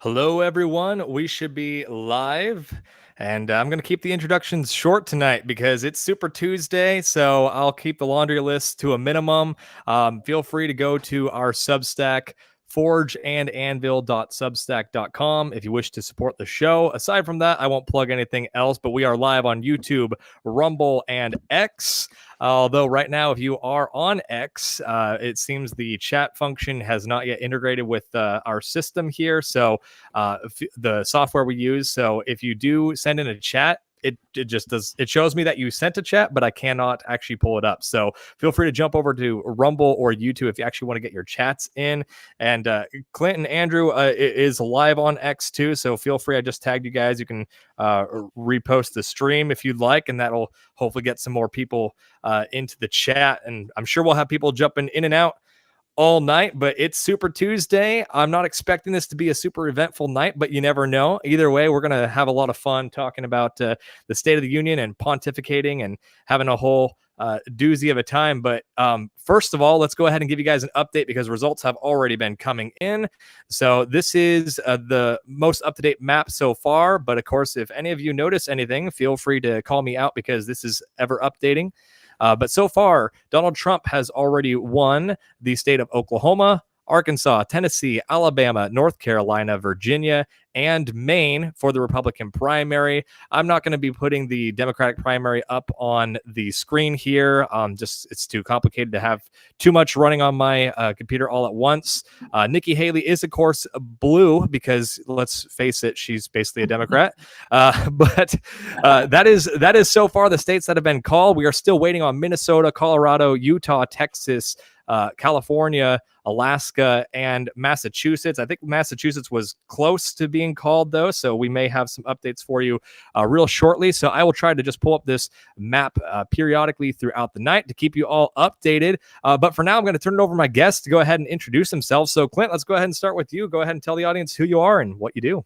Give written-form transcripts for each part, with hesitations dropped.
Hello, everyone. We should be live. And I'm going to keep the introductions short tonight because it's Super Tuesday. So I'll keep the laundry list to a minimum. Feel free to go to our Substack, forgeandanvil.substack.com, if you wish to support the show. Aside from that, I won't plug anything else, but we are live on YouTube, Rumble, and X. Although right now, if you are on X, it seems the chat function has not yet integrated with our system here. So the software we use. So if you do send in a chat, it just does, it shows me that you sent a chat, but I cannot actually pull it up. So feel free to jump over to Rumble or YouTube if you actually want to get your chats in. And Clint and Andrew is live on X too, so feel free. I just tagged you guys. You can repost the stream if you'd like, and that'll hopefully get some more people into the chat. And I'm sure we'll have people jumping in and out all night, but it's Super Tuesday. I'm not expecting this to be a super eventful night, but you never know. Either way, we're going to have a lot of fun talking about the State of the Union and pontificating and having a whole doozy of a time. But first of all, let's go ahead and give you guys an update because results have already been coming in. So this is the most up-to-date map so far. But of course, if any of you notice anything, feel free to call me out because this is ever updating. But so far, Donald Trump has already won the state of Oklahoma, Arkansas, Tennessee, Alabama, North Carolina, Virginia, and Maine for the Republican primary. I'm not going to be putting the Democratic primary up on the screen here. Just it's too complicated to have too much running on my computer all at once. Nikki Haley is, of course, blue because let's face it, she's basically a Democrat. But that is so far the states that have been called. We are still waiting on Minnesota, Colorado, Utah, Texas, California, Alaska, and Massachusetts. I think Massachusetts was close to being called, though, so we may have some updates for you real shortly. So I will try to just pull up this map periodically throughout the night to keep you all updated. But for now, I'm going to turn it over to my guests to go ahead and introduce themselves. So, Clint, let's go ahead and start with you. Go ahead and tell the audience who you are and what you do.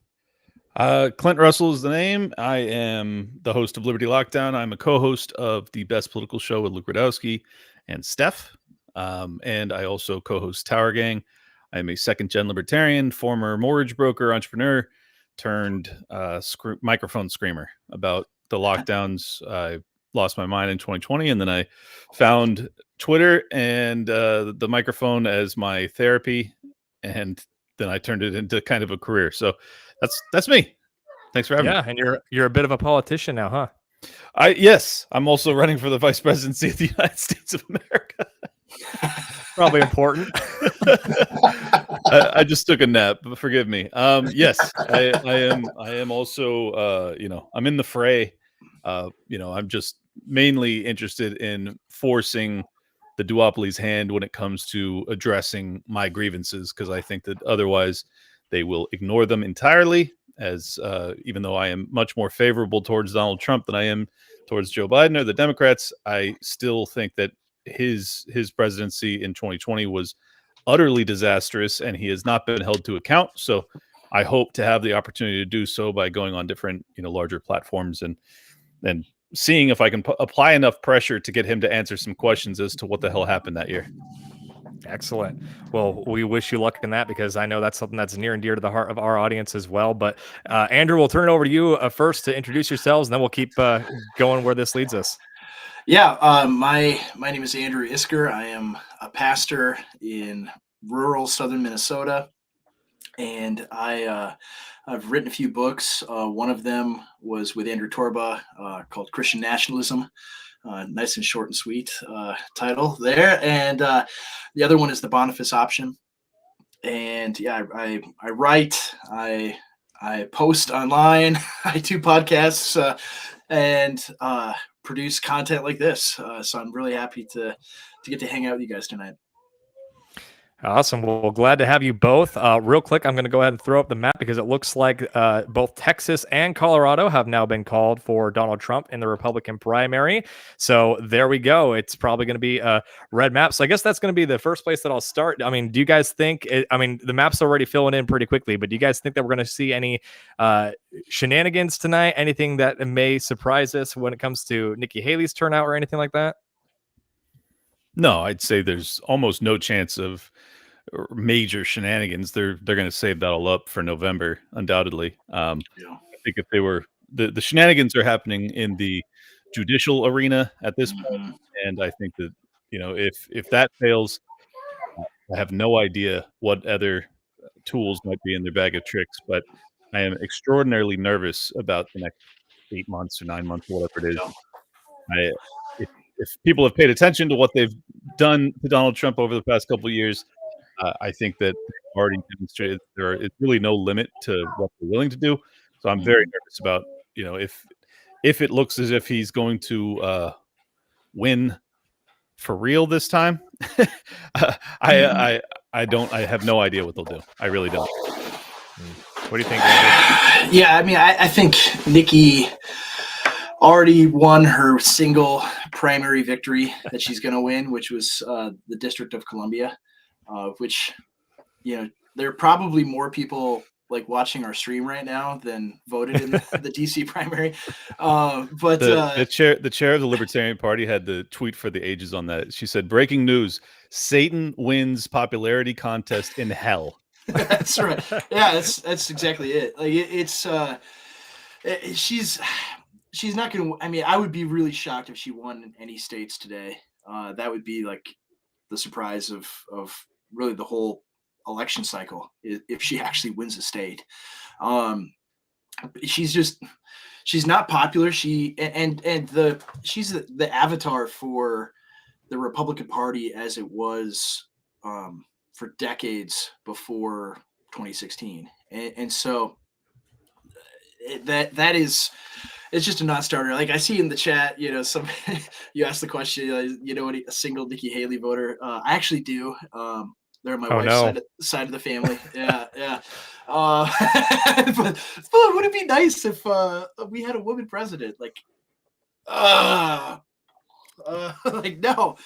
Clint Russel is the name. I am the host of Liberty Lockdown. I'm a co-host of the Best Political Show with Luke Radowski and Steph. And I also co-host Tower Gang. I'm a second-gen libertarian, former mortgage broker, entrepreneur, turned microphone screamer about the lockdowns. I lost my mind in 2020, and then I found Twitter and the microphone as my therapy, and then I turned it into kind of a career. So that's me. Thanks for having me. Yeah, and you're a bit of a politician now, huh? Yes, I'm also running for the vice presidency of the United States of America. Probably important. I just took a nap, but forgive me. Yes, I am also, I'm in the fray. I'm just mainly interested in forcing the duopoly's hand when it comes to addressing my grievances, because I think that otherwise they will ignore them entirely, as even though I am much more favorable towards Donald Trump than I am towards Joe Biden or the Democrats, I still think that his presidency in 2020 was utterly disastrous, and he has not been held to account. So I hope to have the opportunity to do so by going on different, larger platforms and seeing if I can apply enough pressure to get him to answer some questions as to what the hell happened that year. Excellent. Well, we wish you luck in that because I know that's something that's near and dear to the heart of our audience as well. But Andrew, we'll turn it over to you first to introduce yourselves, and then we'll keep going where this leads us. Yeah, my name is Andrew Isker. I am a pastor in rural southern Minnesota, and I've written a few books. One of them was with Andrew Torba called Christian Nationalism. Nice and short and sweet title there. And the other one is The Boniface Option. And yeah, I write, I post online, I do podcasts, and produce content like this. So I'm really happy to get to hang out with you guys tonight. Awesome. Well, glad to have you both. Real quick, I'm going to go ahead and throw up the map because it looks like both Texas and Colorado have now been called for Donald Trump in the Republican primary. So there we go. It's probably going to be a red map. So I guess that's going to be the first place that I'll start. I mean, do you guys think, the map's already filling in pretty quickly, but do you guys think that we're going to see any shenanigans tonight? Anything that may surprise us when it comes to Nikki Haley's turnout or anything like that? No, I'd say there's almost no chance of major shenanigans. They're going to save that all up for November, undoubtedly. I think if they were the shenanigans are happening in the judicial arena at this point, Mhm. and I think that if that fails, I have no idea what other tools might be in their bag of tricks. But I am extraordinarily nervous about the next 8 months or 9 months, or whatever it is. Yeah. I if people have paid attention to what they've done to Donald Trump over the past couple of years, I think that they've already demonstrated there is really no limit to what they're willing to do. So I'm very nervous about if it looks as if he's going to win for real this time. I have no idea what they'll do. I really don't. What do you think, Andrew? Yeah, I mean, I think Nikki already won her single primary victory that she's going to win, which was the District of Columbia, which, there are probably more people like watching our stream right now than voted in the DC primary. But the chair of the Libertarian Party had the tweet for the ages on that. She said, "Breaking news: Satan wins popularity contest in hell." That's right. Yeah, that's exactly it. Like she's not going to. I mean, I would be really shocked if she won in any states today. That would be like the surprise of really the whole election cycle if she actually wins a state. She's not popular. She's the avatar for the Republican Party as it was for decades before 2016, and so that is it's just a non-starter. Like I see in the chat, some you asked the question, what a single Nikki Haley voter. I actually do. They're my wife's side of the family. Yeah. But would it be nice if we had a woman president? Like, like no.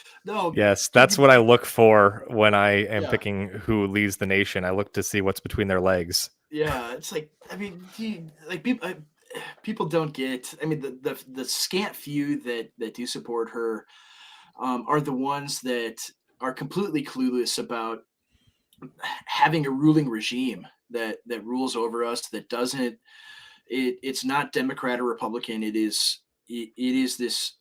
Yes, that's what I look for when I am picking who leads the nation. I look to see what's between their legs. Yeah, it's like, I mean, people don't get. I mean, the scant few that do support her are the ones that are completely clueless about having a ruling regime that rules over us, that doesn't. It's not Democrat or Republican. It is this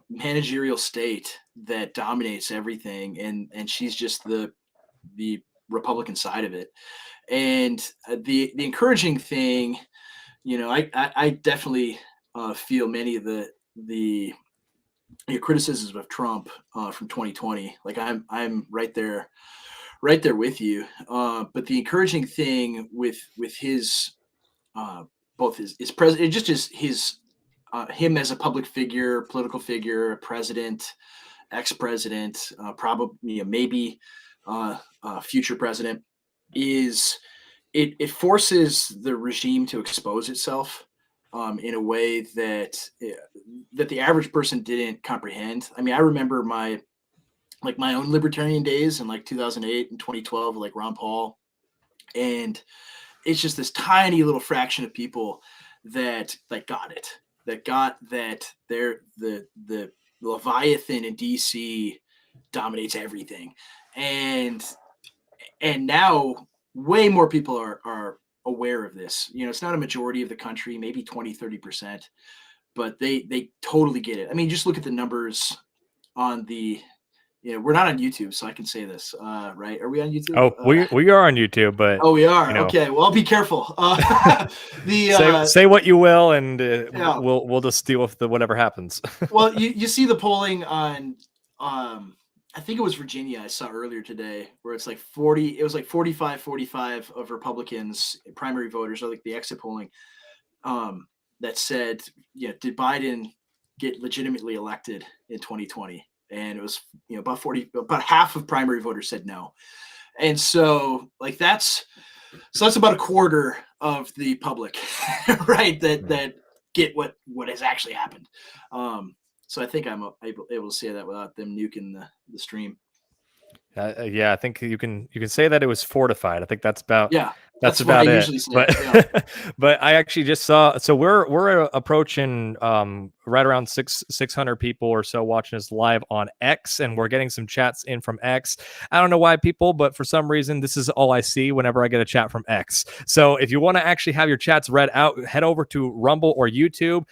managerial state that dominates everything, and she's just the Republican side of it. And the encouraging thing, I definitely feel many of the criticisms of Trump from 2020. Like I'm right there with you. But the encouraging thing with his both his president, just his him as a public figure, political figure, president, ex-president, probably maybe future president, is it forces the regime to expose itself in a way that the average person didn't comprehend. I mean, I remember my own libertarian days in like 2008 and 2012, like Ron Paul, and it's just this tiny little fraction of people that got it, that they're the Leviathan in DC dominates everything, and now way more people are aware of this. It's not a majority of the country, maybe 20-30%, but they totally get it. I mean, just look at the numbers on the we're not on YouTube, so I can say this, right? Are we on YouTube? Oh, we are on YouTube, but we are. Okay, well, I'll be careful. Say what you will, and we'll just deal with whatever happens. Well, you see the polling on I think it was Virginia I saw earlier today, where it's like 40. It was like 45-45 of Republicans, primary voters, or like the exit polling, that said, did Biden get legitimately elected in 2020? And it was, about half of primary voters said no. And so like that's about a quarter of the public, right? That get what has actually happened. So I think I'm able to say that without them nuking the stream. I think you can say that it was fortified. I think that's about that's about what I it. usually say. But but I actually just saw. So we're approaching right around 600 people or so watching us live on X, and we're getting some chats in from X. I don't know why, people, but for some reason this is all I see whenever I get a chat from X. So if you want to actually have your chats read out, head over to Rumble or YouTube.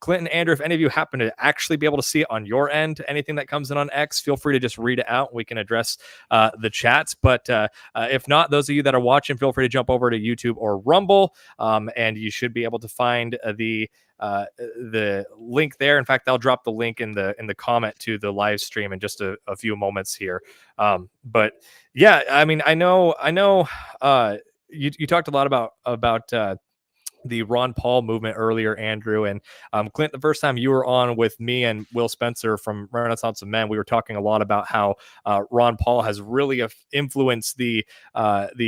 Clint and Andrew, if any of you happen to actually be able to see it on your end, anything that comes in on X, feel free to just read it out. We can address the chats. But if not, those of you that are watching, feel free to jump over to YouTube or Rumble, and you should be able to find the link there. In fact, I'll drop the link in the comment to the live stream in just a few moments here. But yeah, I mean, I know. You talked a lot about the Ron Paul movement earlier, Andrew, and Clint. The first time you were on with me and Will Spencer from Renaissance of Men, we were talking a lot about how Ron Paul has really influenced the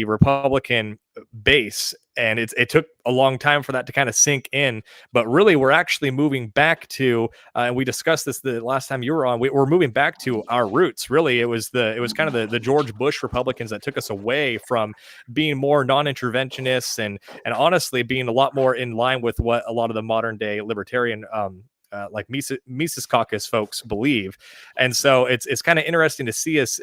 Republican base, and it took a long time for that to kind of sink in. But really, we're actually moving back to, and we discussed this the last time you were on. We're moving back to our roots. Really, it was kind of the George Bush Republicans that took us away from being more non-interventionists and honestly being a lot more in line with what a lot of the modern day libertarian like Mises Caucus folks believe. And so it's kind of interesting to see us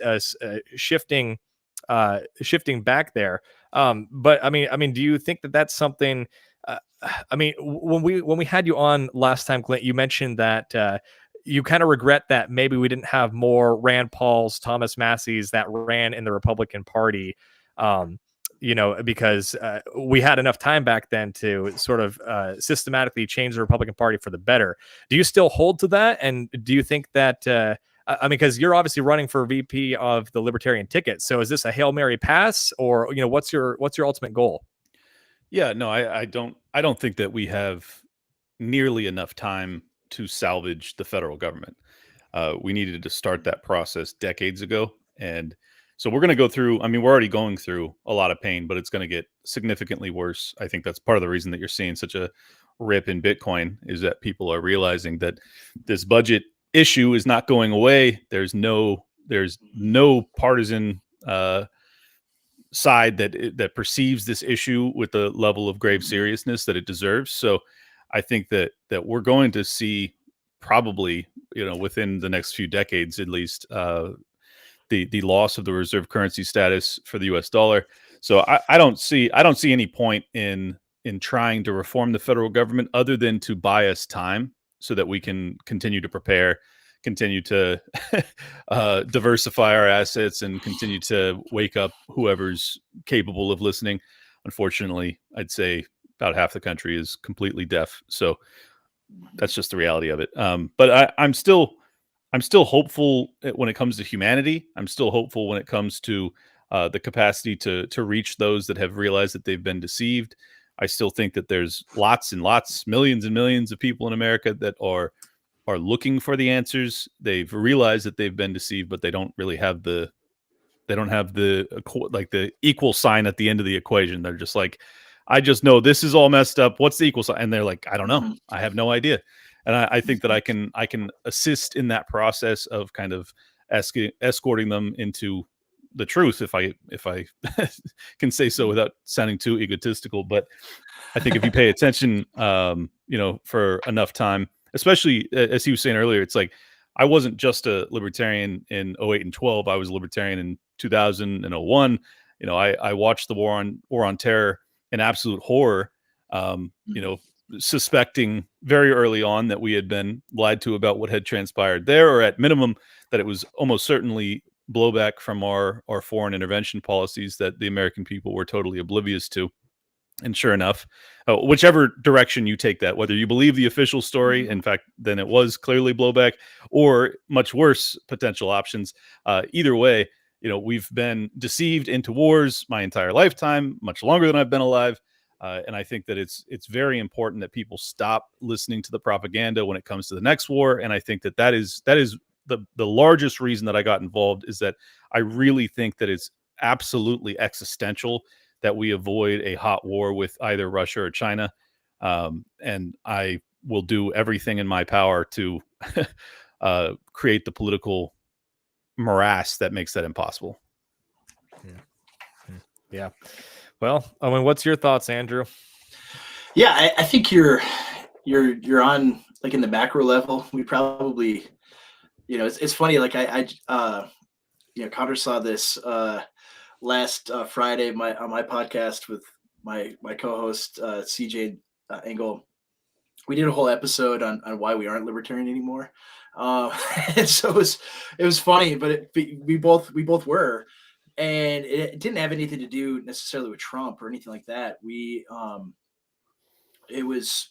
shifting back there. But I mean, do you think that that's something? I mean, when we had you on last time, Clint, you mentioned that you kind of regret that maybe we didn't have more Rand Pauls, Thomas Masseys that ran in the Republican Party. Because we had enough time back then to sort of systematically change the Republican Party for the better. Do you still hold to that? And do you think that, I mean, because you're obviously running for VP of the Libertarian ticket. So is this a Hail Mary pass, or, what's your ultimate goal? Yeah, no, I don't think that we have nearly enough time to salvage the federal government. We needed to start that process decades ago. And so we're going to go through, I mean, we're already going through a lot of pain, but it's going to get significantly worse. I think that's part of the reason that you're seeing such a rip in Bitcoin, is that people are realizing that this budget issue is not going away. There's no partisan side that perceives this issue with the level of grave seriousness that it deserves. So I think that we're going to see, probably, within the next few decades at least, the loss of the reserve currency status for the U.S. dollar. So I don't see any point in trying to reform the federal government other than to buy us time so that we can continue to prepare, continue to diversify our assets, and continue to wake up whoever's capable of listening. Unfortunately, I'd say about half the country is completely deaf. So that's just the reality of it. But I'm still hopeful when it comes to humanity. I'm still hopeful when it comes to the capacity to reach those that have realized that they've been deceived. I still think that there's lots and lots, millions and millions of people in America that are looking for the answers. They've realized that they've been deceived, but they don't really have the equal sign at the end of the equation. They're just like, I just know this is all messed up. What's the equal sign? And they're like, I don't know. I have no idea. And I think that I can assist in that process of kind of escorting them into the truth, if I can say so without sounding too egotistical. But I think if you pay attention, for enough time, especially as he was saying earlier, it's like, I wasn't just a libertarian in 08 and 12. I was a libertarian in 2000 and 01. I watched the war on terror in absolute horror, suspecting very early on that we had been lied to about what had transpired there, or at minimum that it was almost certainly blowback from our foreign intervention policies that the American people were totally oblivious to. And sure enough, whichever direction you take that, whether you believe the official story, in fact, then it was clearly blowback, or much worse potential options, either way, we've been deceived into wars my entire lifetime, much longer than I've been alive. And I think that it's very important that people stop listening to the propaganda when it comes to the next war. And I think that is the largest reason that I got involved, is that I really think that it's absolutely existential that we avoid a hot war with either Russia or China. And I will do everything in my power to create the political morass that makes that impossible. Yeah. Well, I mean, what's your thoughts, Andrew? Yeah, I think you're on like in the macro level, we probably, it's funny. Like Connor saw this last Friday on my podcast with my co-host CJ Engel. We did a whole episode on why we aren't libertarian anymore. And so it was funny, but we both were, and it didn't have anything to do necessarily with Trump or anything like that. It was,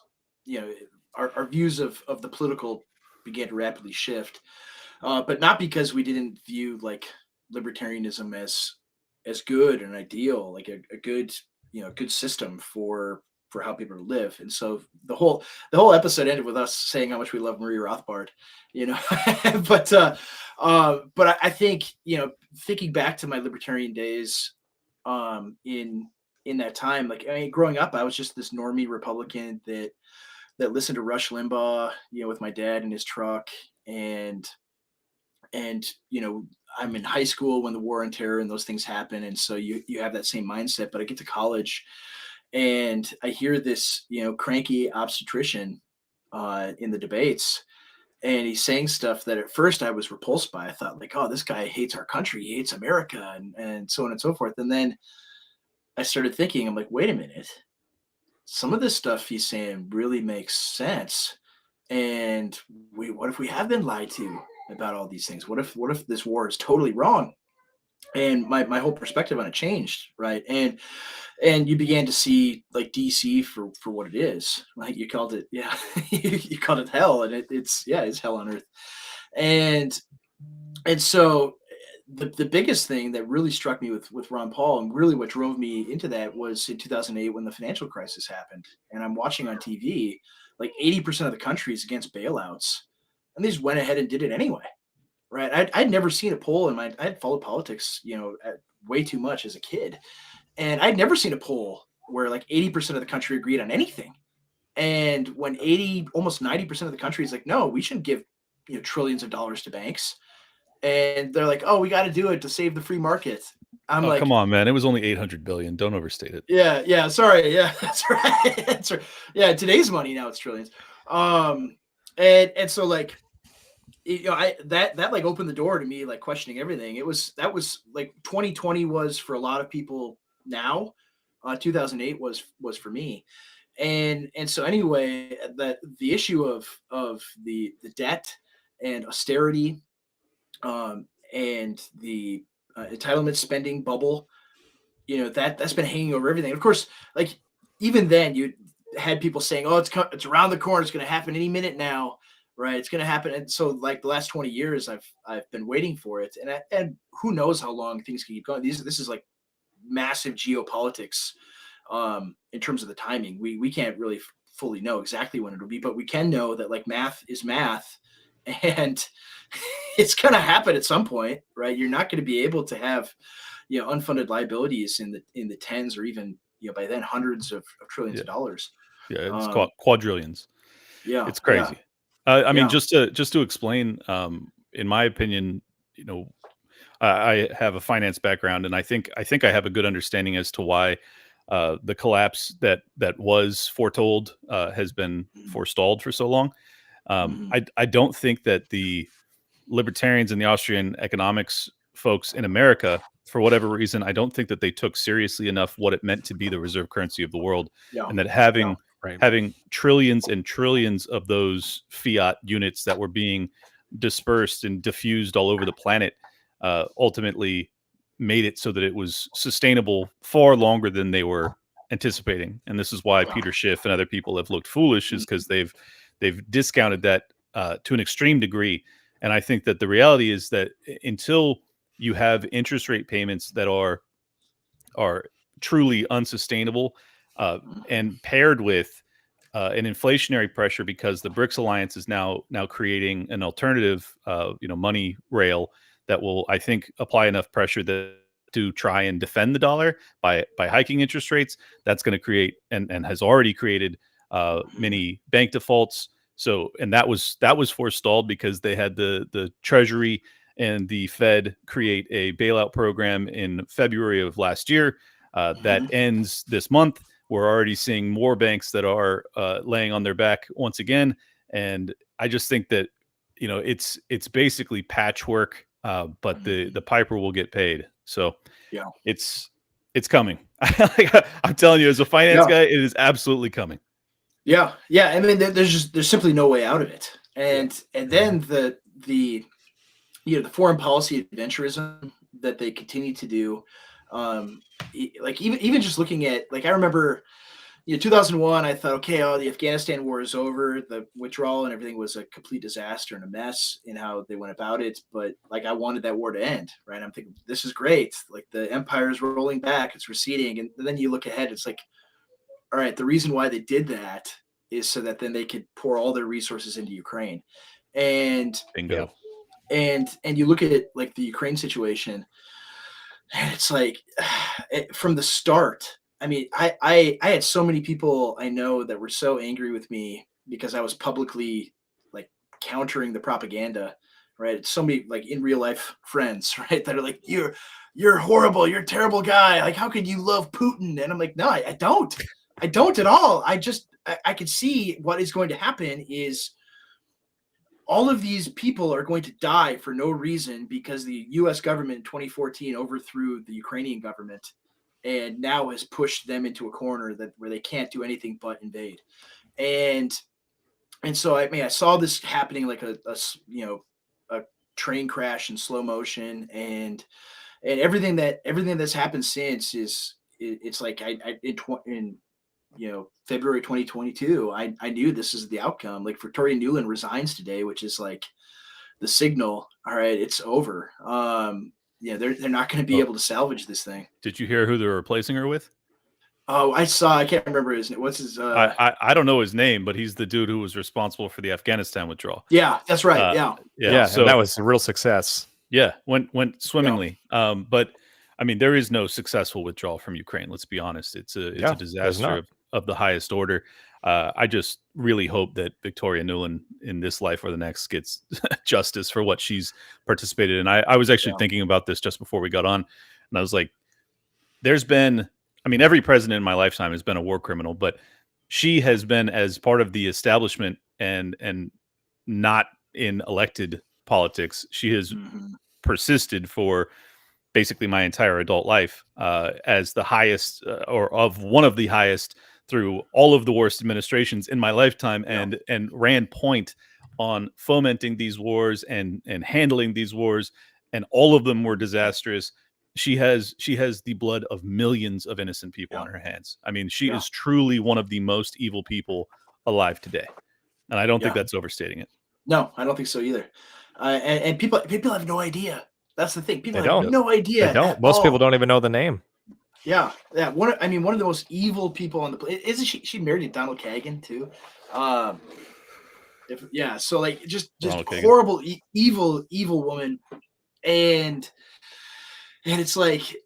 our views of the political began to rapidly shift, but not because we didn't view like libertarianism as good and ideal, like a good, good system for how people live. And so the whole episode ended with us saying how much we love Marie Rothbard, but I think, thinking back to my libertarian days, in that time, like, I mean, growing up, I was just this normie Republican that listened to Rush Limbaugh, with my dad in his truck, and I'm in high school when the war on terror and those things happen, and so you have that same mindset. But I get to college, and I hear this, cranky obstetrician in the debates, and he's saying stuff that at first I was repulsed by. I thought, like, oh, this guy hates our country, he hates America, and so on and so forth. And then I started thinking, I'm like, wait a minute, some of this stuff he's saying really makes sense. And what if we have been lied to about all these things? What if this war is totally wrong? And my whole perspective on it changed, right? And you began to see like DC for what it is. Like you called it, yeah, you called it hell, and it's hell on earth. And so the biggest thing that really struck me with Ron Paul, and really what drove me into that, was in 2008 when the financial crisis happened, and I'm watching on TV, like 80% of the country is against bailouts, and they just went ahead and did it anyway, right? I'd never seen a poll I had followed politics, way too much as a kid, and I'd never seen a poll where like 80% of the country agreed on anything. And when almost 90% of the country is like, no, we shouldn't give trillions of dollars to banks, and they're like, oh, we got to do it to save the free market. I'm like, come on, man. It was only 800 billion. Don't overstate it. Yeah. Sorry. Yeah, that's right. That's right. Yeah. Today's money, now it's trillions. And so like, that like opened the door to me, like questioning everything. That was like 2020 was for a lot of people now. 2008 was for me. And so anyway, that the issue of the debt and austerity, and the entitlement spending bubble, that's been hanging over everything. Of course, like even then, you had people saying, "Oh, it's around the corner. It's going to happen any minute now, right? It's going to happen." And so, like the last 20 years, I've been waiting for it, and who knows how long things can keep going. This is like massive geopolitics, in terms of the timing. We can't really fully know exactly when it'll be, but we can know that like math is math, and it's going to happen at some point, right? You're not going to be able to have, unfunded liabilities in the tens, or even, by then hundreds of trillions of dollars. Yeah, it's quadrillions. Yeah, it's crazy. I mean, just to explain, in my opinion, I have a finance background, and I think I have a good understanding as to why the collapse that was foretold has been forestalled for so long. I don't think that the libertarians and the Austrian economics folks in America, for whatever reason, I don't think that they took seriously enough what it meant to be the reserve currency of the world, and that having trillions and trillions of those fiat units that were being dispersed and diffused all over the planet ultimately made it so that it was sustainable far longer than they were anticipating. And this is why Peter Schiff and other people have looked foolish, is because they've discounted that to an extreme degree. And I think that the reality is that until you have interest rate payments that are truly unsustainable, and paired with an inflationary pressure, because the BRICS alliance is now creating an alternative, money rail that will, I think, apply enough pressure to try and defend the dollar by hiking interest rates. That's going to create and has already created many bank defaults. So, and that was forestalled because they had the Treasury and the Fed create a bailout program in February of last year that ends this month. We're already seeing more banks that are laying on their back once again, And I just think that, it's basically patchwork, but the piper will get paid. So Yeah. it's coming. I'm telling you, as a finance Yeah. guy, it is absolutely coming. Yeah. Yeah. I mean, there's simply no way out of it. And then the the foreign policy adventurism that they continue to do, like even just looking at, like, I remember 2001, I thought, okay, oh, the Afghanistan war is over. The withdrawal and everything was a complete disaster and a mess in how they went about it. But like, I wanted that war to end, right? I'm thinking, this is great. Like, the empire is rolling back, it's receding. And then you look ahead, it's like, all right, the reason why they did that is so that then they could pour all their resources into Ukraine. And Bingo. and you look at it, like the Ukraine situation, and it's like, from the start, I mean, I had so many people I know that were so angry with me because I was publicly, like, countering the propaganda, right? So many, like, in real life friends, right, that are like, you're horrible, you're a terrible guy. Like, how could you love Putin? And I'm like, no, I don't. I don't at all. I could see what is going to happen is all of these people are going to die for no reason because the US government in 2014 overthrew the Ukrainian government and now has pushed them into a corner where they can't do anything but invade. And so, I mean, I saw this happening like a train crash in slow motion, and everything that's happened since it's like, in February 2022, I knew this is the outcome. Like, Victoria Nuland resigns today, which is like the signal. All right, it's over. They're not going to be able to salvage this thing. Did you hear who they're replacing her with? Oh, I can't remember his name. What's his? I don't know his name, but he's the dude who was responsible for the Afghanistan withdrawal. Yeah, that's right. Yeah. So And that was a real success. Yeah, went swimmingly. But I mean, there is no successful withdrawal from Ukraine. Let's be honest; it's a disaster of the highest order. I just really hope that Victoria Nuland in this life or the next gets justice for what she's participated in. I was actually thinking about this just before we got on, and I was like, every president in my lifetime has been a war criminal, but she has been, as part of the establishment and not in elected politics, she has persisted for basically my entire adult life as the highest or of one of the highest through all of the worst administrations in my lifetime, and ran point on fomenting these wars and handling these wars, and all of them were disastrous. She has the blood of millions of innocent people on her hands. I mean, she is truly one of the most evil people alive today, and I don't think that's overstating it. No, I don't think so either. And people have no idea. That's the thing. People have no idea. They don't. Most people don't even know the name. Yeah. One of the most evil people on the planet. Isn't she? She married to Donald Kagan too. So, like, just horrible, evil woman, and it's like,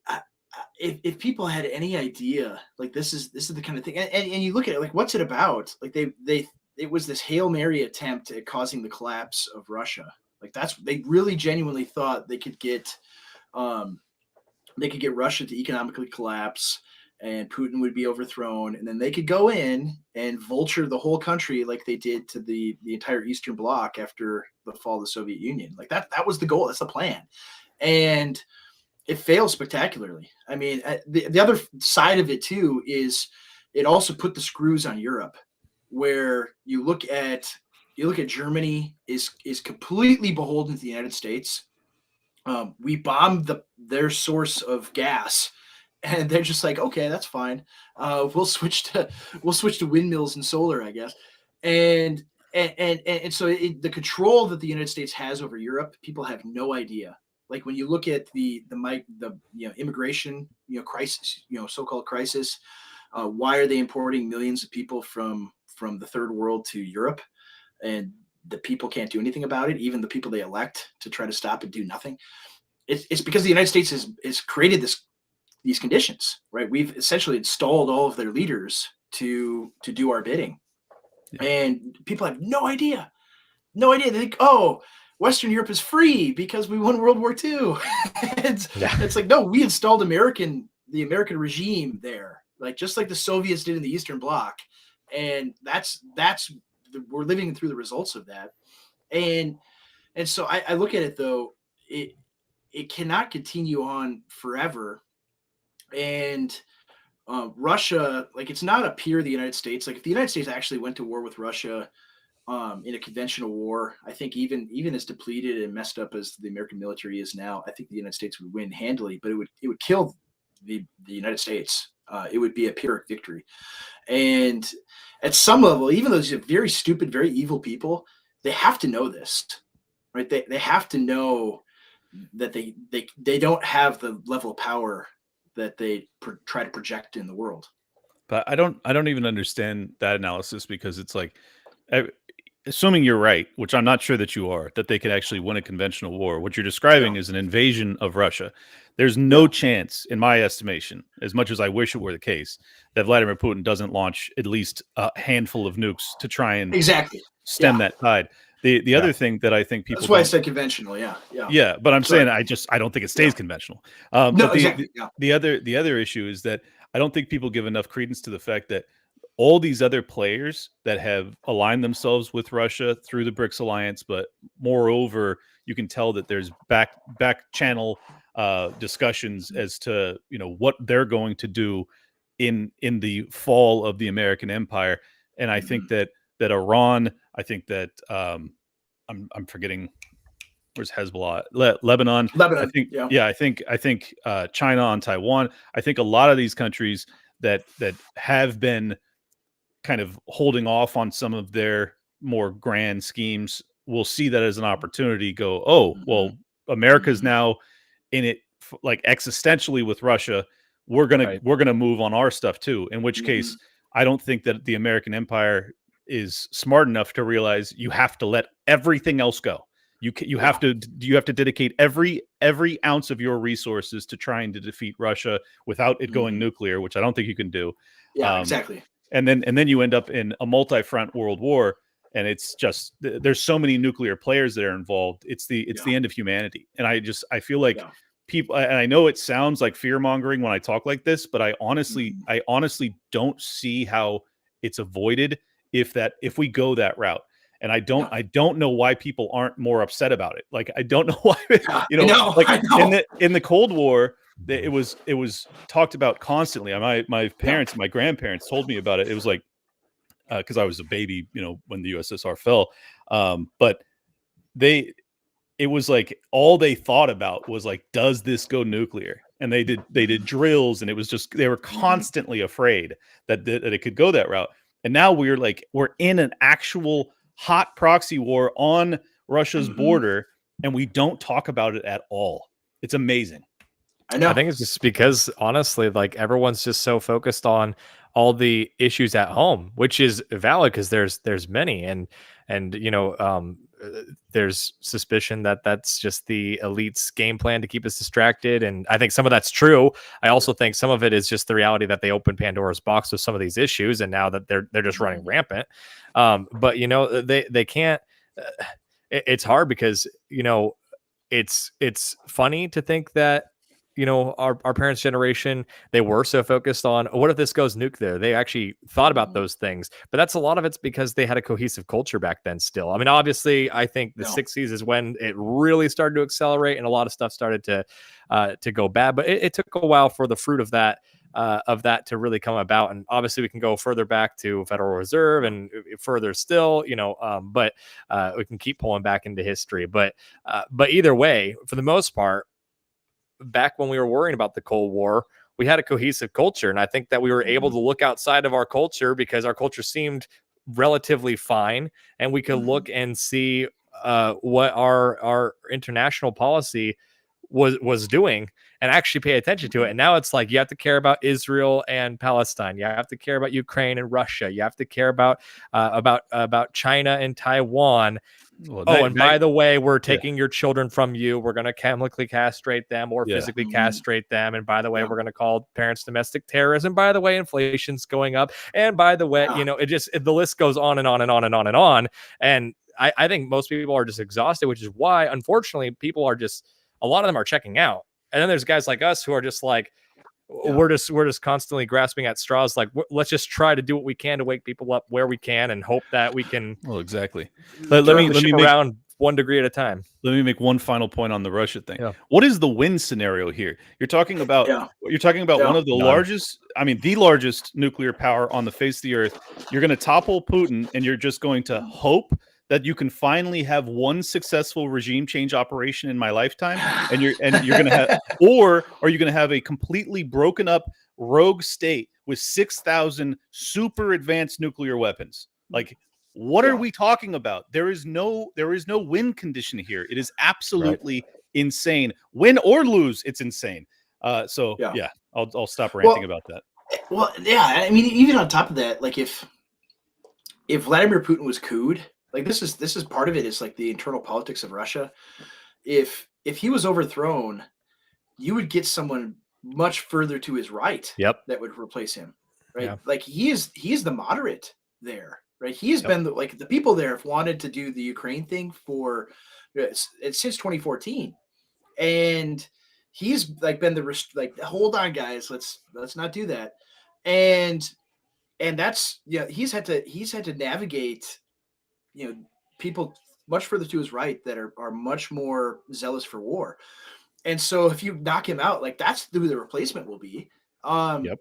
if people had any idea, like, this is the kind of thing, and you look at it, like, what's it about? Like, it was this Hail Mary attempt at causing the collapse of Russia. Like, they really genuinely thought they could get Russia to economically collapse, and Putin would be overthrown, and then they could go in and vulture the whole country like they did to the entire Eastern Bloc after the fall of the Soviet Union. Like, that was the goal. That's the plan. And it failed spectacularly. I mean, the other side of it too is it also put the screws on Europe, where you look at Germany is completely beholden to the United States. We bombed their source of gas, and they're just like, okay, that's fine. We'll switch to windmills and solar, I guess. And so the control that the United States has over Europe, people have no idea. Like, when you look at the immigration crisis, so-called crisis, why are they importing millions of people from the third world to Europe, and the people can't do anything about it? Even the people they elect to try to stop it do nothing. It's because the United States has created these conditions, right? We've essentially installed all of their leaders to do our bidding, and people have no idea. They think, oh, Western Europe is free because we won World War II. It's like, no, we installed the American regime there, like, just like the Soviets did in the Eastern Bloc. And that's we're living through the results of that. And so I look at it though, it cannot continue on forever. And Russia, like, it's not a peer of the United States. Like, if the United States actually went to war with Russia in a conventional war, I think even as depleted and messed up as the American military is now, I think the United States would win handily, but it would kill the United States. It would be a Pyrrhic victory. And at some level, even though these are very stupid, very evil people, they have to know this, right? They have to know that they don't have the level of power that they try to project in the world. But I don't even understand that analysis, because it's like, assuming you're right, which I'm not sure that you are, that they could actually win a conventional war. What you're describing is an invasion of Russia. There's no chance, in my estimation, as much as I wish it were the case, that Vladimir Putin doesn't launch at least a handful of nukes to try and stem that tide. The other thing that I think people, that's why I said conventional. Yeah, but I'm saying I don't think it stays conventional. But the other issue is that I don't think people give enough credence to the fact that all these other players that have aligned themselves with Russia through the BRICS alliance, but moreover, you can tell that there's back channel discussions as to what they're going to do in the fall of the American empire. And I think that Iran, I think that I'm forgetting, where's Hezbollah, Lebanon. I think I think China on Taiwan. I think a lot of these countries that have been kind of holding off on some of their more grand schemes will see that as an opportunity. Go, oh well, America's now in it, like, existentially with Russia. We're gonna move on our stuff too. In which case, I don't think that the American empire is smart enough to realize you have to let everything else go. You have to dedicate every ounce of your resources to trying to defeat Russia without it going nuclear, which I don't think you can do. Yeah, exactly. And then you end up in a multi-front world war, and it's just, there's so many nuclear players that are involved. It's the end of humanity. And I feel like people, and I know it sounds like fear mongering when I talk like this, but I honestly don't see how it's avoided if we go that route. And I don't know why people aren't more upset about it. Like, I don't know why, in the Cold War, it was talked about constantly. My parents, my grandparents told me about it. It was like, because I was a baby, when the USSR fell. But it was like, all they thought about was like, does this go nuclear? And they did drills, and it was just, they were constantly afraid that it could go that route. And now we're in an actual hot proxy war on Russia's border, and we don't talk about it at all. It's amazing. I know. I think it's just because, honestly, like, everyone's just so focused on all the issues at home, which is valid because there's many, and there's suspicion that that's just the elite's game plan to keep us distracted, and I think some of that's true. I also think some of it is just the reality that they opened Pandora's box with some of these issues, and now that they're just running rampant. But they can't. It's hard because it's funny to think that our parents' generation, they were so focused on, what if this goes nuclear? They actually thought about those things, but that's a lot of it's because they had a cohesive culture back then still. I mean, obviously, I think the 60s is when it really started to accelerate and a lot of stuff started to go bad, but it took a while for the fruit of that to really come about. And obviously we can go further back to Federal Reserve and further still, but we can keep pulling back into history. But either way, for the most part, back when we were worrying about the Cold War, we had a cohesive culture. And I think that we were able to look outside of our culture because our culture seemed relatively fine. And we could look and see what our international policy was doing and actually pay attention to it. And now it's like, you have to care about Israel and Palestine. You have to care about Ukraine and Russia. You have to care about China and Taiwan. Well, by the way, we're taking your children from you. We're going to chemically castrate them or physically castrate them. And by the way, we're going to call parents domestic terrorists. And by the way, inflation's going up. And by the way, the list goes on and on and on and on and on. And I think most people are just exhausted, which is why, unfortunately, people are just, a lot of them are checking out. And then there's guys like us who are just like, we're just constantly grasping at straws. Like, let's just try to do what we can to wake people up where we can and hope that we can. Well, exactly. Let me around 1 degree at a time. Let me make one final point on the Russia thing. Yeah. What is the win scenario here? You're talking about one of the largest, the largest nuclear power on the face of the earth. You're going to topple Putin, and you're just going to hope that you can finally have one successful regime change operation in my lifetime, and you're going to have, or are you going to have a completely broken up rogue state with 6,000 super advanced nuclear weapons? Like, what are we talking about? There is no win condition here. It is absolutely insane. Win or lose, it's insane. I'll stop ranting about that. Well, yeah, I mean, even on top of that, like if Vladimir Putin was couped, like this is part of it, is like the internal politics of Russia. If he was overthrown, you would get someone much further to his right that would replace him. Right? Yeah. Like he is the moderate there. Right, he has been the people there have wanted to do the Ukraine thing since 2014, and he's been hold on, guys, let's not do that, and that's he's had to navigate people much further to his right that are much more zealous for war, and so if you knock him out, like that's who the replacement will be. And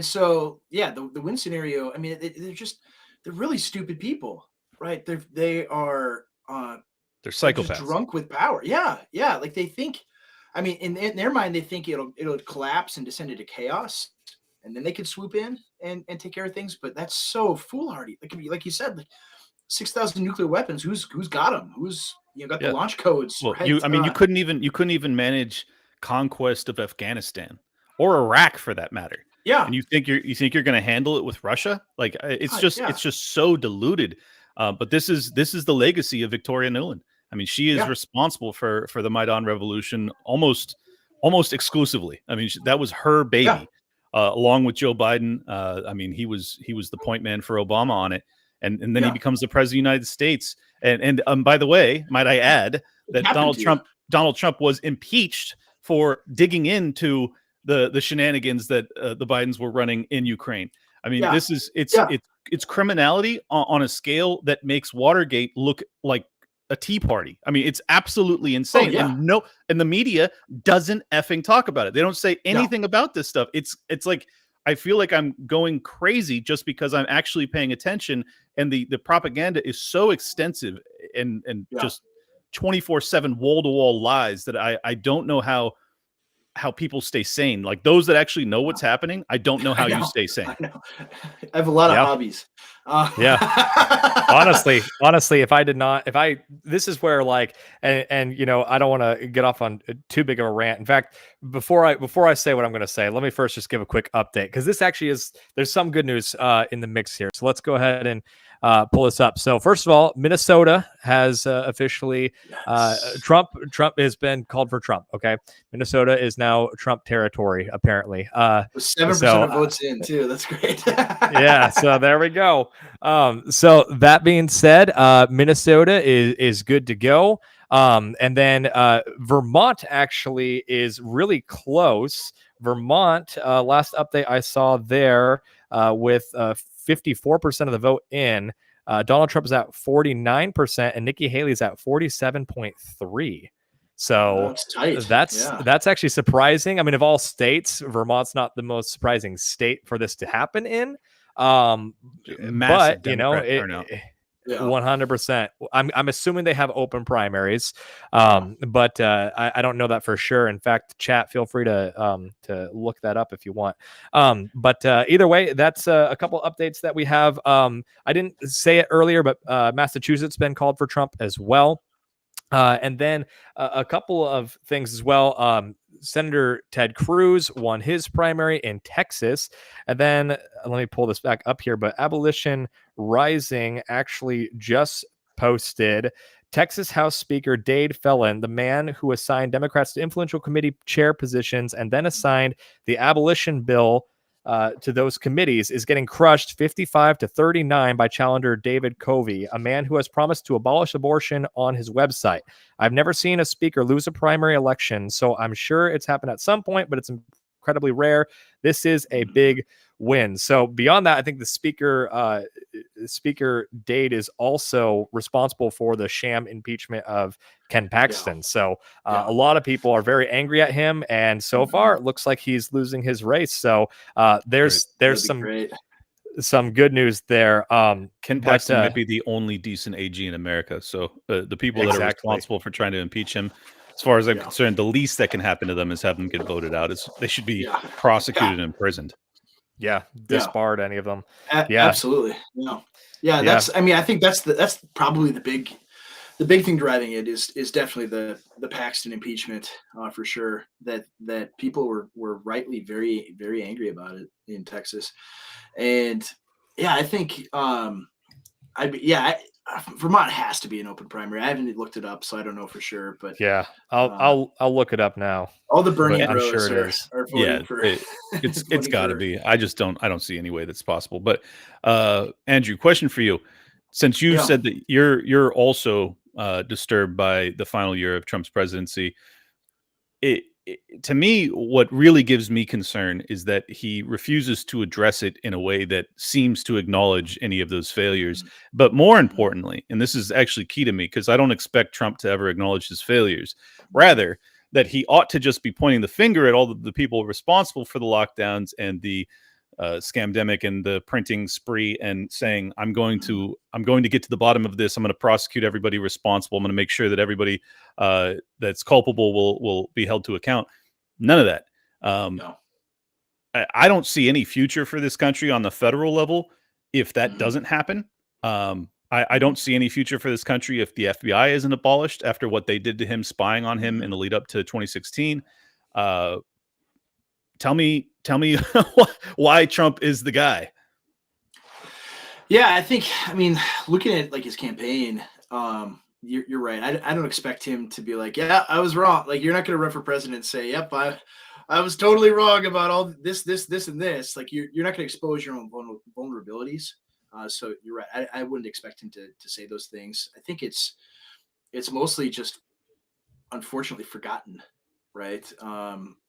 so the win scenario. I mean, they're really stupid people, right? They're psychopaths, drunk with power. Yeah. Like they think, I mean, in their mind, they think it'll collapse and descend into chaos, and then they could swoop in and take care of things. But that's so foolhardy. Like you said, like 6,000 nuclear weapons. Who's got them? Who's got the launch codes? Well, right? you couldn't even manage conquest of Afghanistan or Iraq for that matter. Yeah, and you think you're going to handle it with Russia? Like it's just so diluted. But this is the legacy of Victoria Nuland. I mean, she is responsible for the Maidan Revolution almost exclusively. I mean, that was her baby, along with Joe Biden. I mean, he was the point man for Obama on it, and then he becomes the president of the United States. And by the way, might I add that Donald Trump was impeached for digging into the shenanigans that the Bidens were running in Ukraine. I mean, it's criminality on a scale that makes Watergate look like a tea party. I mean, it's absolutely insane. And the media doesn't effing talk about it. They don't say anything about this stuff. It's like, I feel like I'm going crazy just because I'm actually paying attention, and the propaganda is so extensive and just 24/7 wall-to-wall lies that I don't know how people stay sane. Like those that actually know what's happening, I don't know how you stay sane. I know. I have a lot of hobbies. Honestly, this is where like, and I don't want to get off on too big of a rant. In fact, before I say what I'm going to say, let me first just give a quick update, because this actually there's some good news in the mix here. So let's go ahead and pull this up. So first of all, Minnesota has officially Trump has been called for Trump. Okay, Minnesota is now Trump territory apparently. 7% of votes in too. That's great. Yeah, so there we go. So that being said, Minnesota is good to go. And then Vermont actually is really close. Vermont, last update I saw there, with 54% of the vote in. Donald Trump is at 49%, and Nikki Haley's at 47.3%. So that's actually surprising. I mean, of all states, Vermont's not the most surprising state for this to happen in. But 100%. I'm assuming they have open primaries, but I don't know that for sure. In fact, chat, feel free to look that up if you want. But either way, that's a couple updates that we have. I didn't say it earlier, but Massachusetts been called for Trump as well. And then a couple of things as well. Senator Ted Cruz won his primary in Texas. And then let me pull this back up here. But Abolition Rising actually just posted Texas House Speaker Dade Phelan, the man who assigned Democrats to influential committee chair positions and then assigned the abolition bill to those committees, is getting crushed 55-39 by challenger David Covey, a man who has promised to abolish abortion on his website. I've never seen a speaker lose a primary election, so I'm sure it's happened at some point, but it's incredibly rare. This is a big win. So beyond that, I think the speaker Dade is also responsible for the sham impeachment of Ken Paxton. So a lot of people are very angry at him, and so far it looks like he's losing his race. So there's some good news there. Ken Paxton might be the only decent AG in America. So the people that are responsible for trying to impeach him, as far as I'm concerned, the least that can happen to them is have them get voted out. They should be prosecuted and imprisoned. Yeah, disbarred any of them. Absolutely. That's. I mean, I think that's probably the big thing driving it is definitely the Paxton impeachment for sure. That people were rightly very, very angry about it in Texas, and I think Vermont has to be an open primary. I haven't looked it up, so I don't know for sure. But I'll look it up now. All the Bernie I'm bros sure it is. are voting for it's got to be. I don't see any way that's possible. But Andrew, question for you: since you said that you're also disturbed by the final year of Trump's presidency, to me, what really gives me concern is that he refuses to address it in a way that seems to acknowledge any of those failures. But more importantly, and this is actually key to me because I don't expect Trump to ever acknowledge his failures, rather that he ought to just be pointing the finger at all the people responsible for the lockdowns and the scamdemic and the printing spree and saying, I'm going to get to the bottom of this. I'm going to prosecute everybody responsible. I'm going to make sure that everybody that's culpable will be held to account. None of that. No. I don't see any future for this country on the federal level if that doesn't happen. I don't see any future for this country if the FBI isn't abolished after what they did to him, spying on him in the lead up to 2016. Tell me why Trump is the guy. Yeah, I mean, looking at like his campaign, you're right. I don't expect him to be like, yeah, I was wrong. Like, you're not going to run for president and say, yep, I was totally wrong about all this, and this. Like, you're not going to expose your own vulnerabilities. So you're right. I wouldn't expect him to say those things. I think it's mostly just unfortunately forgotten, right?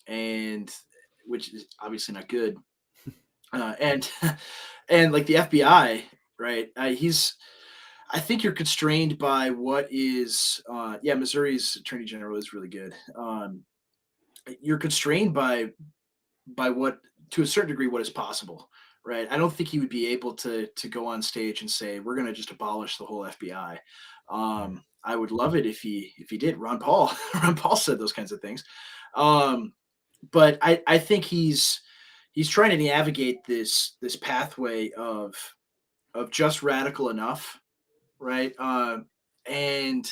And which is obviously not good. And like the FBI, right? I think you're constrained by what is, Missouri's attorney general is really good. You're constrained by what, to a certain degree, what is possible, right? I don't think he would be able to go on stage and say, we're going to just abolish the whole FBI. I would love it if he did. Ron Paul said those kinds of things. But I think he's trying to navigate this pathway of just radical enough, right? And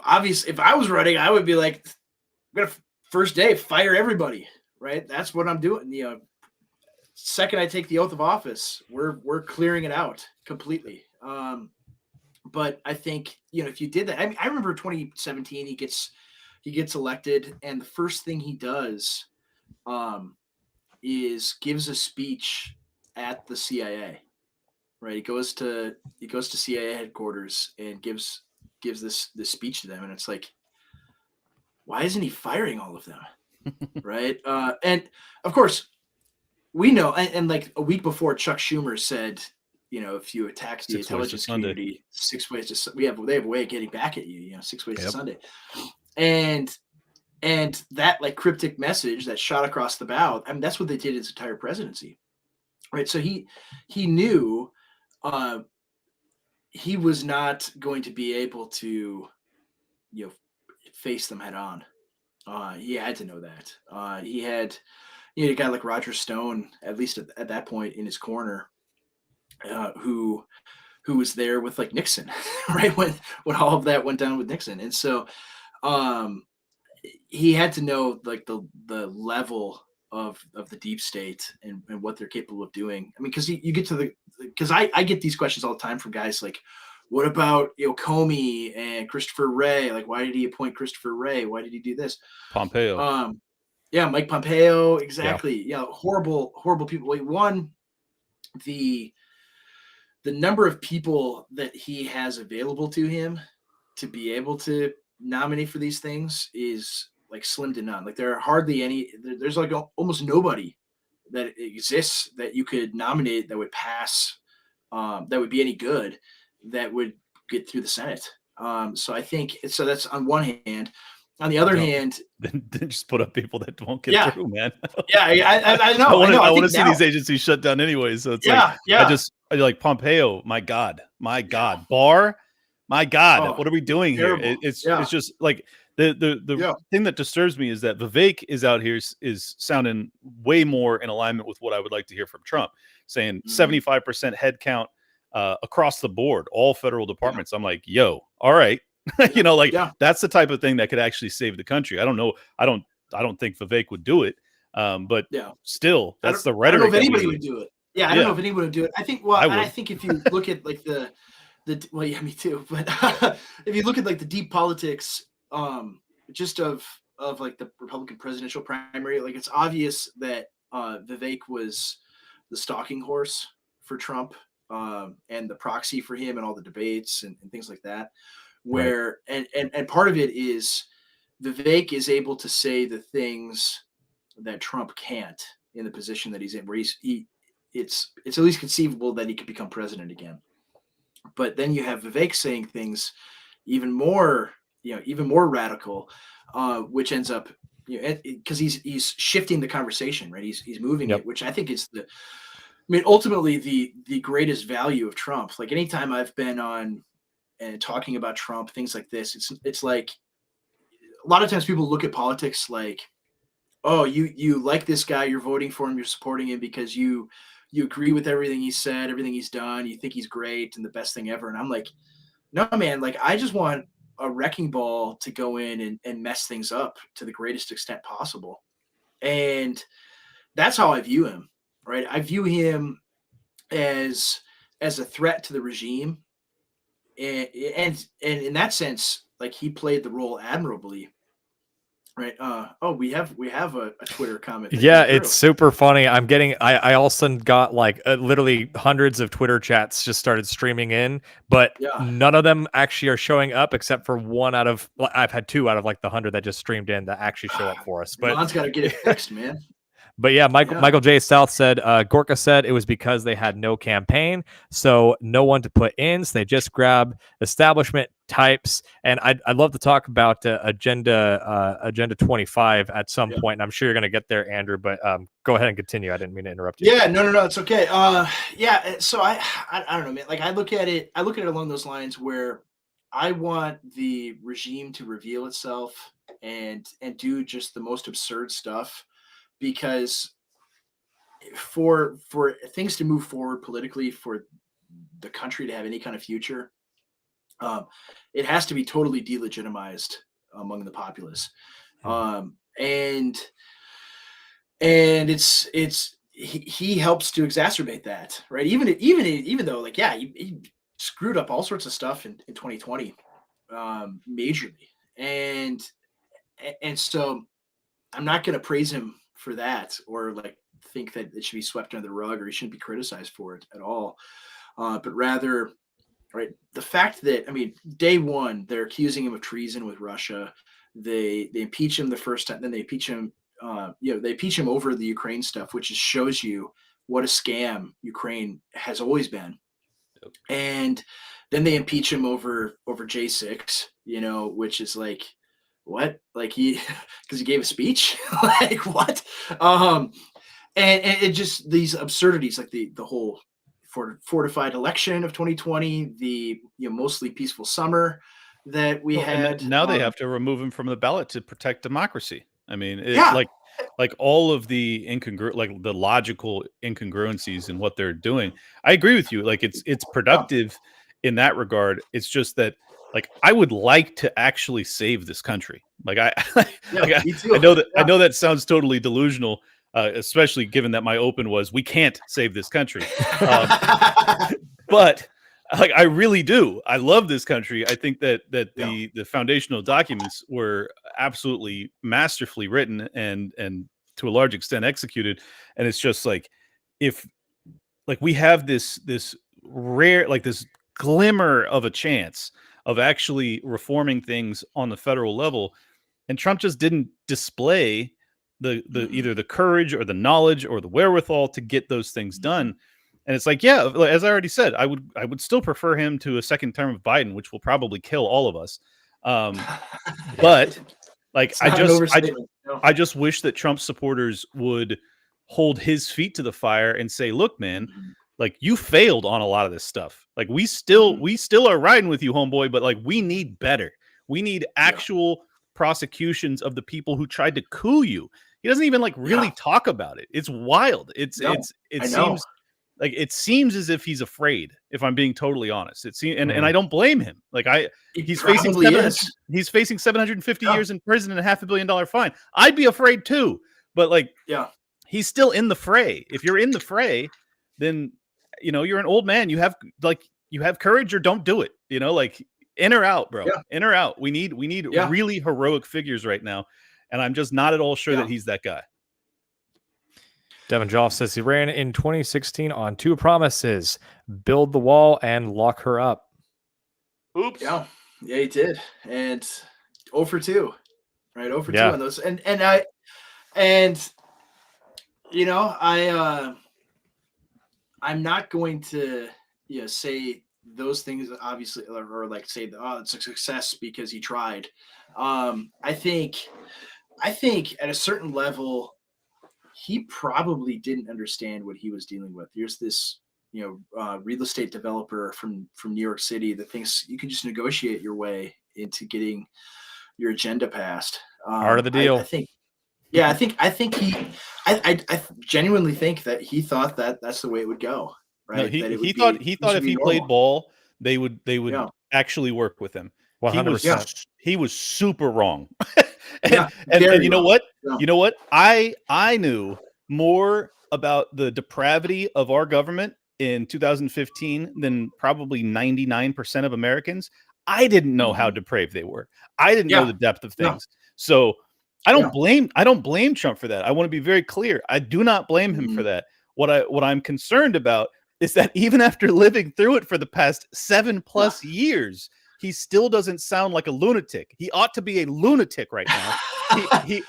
obviously, if I was running, I would be like, I'm gonna first day fire everybody, right? That's what I'm doing. Second I take the oath of office, we're clearing it out completely. But I think if you did that, I mean, I remember 2017, he gets elected, and the first thing he does is gives a speech at the CIA. Right, he goes to CIA headquarters and gives this speech to them, and it's like, why isn't he firing all of them? Right, and of course we know, and like a week before, Chuck Schumer said, if you attack the intelligence community, 6 ways to they have a way of getting back at you. 6 ways to Sunday, and that like cryptic message that shot across the bow. I mean, that's what they did his entire presidency, right? So he knew he was not going to be able to, face them head on. He had to know that. He had, a guy like Roger Stone, at least at that point, in his corner, who was there with like Nixon, right, when all of that went down with Nixon, and so he had to know like the level of the deep state and what they're capable of doing. I mean, because you get to because I get these questions all the time from guys like, what about Comey and Christopher Wray? Like, why did he appoint Christopher Wray? Why did he do this? Pompeo. Mike Pompeo, exactly. Yeah, horrible people. Like, one, the number of people that he has available to him to be able to nominate for these things is like slim to none. Like there are hardly any. There's like almost nobody that exists that you could nominate that would pass, that would be any good, that would get through the Senate. So I think so. That's on one hand. On the other hand, then just put up people that won't get Yeah. through, man. yeah, I know. I want to think see now- these agencies shut down anyway. So it's Yeah, yeah. I like Pompeo. My God, Barr. My God, Oh, what are we doing terrible. here? It's Yeah. just like the thing that disturbs me is that Vivek is out here is sounding way more in alignment with what I would like to hear from Trump, saying 75% head count across the board, all federal departments. I'm like, yo, all right. That's the type of thing that could actually save the country. I don't know. I don't think Vivek would do it. But still, that's the rhetoric. I don't know if anybody would do it. Yeah, I don't know if anybody would do it. I think. Well, I think if you look at like well, yeah, me too. But if you look at like the deep politics, just of like the Republican presidential primary, like it's obvious that Vivek was the stalking horse for Trump, and the proxy for him and all the debates and things like that. Where and part of it is Vivek is able to say the things that Trump can't in the position that he's in, where it's at least conceivable that he could become president again. But then you have Vivek saying things even more radical, which ends up, because he's shifting the conversation, right? He's moving it, which I think is ultimately the greatest value of Trump. Like anytime I've been on and talking about Trump, things like this, it's like a lot of times people look at politics like, oh, you like this guy, you're voting for him, you're supporting him because you agree with everything he said, everything he's done, you think he's great and the best thing ever. And I'm like, no, man, like I just want a wrecking ball to go in and mess things up to the greatest extent possible. And that's how I view him, right? I view him as a threat to the regime. And in that sense, like he played the role admirably, right? We have a Twitter comment. Yeah, it's super funny. I all of a sudden got like literally hundreds of Twitter chats just started streaming in, but none of them actually are showing up except for I've had 2 out of like the 100 that just streamed in that actually show up for us. But Mon's got to get it fixed, man. But yeah, Michael J. South said, Gorka said it was because they had no campaign, so no one to put in, so they just grabbed establishment types. And I'd love to talk about Agenda 25 at some point, and I'm sure you're going to get there, Andrew, but go ahead and continue. I didn't mean to interrupt you. Yeah, no, it's okay. So I don't know, man. Like I look at it along those lines where I want the regime to reveal itself and do just the most absurd stuff. Because for things to move forward politically, for the country to have any kind of future, it has to be totally delegitimized among the populace, and he helps to exacerbate that, right? Even though like he screwed up all sorts of stuff in 2020, majorly, and so I'm not going to praise him for that or like think that it should be swept under the rug or he shouldn't be criticized for it at all. But rather, right, the fact that, day one, they're accusing him of treason with Russia. They impeach him the first time, then they impeach him, they impeach him over the Ukraine stuff, which just shows you what a scam Ukraine has always been. And then they impeach him over J6, which is like, what? Like because he gave a speech? Like what? And it just these absurdities, like the whole fortified election of 2020, the mostly peaceful summer that we had. Now they have to remove him from the ballot to protect democracy. Like all of the the logical incongruencies in what they're doing. I agree with you. Like it's productive in that regard. It's just that like I would like to actually save this country. Like I know that sounds totally delusional, especially given that my open was we can't save this country. But like I really do. I love this country. I think that the foundational documents were absolutely masterfully written and to a large extent executed. And it's just like if like we have this rare like this glimmer of a chance of actually reforming things on the federal level, and Trump just didn't display the either the courage or the knowledge or the wherewithal to get those things done. And it's like, yeah, as I already said, I would still prefer him to a second term of Biden, which will probably kill all of us. But like, I just wish that Trump supporters would hold his feet to the fire and say, look, man, like, you failed on a lot of this stuff. Like, we still are riding with you, homeboy, but like, we need better. We need actual prosecutions of the people who tried to coup you. He doesn't even like really talk about it. It's wild. It seems as if he's afraid, if I'm being totally honest. It seems, and I don't blame him. Like, he's facing 750 years in prison and a $500 million fine. I'd be afraid too. But like, he's still in the fray. If you're in the fray, then you're an old man. You have courage, or don't do it. Like, in or out, bro. In or out. We need really heroic figures right now. And I'm just not at all sure that he's that guy. Devin Joff says he ran in 2016 on 2 promises: build the wall and lock her up. Oops. Yeah, he did. And 0 for 2. Right? 0 for 2 on those. I'm not going to say those things, obviously, or like say it's a success because he tried. I think at a certain level, he probably didn't understand what he was dealing with. There's this, real estate developer from New York City that thinks you can just negotiate your way into getting your agenda passed. Part of the deal. I genuinely think that he thought that that's the way it would go. Right? No, he thought if he played ball, they would actually work with him. 100%. He was super wrong. and you know what? Yeah. You know what? I knew more about the depravity of our government in 2015 than probably 99% of Americans. I didn't know how depraved they were. I didn't know the depth of things. So I don't blame Trump for that. I want to be very clear. I do not blame him for that. What I'm concerned about is that even after living through it for the past 7+ years, he still doesn't sound like a lunatic. He ought to be a lunatic right now. These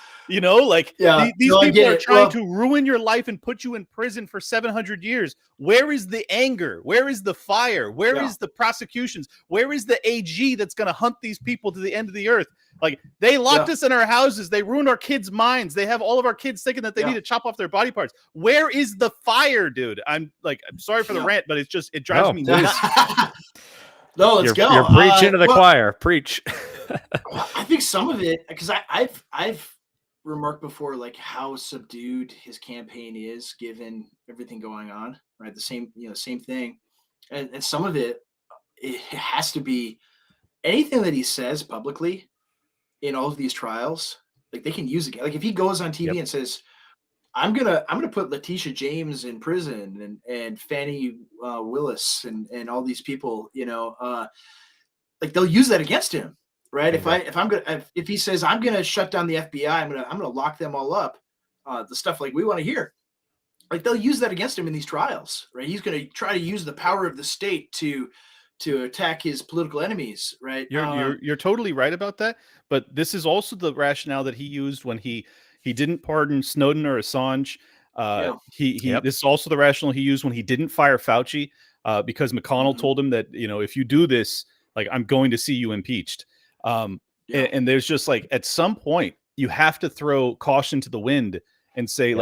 people are trying to ruin your life and put you in prison for 700 years. Where is the anger? Where is the fire? Where is the prosecutions? Where is the AG that's going to hunt these people to the end of the earth? Like, they locked us in our houses. They ruined our kids' minds. They have all of our kids thinking that they need to chop off their body parts. Where is the fire, dude? I'm sorry for the rant, but it drives me nuts. No, let's go. You're preaching to the choir. Preach. I think some of it, because I've remarked before, like, how subdued his campaign is given everything going on. Right, the same thing, and some of it has to be anything that he says publicly in all of these trials. Like, they can use it. Like, if he goes on TV and says, I'm gonna put Letitia James in prison and Fannie Willis and all these people, like, they'll use that against him, right? If he says I'm gonna shut down the FBI, I'm gonna lock them all up, the stuff like we want to hear, like, they'll use that against him in these trials, right? He's gonna try to use the power of the state to attack his political enemies, right? You're totally right about that, but this is also the rationale that he used when he didn't pardon Snowden or Assange. This is also the rationale he used when he didn't fire Fauci, because McConnell told him that, if you do this, like, I'm going to see you impeached. And there's just, like, at some point you have to throw caution to the wind and say,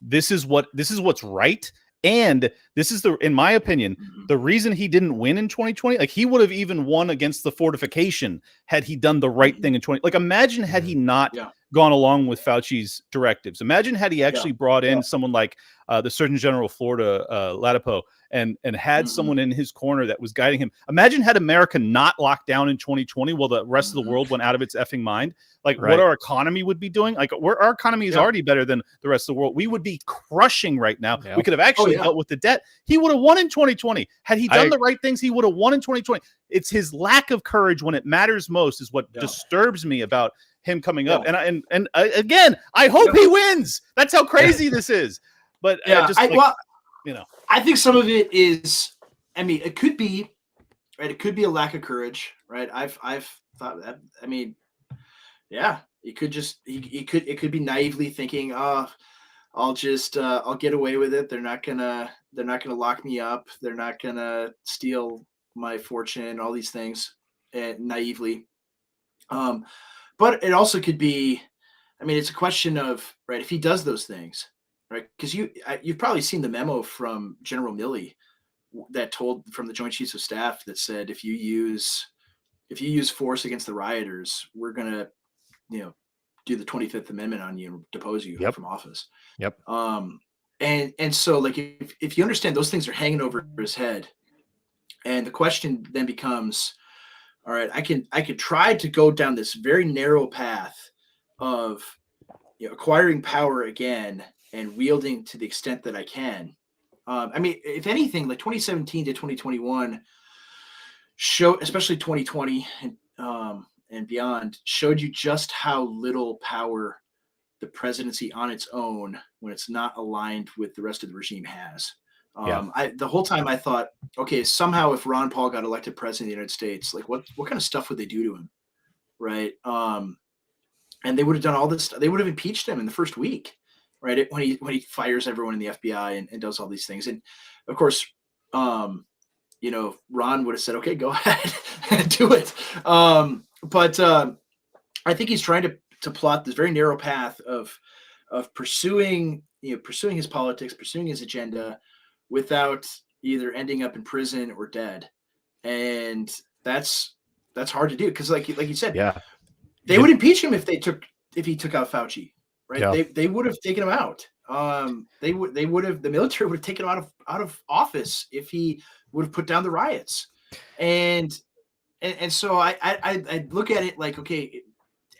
this is what's right. And this is in my opinion, the reason he didn't win in 2020, like, he would have even won against the fortification had he done the right thing in 20. Like, imagine had he not gone along with Fauci's directives. Imagine had he actually brought in someone like the Surgeon General of Florida, Latipo, and had someone in his corner that was guiding him. Imagine had America not locked down in 2020 while the rest of the world went out of its effing mind. Like, what our economy would be doing. Like, our economy is already better than the rest of the world. We would be crushing right now. We could have actually dealt with the debt. He would have won in 2020. Had he done the right things, he would have won in 2020. It's his lack of courage when it matters most is what disturbs me about him coming up. And again, I hope he wins. That's how crazy this is. But I think some of it is, I mean, it could be, right? It could be a lack of courage, right? I've thought that. I mean, He could just it could be naively thinking, oh, I'll get away with it. They're not gonna lock me up. They're not gonna steal my fortune. All these things, and naively. But it also could be, I mean, it's a question of, right, if he does those things, right? Because you've probably seen the memo from General Milley that told from the Joint Chiefs of Staff that said if you use force against the rioters, we're gonna, do the 25th Amendment on you and depose you Yep. from office. Yep. And so like if you understand those things are hanging over his head, and the question then becomes, all right, I could try to go down this very narrow path of acquiring power again and wielding to the extent that I can. I mean, if anything, like 2017 to 2021 show, especially 2020 and beyond, showed you just how little power the presidency on its own, when it's not aligned with the rest of the regime, has. The whole time I thought, okay, somehow if Ron Paul got elected president of the United States, like what kind of stuff would they do to him, right? And they would have done all this. They would have impeached him in the first week, right? When he fires everyone in the FBI and does all these things, and of course, Ron would have said, okay, go ahead and do it. But I think he's trying to plot this very narrow path of pursuing his politics, pursuing his agenda, without either ending up in prison or dead. And that's hard to do, because like you said, they would impeach him if he took out Fauci, right? Yeah. They would have taken him out. The military would have taken him out of office if he would have put down the riots. And so I look at it like, okay,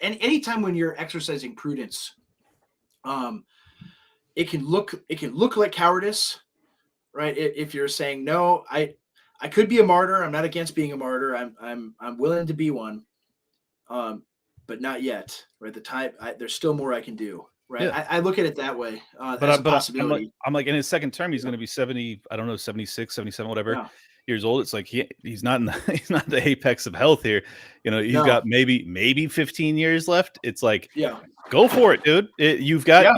and anytime when you're exercising prudence, it can look like cowardice, right? If you're saying, no, I could be a martyr. I'm not against being a martyr. I'm willing to be one. But not yet, right? There's still more I can do, right? Yeah. I look at it that way. But a possibility. I'm like in his second term, he's going to be 70, I don't know, 76, 77, whatever years old. It's like he's not he's not the apex of health here. He's got maybe 15 years left. It's like, go for it, dude. You've got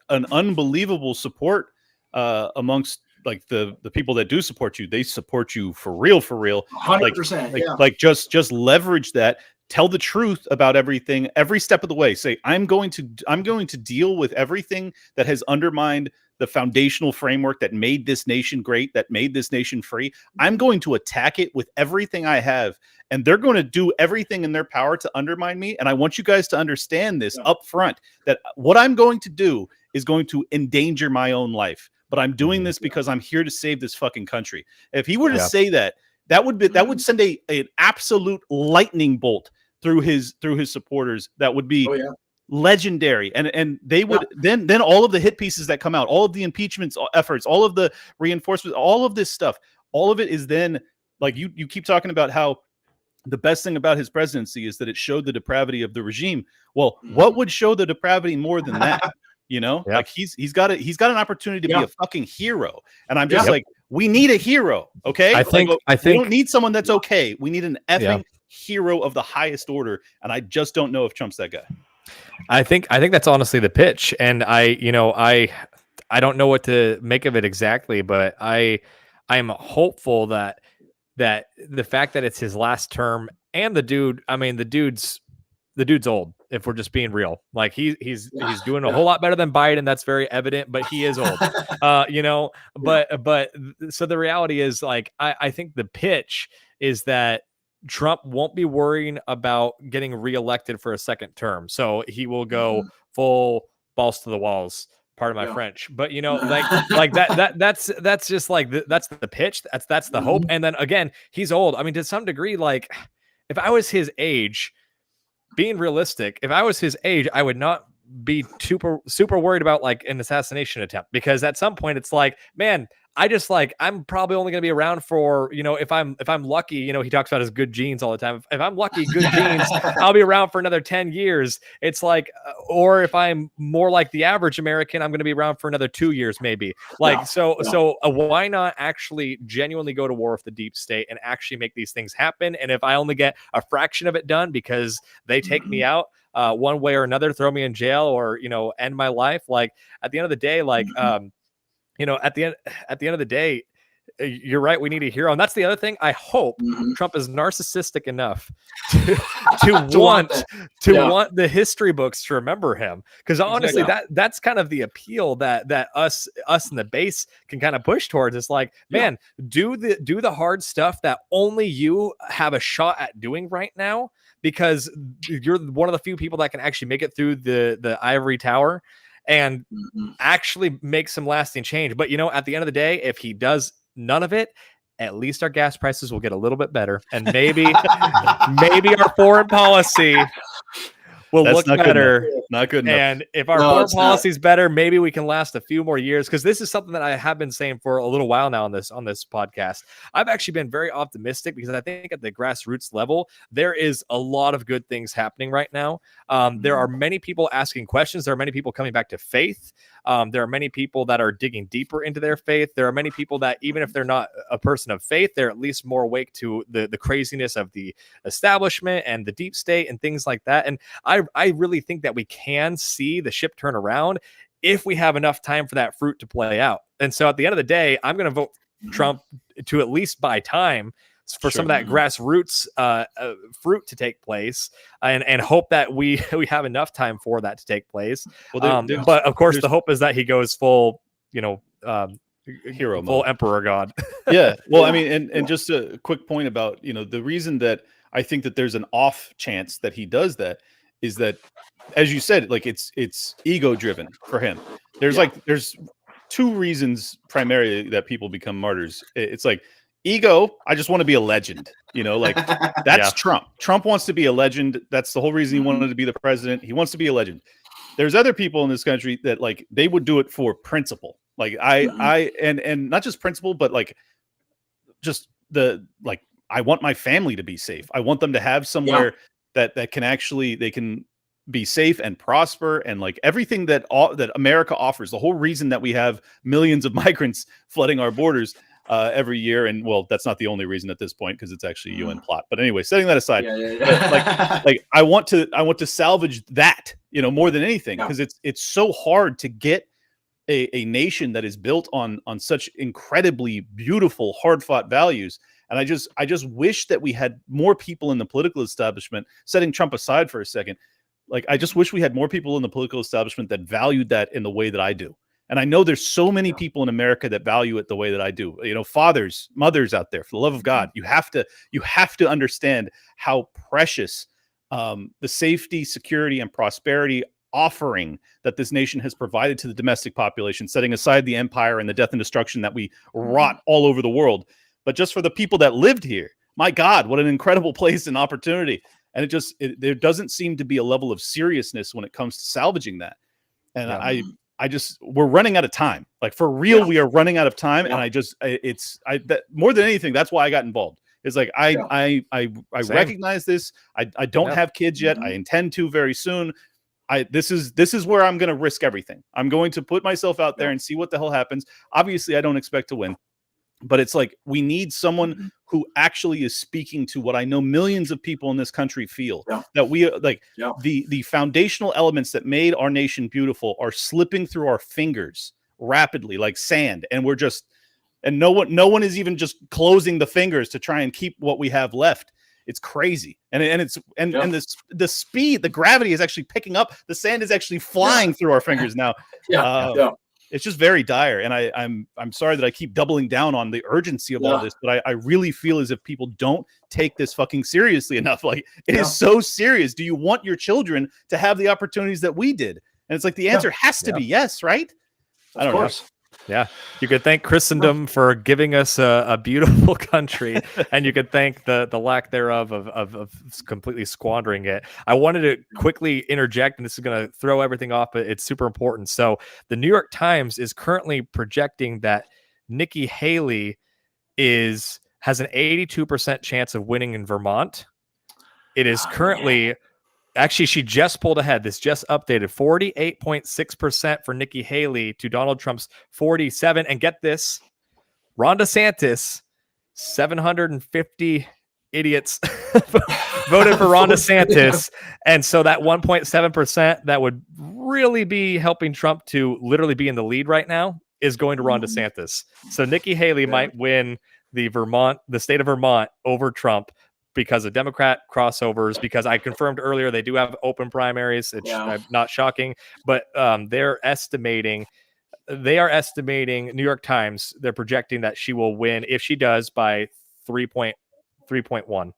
an unbelievable support amongst like the people that do support you. They support you for real, 100%. Like just leverage that. Tell the truth about everything every step of the way. Say, I'm going to deal with everything that has undermined the foundational framework that made this nation great, that made this nation free. I'm going to attack it with everything I have, and they're going to do everything in their power to undermine me. And I want you guys to understand this up front, that what I'm going to do is going to endanger my own life, but I'm doing this because I'm here to save this fucking country. If he were to say that would send an absolute lightning bolt through his supporters. That would be legendary, and they would then all of the hit pieces that come out, all of the impeachment efforts, all of the reinforcement, all of this stuff, all of it is then, like you keep talking about how the best thing about his presidency is that it showed the depravity of the regime. Well, what would show the depravity more than that? Like he's got an opportunity to be a fucking hero, and I'm just like, we need a hero. Okay, I think we don't need someone that's okay. We need an effing hero of the highest order, and I just don't know if Trump's that guy. I think that's honestly the pitch, and I don't know what to make of it exactly, but I'm hopeful that the fact that it's his last term, and the dude's old, if we're just being real. Like he's doing a whole lot better than Biden. That's very evident, but he is old. But so the reality is, like, I think the pitch is that Trump won't be worrying about getting reelected for a second term. So he will go full balls to the walls. Pardon my French, but like that's just like that's the pitch. That's the hope. And then again, he's old. I mean, to some degree, like if I was his age, being realistic, if I was his age, I would not be super worried about like an assassination attempt, because at some point it's like, man, I'm probably only going to be around for, if I'm lucky, he talks about his good genes all the time. If I'm lucky, good genes, I'll be around for another 10 years. It's like, or if I'm more like the average American, I'm going to be around for another 2 years, maybe. Like, so why not actually genuinely go to war with the deep state and actually make these things happen? And if I only get a fraction of it done because they take me out, one way or another, throw me in jail or, end my life. Like at the end of the day, like, at the end of the day, you're right. We need a hero. And that's the other thing. I hope Trump is narcissistic enough to want the history books to remember him. Because honestly, that's kind of the appeal that us in the base can kind of push towards. It's like, man, do the hard stuff that only you have a shot at doing right now, because you're one of the few people that can actually make it through the ivory tower and actually make some lasting change. But at the end of the day, if he does none of it, at least our gas prices will get a little bit better, and maybe our foreign policy will look better. Not good enough. And if our foreign policy is better, maybe we can last a few more years. Because this is something that I have been saying for a little while now on this podcast. I've actually been very optimistic because I think at the grassroots level, there is a lot of good things happening right now. There are many people asking questions. There are many people coming back to faith. There are many people that are digging deeper into their faith. There are many people that, even if they're not a person of faith, they're at least more awake to the craziness of the establishment and the deep state and things like that. And I really think that we can see the ship turn around if we have enough time for that fruit to play out. And so at the end of the day, I'm going to vote Trump to at least buy time for some of that grassroots fruit to take place, and hope that we have enough time for that to take place. Well, but of course, the hope is that he goes full, hero full mode. Emperor God. Yeah. Well, I mean, and just a quick point about, the reason that I think that there's an off chance that he does that is that, as you said, like it's ego driven for him. There's two reasons primarily that people become martyrs. It's like ego. I just want to be a legend, like that's Trump. Trump wants to be a legend. That's the whole reason he wanted to be the president. He wants to be a legend. There's other people in this country that like they would do it for principle. Like and not just principle, but like just I want my family to be safe. I want them to have somewhere that can actually, they can be safe and prosper, and like everything that America offers. The whole reason that we have millions of migrants flooding our borders every year, and well, that's not the only reason at this point, because it's actually a UN plot. But anyway, setting that aside, like I want to salvage that, more than anything, because it's so hard to get a nation that is built on such incredibly beautiful, hard-fought values. And I just wish that we had more people in the political establishment, setting Trump aside for a second. Like, I just wish we had more people in the political establishment that valued that in the way that I do. And I know there's so many people in America that value it the way that I do. Fathers, mothers out there, for the love of God, you have to understand how precious the safety, security, and prosperity offering that this nation has provided to the domestic population, setting aside the empire and the death and destruction that we wrought all over the world. But just for the people that lived here, my God, what an incredible place and opportunity. And there doesn't seem to be a level of seriousness when it comes to salvaging that. And we're running out of time. Like, for real, we are running out of time. And that more than anything, that's why I got involved. It's like, I recognize this. I don't have kids yet. I intend to very soon. This is where I'm going to risk everything. I'm going to put myself out there and see what the hell happens. Obviously, I don't expect to win. But it's like, we need someone who actually is speaking to what I know millions of people in this country feel, that we like the foundational elements that made our nation beautiful are slipping through our fingers rapidly like sand. And no one is even just closing the fingers to try and keep what we have left. It's crazy. And the speed, the gravity is actually picking up. The sand is actually flying through our fingers now. It's just very dire, and I'm sorry that I keep doubling down on the urgency of all this, but I really feel as if people don't take this fucking seriously enough. Like, it is so serious. Do you want your children to have the opportunities that we did? And it's like, the answer has to be yes, right? I don't know. Yeah, you could thank Christendom for giving us a beautiful country, and you could thank the lack thereof of completely squandering it. I wanted to quickly interject, and this is going to throw everything off, but it's super important. So the New York Times is currently projecting that Nikki Haley has an 82% chance of winning in Vermont. It is currently... Actually, she just pulled ahead. This just updated. 48.6% for Nikki Haley to Donald Trump's 47. And get this, Ron DeSantis, 750 idiots voted for Ron DeSantis. And so that 1.7% that would really be helping Trump to literally be in the lead right now is going to Ron DeSantis. So Nikki Haley might win the state of Vermont over Trump because of Democrat crossovers, because I confirmed earlier they do have open primaries. It's not shocking, but they are estimating, New York Times, they're projecting that she will win, if she does, by 3.1.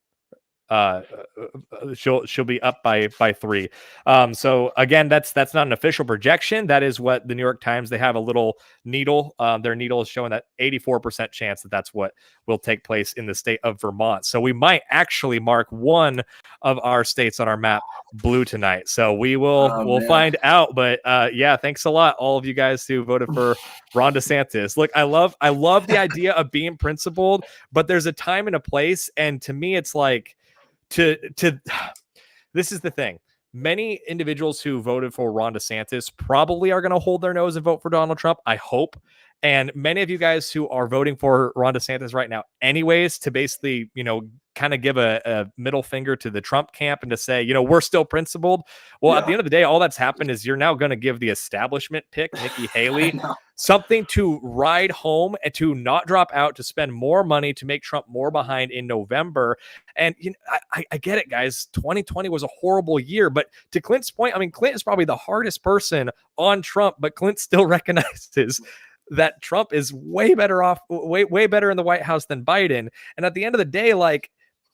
She'll be up by 3. So again, that's not an official projection. That is what the New York Times, they have a little needle. Their needle is showing that 84% chance that that's what will take place in the state of Vermont. So we might actually mark one of our states on our map blue tonight. So we'll find out. But yeah, thanks a lot, all of you guys who voted for Ron DeSantis. Look, I love the idea of being principled, but there's a time and a place, and to me, it's like, this is the thing. Many individuals who voted for Ron DeSantis probably are going to hold their nose and vote for Donald Trump, I hope. And many of you guys who are voting for Ron DeSantis right now anyways, to basically, kind of give a middle finger to the Trump camp and to say, we're still principled. Well, at the end of the day, all that's happened is you're now going to give the establishment pick, Nikki Haley, something to ride home and to not drop out, to spend more money, to make Trump more behind in November. And I get it, guys. 2020 was a horrible year, but to Clint's point, I mean, Clint is probably the hardest person on Trump, but Clint still recognizes that Trump is way better off, way better in the White House than Biden. And at the end of the day, like,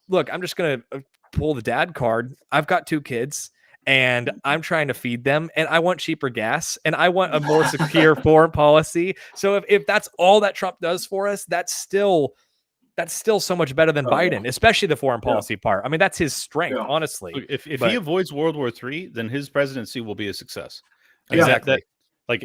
look, I'm just going to pull the dad card. I've got 2 kids and I'm trying to feed them, and I want cheaper gas, and I want a more secure foreign policy. So if that's all that Trump does for us, that's still so much better than Biden, especially the foreign policy part. I mean, that's his strength, honestly. Look, if he avoids World War III, then his presidency will be a success. Exactly.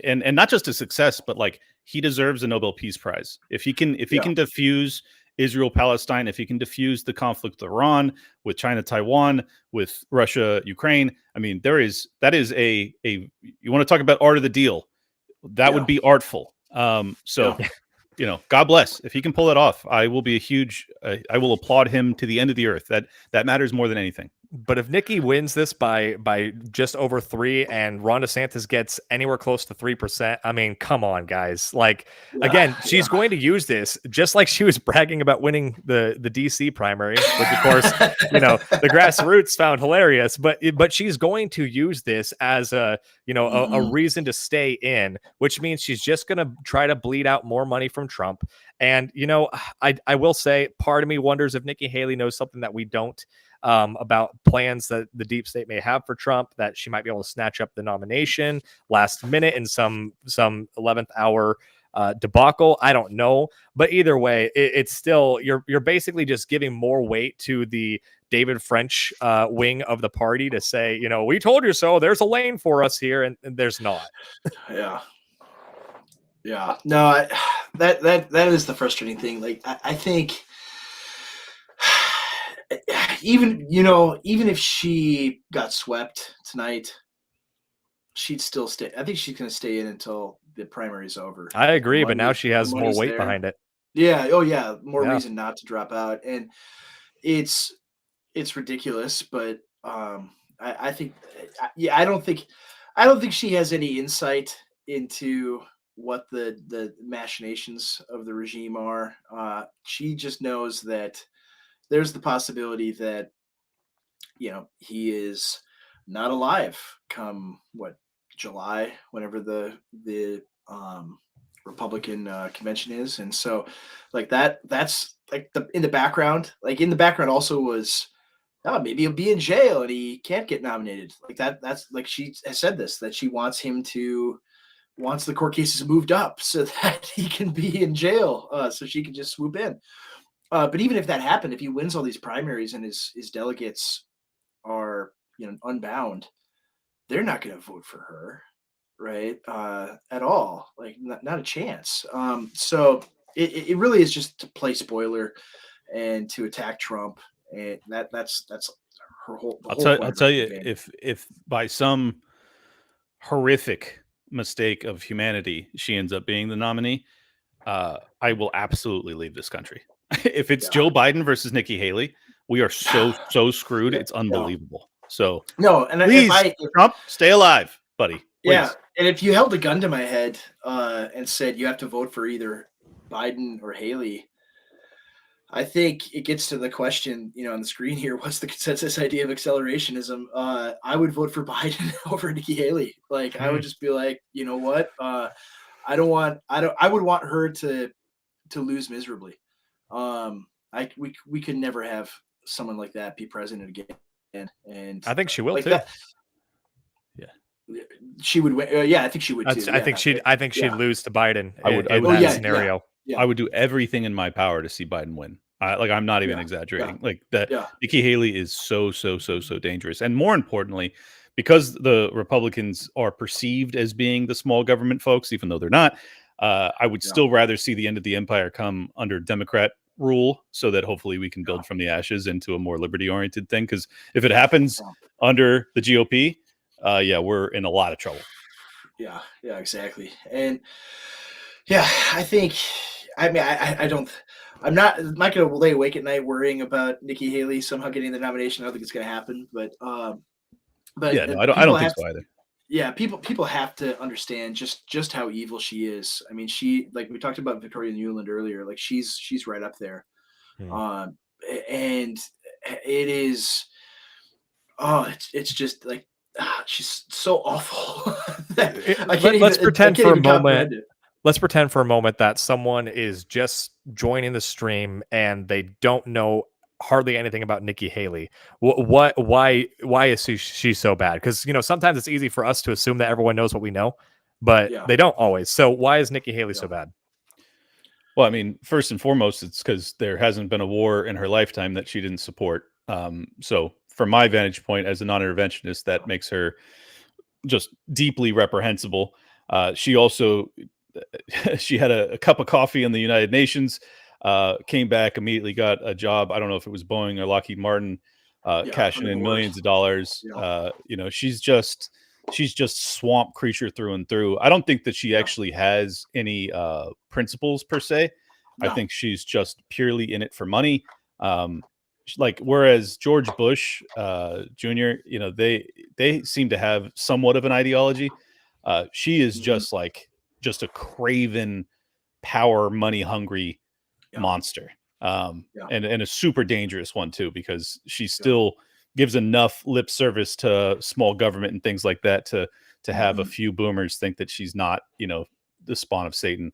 And not just a success, but like, he deserves a Nobel Peace Prize. If he can diffuse Israel, Palestine, if he can diffuse the conflict with Iran, with China, Taiwan, with Russia, Ukraine. I mean, that is a you want to talk about art of the deal. That would be artful. God bless. If he can pull it off, I will be I will applaud him to the end of the earth. That matters more than anything. But if Nikki wins this by just over 3 and Ron DeSantis gets anywhere close to 3%, I mean, come on, guys. Like, again, she's going to use this just like she was bragging about winning the DC primary, which of course, the grassroots found hilarious. But she's going to use this as a reason to stay in, which means she's just going to try to bleed out more money from Trump. And, I will say, part of me wonders if Nikki Haley knows something that we don't, about plans that the deep state may have for Trump, that she might be able to snatch up the nomination last minute in some 11th hour debacle. I don't know. But either way, it's still, you're basically just giving more weight to the David French wing of the party to say, we told you so. There's a lane for us here, and there's not. Yeah. No, that is the frustrating thing. Like, I think even if she got swept tonight, she'd still stay. I think she's going to stay in until the primary's over. I agree, but now she has more weight behind it. Yeah. Oh yeah. More reason not to drop out. And it's ridiculous, but I think, I don't think she has any insight into what the machinations of the regime are. She just knows that there's the possibility that, he is not alive come July, whenever the Republican convention is. And so like that's like in the background also was, maybe he'll be in jail and he can't get nominated. Like that's like, she has said this, that she wants the court cases moved up so that he can be in jail, so she can just swoop in. But even if that happened, if he wins all these primaries and his delegates are, unbound, they're not going to vote for her, right? At all, like not a chance. So it really is just to play spoiler and to attack Trump, and that's her whole. I'll tell you, if by some horrific mistake of humanity she ends up being the nominee, I will absolutely leave this country. If it's Joe Biden versus Nikki Haley, we are so screwed. Yeah, It's unbelievable. So no, and please, Trump, stay alive, buddy. Please. and if you held a gun to my head and said you have to vote for either Biden or Haley, I think it gets to the question, on the screen here, what's the consensus idea of accelerationism? I would vote for Biden over Nikki Haley. Like, I would just be like, you know what? I would want her to lose miserably. We could never have someone like that be president again. And I think she will like too. that, she would win. Yeah, I think she would too. I think she'd lose to Biden. I would in that scenario. Yeah. I would do everything in my power to see Biden win. I'm not even exaggerating. Yeah. Like that, Nikki Haley is so dangerous, and more importantly, because the Republicans are perceived as being the small government folks, even though they're not. I would still rather see the end of the empire come under Democrat rule, so that hopefully we can build from the ashes into a more liberty-oriented thing. Because if it happens under the GOP, we're in a lot of trouble. Yeah, exactly. And I think, I'm not going to lay awake at night worrying about Nikki Haley somehow getting the nomination. I don't think it's going to happen, but I don't think so either. Yeah, people have to understand just how evil she is. I mean, she, like we talked about Victoria Nuland earlier, like she's right up there. And it is, it's just like, she's so awful. Let's pretend for a moment that someone is just joining the stream and they don't know hardly anything about Nikki Haley. Why is she so bad? Because sometimes it's easy for us to assume that everyone knows what we know, but they don't always. So why is Nikki Haley so bad? Well, I mean, first and foremost, it's because there hasn't been a war in her lifetime that she didn't support. So from my vantage point as a non-interventionist, that makes her just deeply reprehensible. She also she had a cup of coffee in the United Nations, came back, immediately got a job. I don't know if it was Boeing or Lockheed Martin, cashing in millions of dollars. She's just swamp creature through and through. I don't think that she actually has any principles per se. I think she's just purely in it for money. Like, whereas George Bush Jr., they seem to have somewhat of an ideology. She is just a craven, power, money hungry monster, and a super dangerous one too, because she still gives enough lip service to small government and things like that to have a few boomers think that she's not, the spawn of Satan.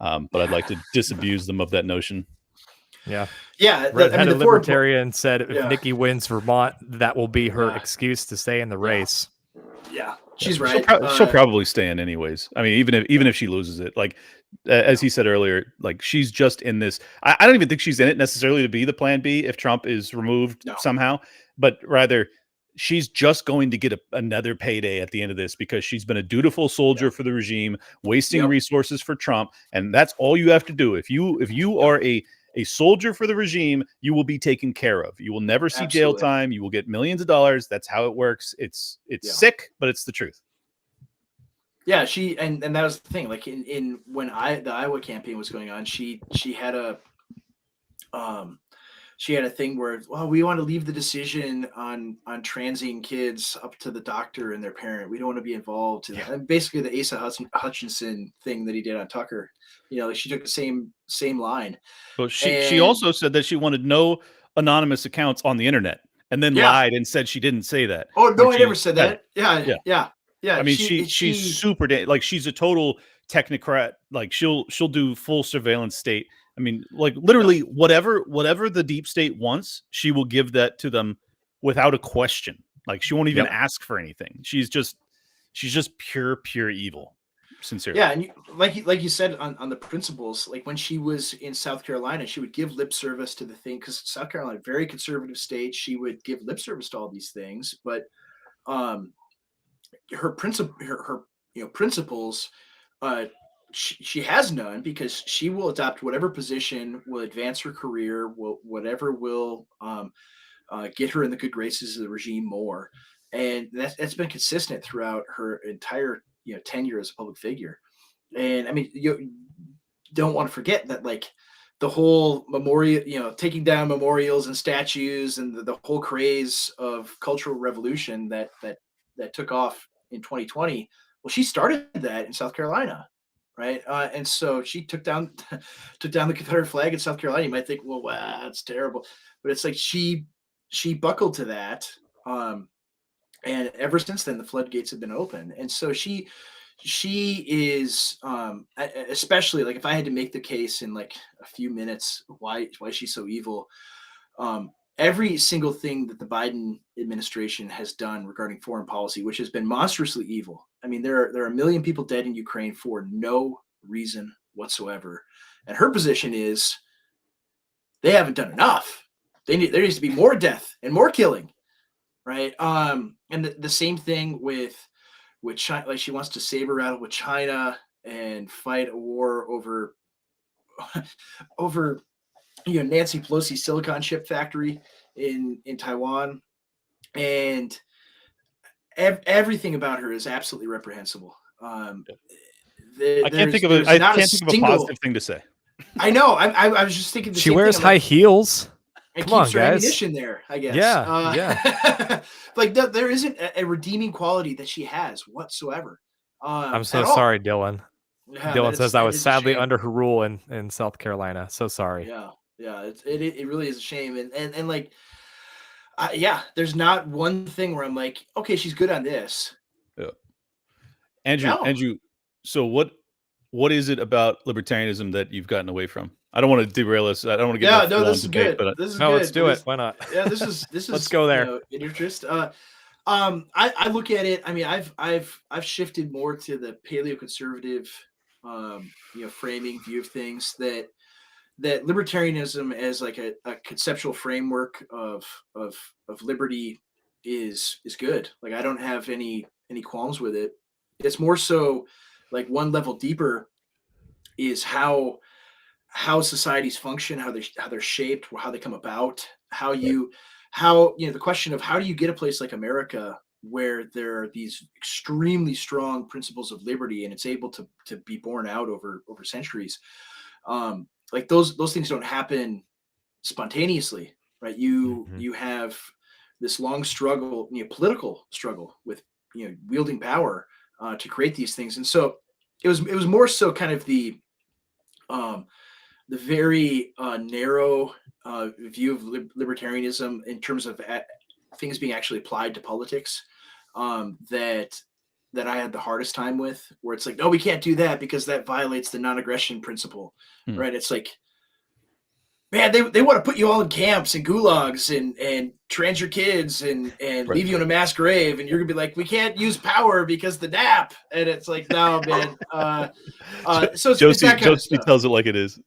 But I'd like to disabuse them of that notion. Yeah. The libertarian said if Nikki wins Vermont, that will be her excuse to stay in the race. Yeah, she's right. She'll probably stay in anyways. I mean, even if she loses it, like as he said earlier, like she's just in this. I don't even think she's in it necessarily to be the plan B if Trump is removed somehow, but rather she's just going to get another payday at the end of this because she's been a dutiful soldier for the regime, wasting resources for Trump, and that's all you have to do. If you are a soldier for the regime, you will be taken care of. You will never see jail time. You will get millions of dollars. That's how it works. It's sick, but it's the truth. Yeah, she and that was the thing. Like in when the Iowa campaign was going on, she had a thing where, well, we want to leave the decision on transing kids up to the doctor and their parent. We don't want to be involved. And basically the Asa Hutchinson thing that he did on Tucker. She took the same line. But she also said that she wanted no anonymous accounts on the internet, and then lied and said she didn't say that. Oh no, I never said that. Yeah. I mean, she's super like she's a total technocrat. Like she'll do full surveillance state. I mean, like literally whatever the deep state wants, she will give that to them without a question. Like she won't even ask for anything. She's just pure evil. Sincerely. Yeah, and like you said on the principles, like when she was in South Carolina, she would give lip service to the thing, because South Carolina, very conservative state, she would give lip service to all these things, but her principles, she has none, because she will adopt whatever position will advance her career, whatever will get her in the good graces of the regime more, and that's been consistent throughout her entire tenure as a public figure. And I mean, you don't want to forget that, like, the whole memorial, taking down memorials and statues, and the whole craze of cultural revolution that took off in 2020. Well, she started that in South Carolina, right? And so she took down took down the Confederate flag in South Carolina. You might think, well, wow, that's terrible, but it's like she buckled to that. And ever since then, the floodgates have been open. And so she is, especially like if I had to make the case in like a few minutes why she's so evil. Every single thing that the Biden administration has done regarding foreign policy, which has been monstrously evil. I mean, there are a million people dead in Ukraine for no reason whatsoever, and her position is they haven't done enough. There needs to be more death and more killing, right? And the same thing with China. Like she wants to saber rattle with China and fight a war over over Nancy Pelosi's silicon chip factory in Taiwan, and everything about her is absolutely reprehensible. I can't think of a positive thing to say. I know. I was just thinking. She wears high heels. And Come keeps on, her guys. ammunition there, I guess. Yeah. Like there isn't a redeeming quality that she has whatsoever. I'm so sorry, Dylan. Yeah, Dylan says I was sadly shame. under her rule in South Carolina. So sorry. Yeah, it really is a shame, and like, yeah, there's not one thing where I'm like, okay, she's good on this. Yeah, Andrew. So what is it about libertarianism that you've gotten away from? I don't want to derail us. I don't want to get into a long debate, but this is no, good. let's do it. Why not? Yeah, this is let's go there. Interest. I look at it. I mean, I've shifted more to the paleoconservative, framing view of things, that libertarianism as like a conceptual framework of liberty is good. Like I don't have any qualms with it. It's more so like one level deeper is how societies function, how they're shaped, how they come about, the question of how do you get a place like America where there are these extremely strong principles of liberty and it's able to be borne out over centuries. Like those things don't happen spontaneously, right? You have this long struggle, political struggle with wielding power to create these things, and so it was more so kind of the very narrow view of libertarianism in terms of things being actually applied to politics that I had the hardest time with, where it's like, no, we can't do that because that violates the non-aggression principle, right? It's like, man, they want to put you all in camps and gulags and trans your kids and leave you in a mass grave, and you're gonna be like, we can't use power because the DAP, and it's like, no, man. So Josie tells it like it is.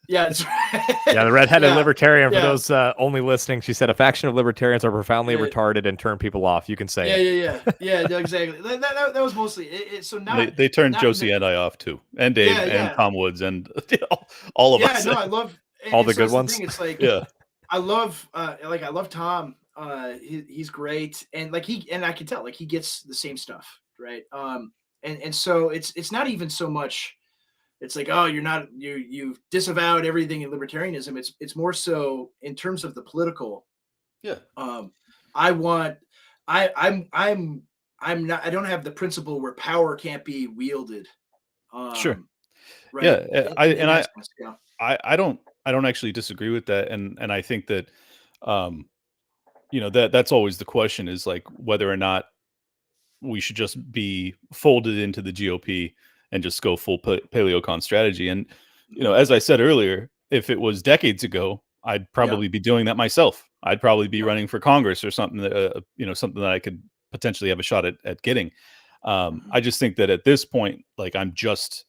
Yeah, that's right. Yeah, the redheaded libertarian. For those only listening, she said a faction of libertarians are profoundly retarded and turn people off. You can say it. Yeah, exactly. That was mostly it. So now they turned Josie and I off too, and Dave and Tom Woods and all of us. Yeah, no, I love all the good ones. It's like, I love Tom. He's great, and like I can tell like he gets the same stuff, right? And so it's not even so much. It's like, oh, you've disavowed everything in libertarianism. It's more so in terms of the political. Yeah. I don't have the principle where power can't be wielded. Sure. Right. Yeah. I don't actually disagree with that. And I think that, that's always the question, is like whether or not we should just be folded into the GOP and just go full paleocon strategy. And, as I said earlier, if it was decades ago, I'd probably be doing that myself. I'd probably be running for Congress or something that, something that I could potentially have a shot at getting. I just think that at this point, like, I'm not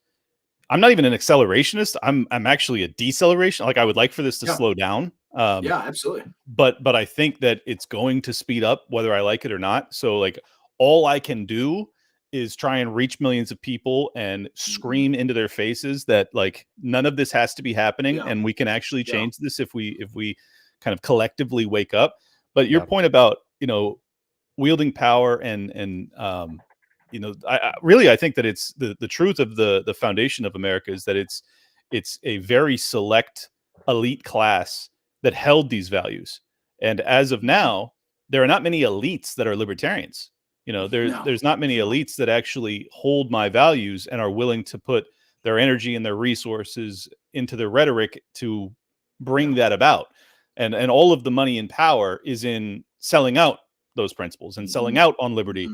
even an accelerationist. I'm actually a deceleration. Like, I would like for this to slow down. Yeah, absolutely. But I think that it's going to speed up whether I like it or not. So like, all I can do is try and reach millions of people and scream into their faces that like none of this has to be happening, and we can actually change this if we kind of collectively wake up. But your point about wielding power and I think that it's the truth of the foundation of America is that it's it's a very select elite class that held these values. And as of now, there are not many elites that are libertarians. There's not many elites that actually hold my values and are willing to put their energy and their resources into their rhetoric to bring that about. And all of the money and power is in selling out those principles and selling out on liberty.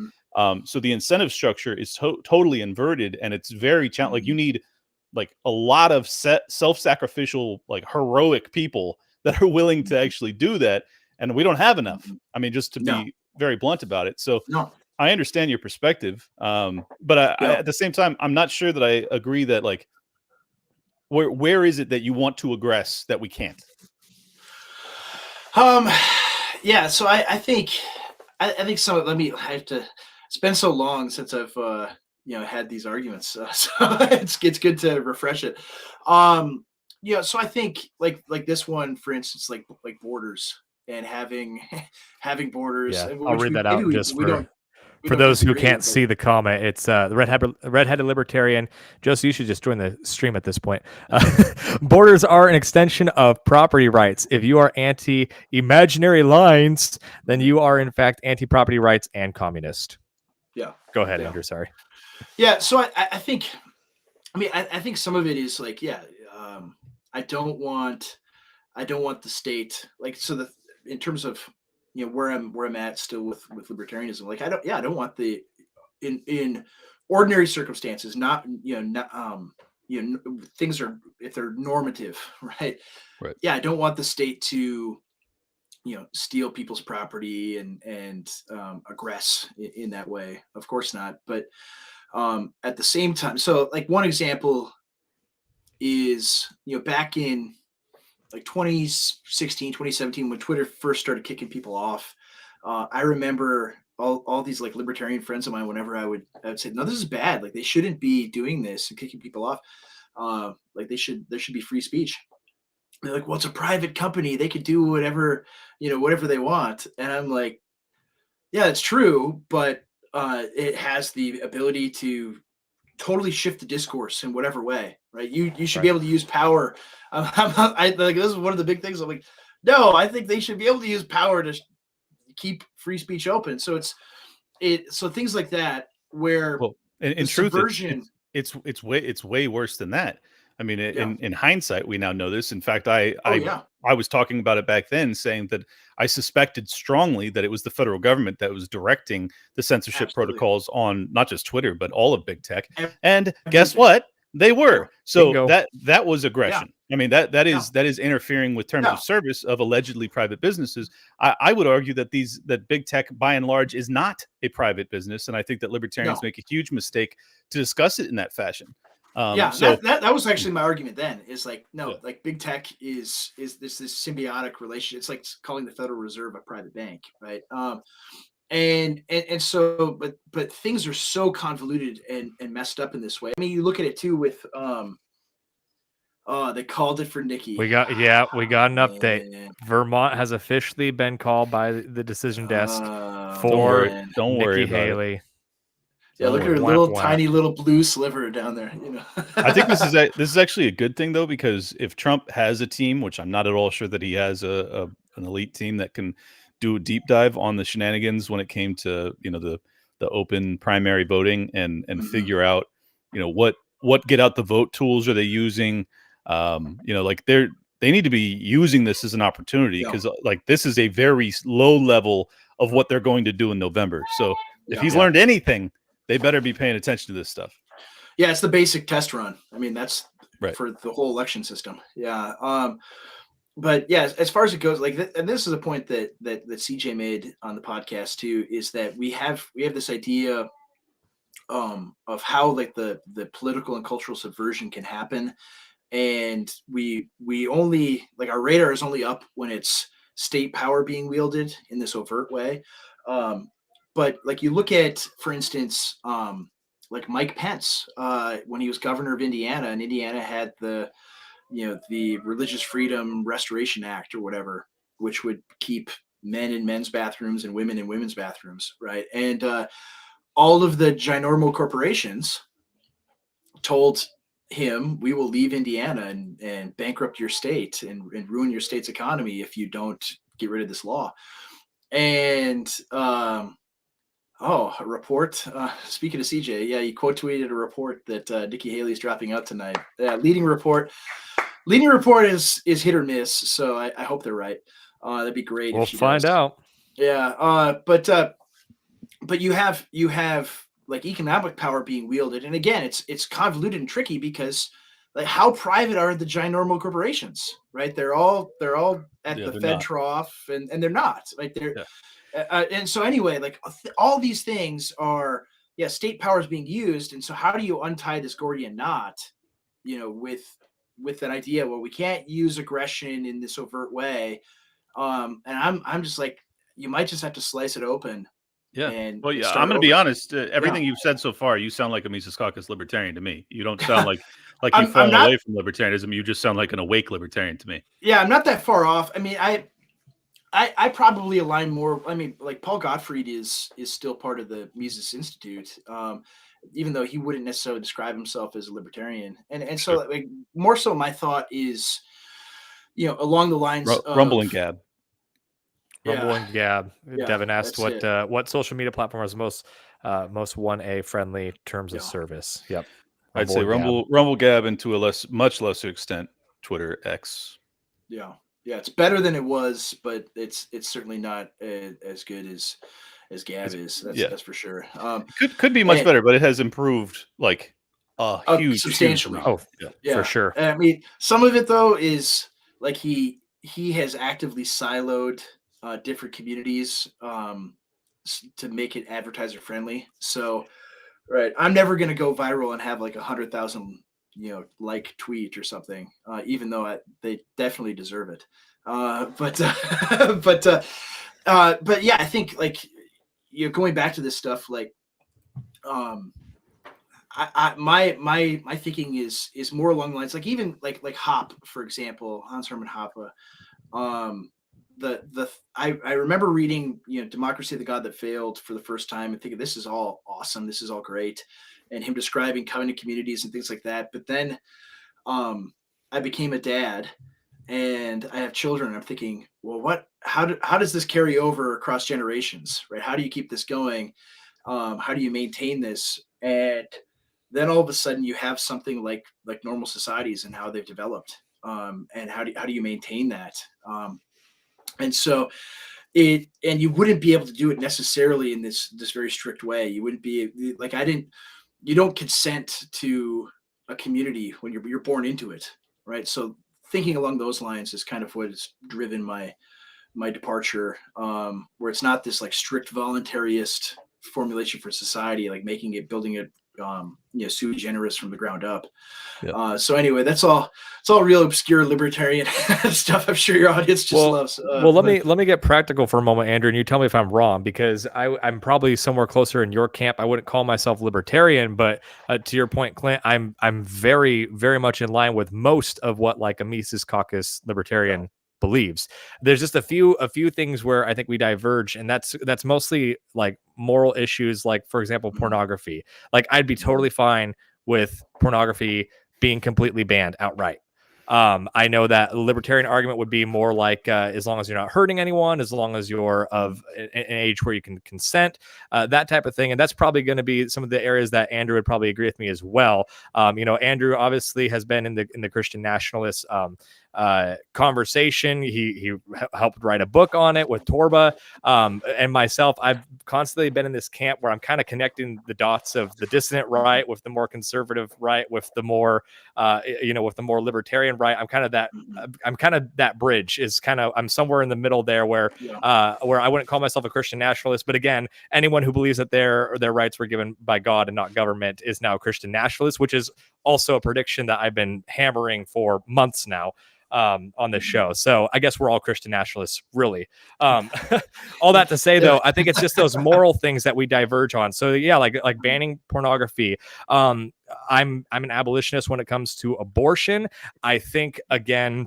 So the incentive structure is totally inverted, and it's very challenging. Like, you need like a lot of self-sacrificial, like heroic people that are willing to actually do that. And we don't have enough. I mean, just to be very blunt about it. So I understand your perspective. But I, at the same time, I'm not sure that I agree that, like, where is it that you want to aggress that we can't? Yeah. So I think so. I have to. It's been so long since I've had these arguments, so it's good to refresh it. So I think like this one, for instance, like borders and having borders. Yeah, I'll read that out just for don't those who disagree, can't but see the comment. It's the redheaded libertarian. Josie, you should just join the stream at this point. Borders are an extension of property rights. If you are anti-imaginary lines, then you are in fact anti-property rights and communist. Yeah. Go ahead, Andrew. Sorry. Yeah. So I think, I think some of it is like, I don't want the state, like, so in terms of, where I'm at still with libertarianism, like, I don't want the, in ordinary circumstances, things are, if they're normative, right. Yeah. I don't want the state to, steal people's property and aggress in that way. Of course not. But at the same time, so like one example is, back in like 2016, 2017, when Twitter first started kicking people off, I remember all these like libertarian friends of mine, whenever I would say, no, this is bad. Like, they shouldn't be doing this and kicking people off. Like, there should be free speech. They're like, well, it's a private company. They could do whatever they want. And I'm like, yeah, it's true, but it has the ability to totally shift the discourse in whatever way, right? You should be able to use power. Like, this is one of the big things. I'm like, no, I think they should be able to use power to keep free speech open. So so things like that, where in truth, it's way worse than that. I mean, in hindsight, we now know this. In fact, I was talking about it back then, saying that I suspected strongly that it was the federal government that was directing the censorship protocols on not just Twitter, but all of big tech. And guess what? They were. So that was aggression. I mean, that is interfering with terms of service of allegedly private businesses. I would argue that that big tech, by and large, is not a private business, and I think that libertarians make a huge mistake to discuss it in that fashion. So that was actually my argument then, is like, no, like big tech is this symbiotic relationship. It's like calling the Federal Reserve a private bank, right? And so, but things are so convoluted and messed up in this way. I mean, you look at it too with they called it for Nikki. We got an update. Vermont has officially been called by the decision desk for don't worry Nikki Haley. Yeah, look at her tiny little blue sliver down there. I think this is actually a good thing, though, because if Trump has a team, which I'm not at all sure that he has an elite team that can do a deep dive on the shenanigans when it came to the open primary voting and figure out what get out the vote tools are they using. Like they need to be using this as an opportunity, because like this is a very low level of what they're going to do in November. So if he's learned anything, they better be paying attention to this stuff. Yeah, it's the basic test run. I mean, that's right for the whole election system. Yeah. But yeah, as far as it goes, like, and this is a point that CJ made on the podcast too, is that we have this idea of how like the political and cultural subversion can happen. And we only, like, our radar is only up when it's state power being wielded in this overt way. But like, you look at, for instance, like Mike Pence, when he was governor of Indiana, and Indiana had the Religious Freedom Restoration Act or whatever, which would keep men in men's bathrooms and women in women's bathrooms, right? And all of the ginormo corporations told him, we will leave Indiana and bankrupt your state and ruin your state's economy if you don't get rid of this law. And a report. Speaking of CJ, yeah, you quote tweeted a report that Nikki Haley's dropping out tonight. Leading report is hit or miss. So I hope they're right. That'd be great. We'll if she find does. out. Yeah. But you have like economic power being wielded, and again, it's convoluted and tricky because like how private are the ginormal corporations, right? They're all at the Fed trough, and they're not like they're. Yeah. And so anyway, like all these things are, state power is being used, and so how do you untie this Gordian knot, with that idea? Well, we can't use aggression in this overt way, and I'm just like, you might just have to slice it open. Yeah. And well, yeah, I'm going to be honest. Everything you've said so far, you sound like a Mises Caucus libertarian to me. You don't sound like you've fallen away from libertarianism. You just sound like an awake libertarian to me. Yeah, I'm not that far off. I mean, I probably align more. I mean, like Paul Gottfried is still part of the Mises Institute, even though he wouldn't necessarily describe himself as a libertarian. And so like more so, my thought is, along the lines of Rumble and Gab. Rumble and Gab. Devin asked what social media platform is most 1A friendly terms of service. Yep. I'd say Rumble, Gab, and to a much lesser extent, Twitter, X. Yeah, it's better than it was, but it's certainly not as good as Gab is. That's for sure. Could be much better, but it has improved like huge, substantially. For sure. I mean, some of it though is like he has actively siloed different communities to make it advertiser friendly. So, right, I'm never going to go viral and have like 100,000 like tweet or something, even though they definitely deserve it. But yeah, I think like going back to this stuff, like my thinking is more along the lines like even like Hop, for example, Hans Hermann Hoppe. I remember reading Democracy of the God That Failed for the first time and thinking this is all awesome, this is all great, and him describing covenant communities and things like that. But then I became a dad and I have children, and I'm thinking, well, how does this carry over across generations, right? How do you keep this going? How do you maintain this? And then all of a sudden you have something like normal societies and how they've developed, and how do you maintain that? And so and you wouldn't be able to do it necessarily in this very strict way. You wouldn't be like, you don't consent to a community when you're born into it. Right. So thinking along those lines is kind of what has driven my departure, where it's not this like strict voluntarist formulation for society, like building it, sui generis from the ground up. Yep. So anyway, it's all real obscure libertarian stuff. I'm sure your audience just loves. Let me get practical for a moment, Andrew, and you tell me if I'm wrong, because I'm probably somewhere closer in your camp. I wouldn't call myself libertarian, but to your point, Clint, I'm very, very much in line with most of what like a Mises Caucus libertarian believes. There's just a few things where I think we diverge, and that's mostly like moral issues, like for example pornography. Like I'd be totally fine with pornography being completely banned outright. I know that a libertarian argument would be more like as long as you're not hurting anyone, as long as you're of an age where you can consent, that type of thing. And that's probably going to be some of the areas that Andrew would probably agree with me as well. Andrew obviously has been in the Christian nationalist conversation. He helped write a book on it with Torba, and myself. I've constantly been in this camp where I'm kind of connecting the dots of the dissident right with the more conservative right, with the more with the more libertarian right. I'm kind of that bridge. I'm somewhere in the middle there where I wouldn't call myself a Christian nationalist, but again, anyone who believes that their rights were given by God and not government is now a Christian nationalist, which is also a prediction that I've been hammering for months now on this show. So I guess we're all Christian nationalists, really. All that to say, though, I think it's just those moral things that we diverge on. So yeah, like banning pornography. I'm an abolitionist when it comes to abortion. I think again,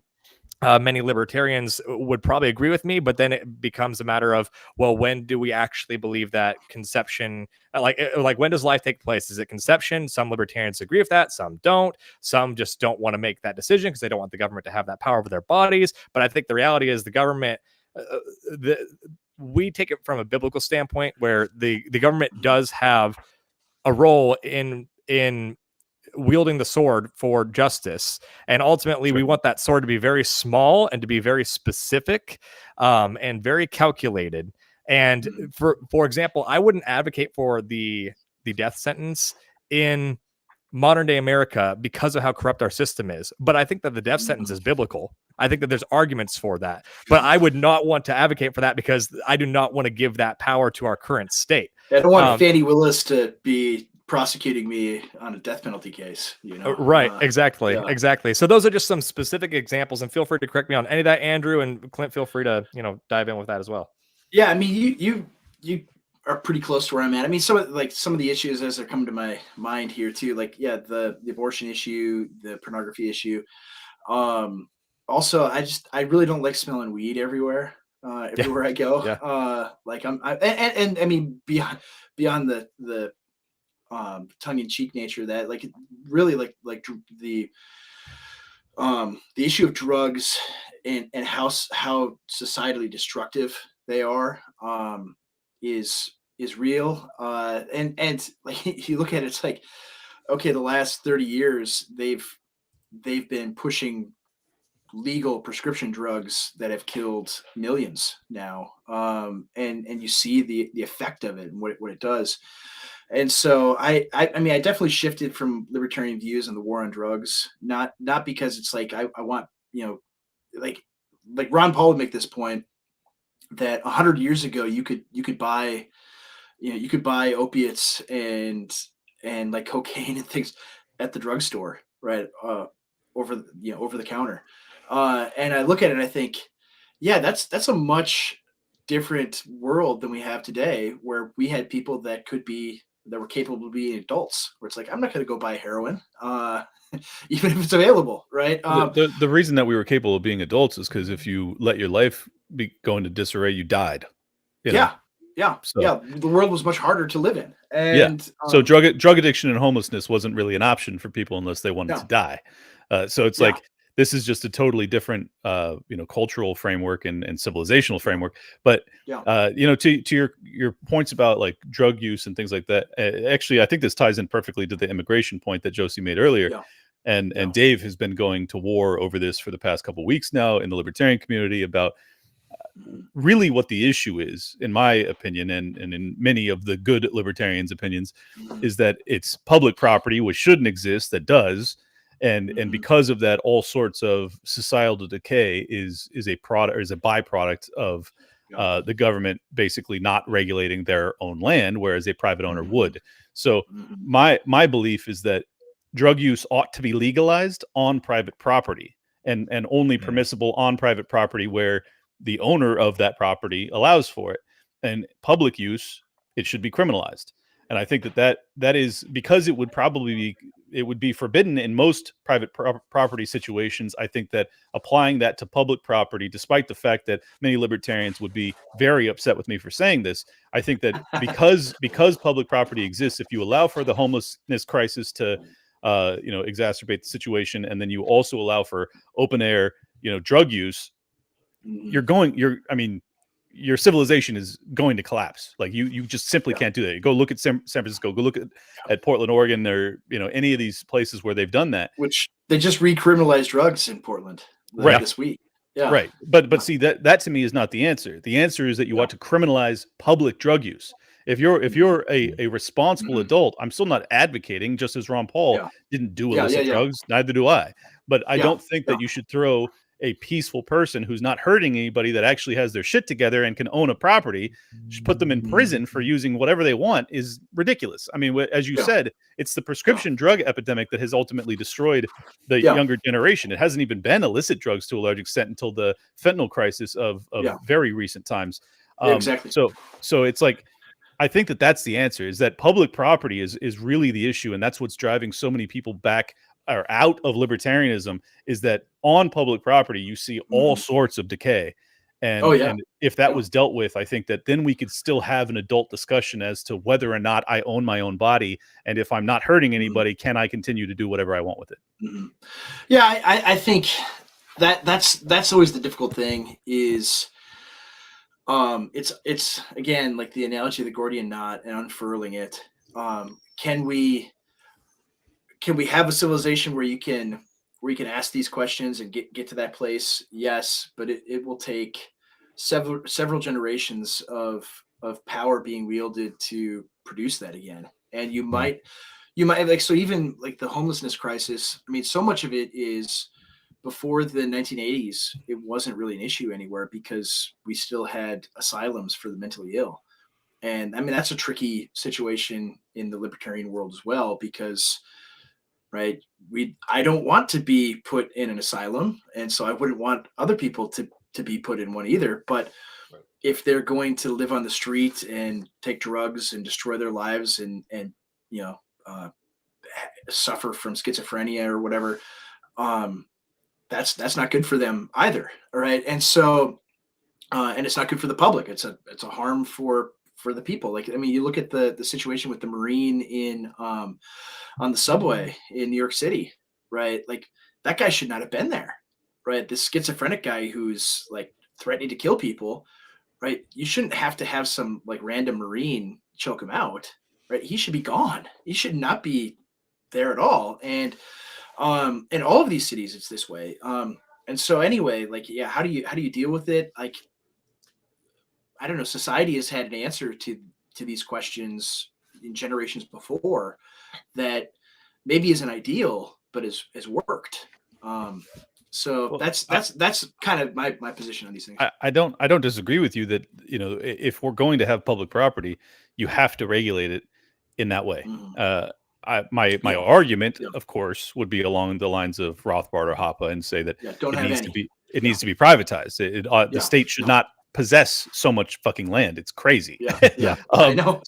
many libertarians would probably agree with me, but then it becomes a matter of, well, when do we actually believe that conception, like when does life take place? Is it conception? Some libertarians agree with that, some don't. Some just don't want to make that decision because they don't want the government to have that power over their bodies. But I think the reality is the government, we take it from a biblical standpoint where the government does have a role in wielding the sword for justice, and ultimately we want that sword to be very small and to be very specific, and very calculated. And for example, I wouldn't advocate for the death sentence in modern day America because of how corrupt our system is, but I think that the death sentence is biblical. I think that there's arguments for that, but I would not want to advocate for that because I do not want to give that power to our current state. I don't want Fannie Willis to be prosecuting me on a death penalty case, Right. Exactly. So those are just some specific examples, and feel free to correct me on any of that, Andrew, and Clint, feel free to, dive in with that as well. Yeah. I mean, you are pretty close to where I'm at. I mean, some of the issues as they're coming to my mind here too, like, the abortion issue, the pornography issue. Also, I really don't like smelling weed everywhere I go. Yeah. And I mean, beyond the tongue-in-cheek nature of that, like, really, like the issue of drugs and how societally destructive they are is real. And like, you look at it, it's like, okay, the last 30 years they've been pushing legal prescription drugs that have killed millions now, and you see the effect of it and what it does. And so I mean, I definitely shifted from libertarian views on the war on drugs, not because it's like I want, like Ron Paul would make this point that 100 years ago you could buy, you could buy opiates and like cocaine and things at the drugstore, right? Over the counter. And I look at it and I think, yeah, that's a much different world than we have today, where we had people that were capable of being adults, where it's like, I'm not going to go buy heroin, even if it's available, right? The reason that we were capable of being adults is because if you let your life go into disarray, you died. So, the world was much harder to live in. And so drug addiction and homelessness wasn't really an option for people unless they wanted to die. So it's like, this is just a totally different, cultural framework and civilizational framework. But to your points about like drug use and things like that, actually, I think this ties in perfectly to the immigration point that Josie made earlier. And Dave has been going to war over this for the past couple of weeks now in the libertarian community about really what the issue is, in my opinion, and in many of the good libertarians' opinions, is that it's public property, which shouldn't exist, that does. And because of that, all sorts of societal decay is a byproduct of the government basically not regulating their own land, whereas a private owner would. So my belief is that drug use ought to be legalized on private property, and only permissible on private property where the owner of that property allows for it. And public use, it should be criminalized. And I think that is because it would be forbidden in most private property situations. I think that applying that to public property, despite the fact that many libertarians would be very upset with me for saying this, I think that because public property exists, if you allow for the homelessness crisis to exacerbate the situation, and then you also allow for open air drug use, your civilization is going to collapse. Like you just simply can't do that. You go look at San Francisco, go look at Portland, Oregon, or any of these places where they've done that. Which they just recriminalized drugs in Portland this week. Yeah. Right. But see, that to me is not the answer. The answer is that you ought to criminalize public drug use. If you're a responsible adult, I'm still not advocating, just as Ron Paul didn't do illicit drugs, neither do I. But I don't think that you should throw a peaceful person who's not hurting anybody, that actually has their shit together and can own a property, just put them in prison for using whatever they want, is ridiculous. I mean, as you said, it's the prescription drug epidemic that has ultimately destroyed the younger generation. It hasn't even been illicit drugs to a large extent until the fentanyl crisis of very recent times. Exactly. So it's like, I think that's the answer, is that public property is really the issue. And that's what's driving so many people back or out of libertarianism is that on public property you see all sorts of decay. And if that was dealt with, I think that then we could still have an adult discussion as to whether or not I own my own body, and if I'm not hurting anybody, can I continue to do whatever I want with it? Yeah, I think that's always the difficult thing is it's again like the analogy of the Gordian knot and unfurling it. Can we have a civilization where you can ask these questions and get to that place? Yes, but it will take several generations of power being wielded to produce that again. And you might like, so even like the homelessness crisis, I mean, so much of it is before the 1980s, it wasn't really an issue anywhere because we still had asylums for the mentally ill. And I mean, that's a tricky situation in the libertarian world as well, because right, I don't want to be put in an asylum, and so I wouldn't want other people to be put in one either. But if they're going to live on the street and take drugs and destroy their lives and you know suffer from schizophrenia or whatever, that's not good for them either. All right, and so and it's not good for the public. It's a harm for the people. Like, I mean, you look at the situation with the Marine in on the subway in New York City, right? Like, that guy should not have been there, right? This schizophrenic guy who's like threatening to kill people, right? You shouldn't have to have some like random Marine choke him out, right? He should be gone. He should not be there at all. And in all of these cities, it's this way. And so anyway, like, yeah, how do you deal with it? Like, I don't know. Society has had an answer to these questions in generations before that maybe isn't ideal, but has worked. So well, that's kind of my position on these things. I don't disagree with you that, you know, if we're going to have public property, you have to regulate it in that way. My argument, of course, would be along the lines of Rothbard or Hoppe and say that it needs to be privatized. The state should not possess so much fucking land. It's crazy. I know.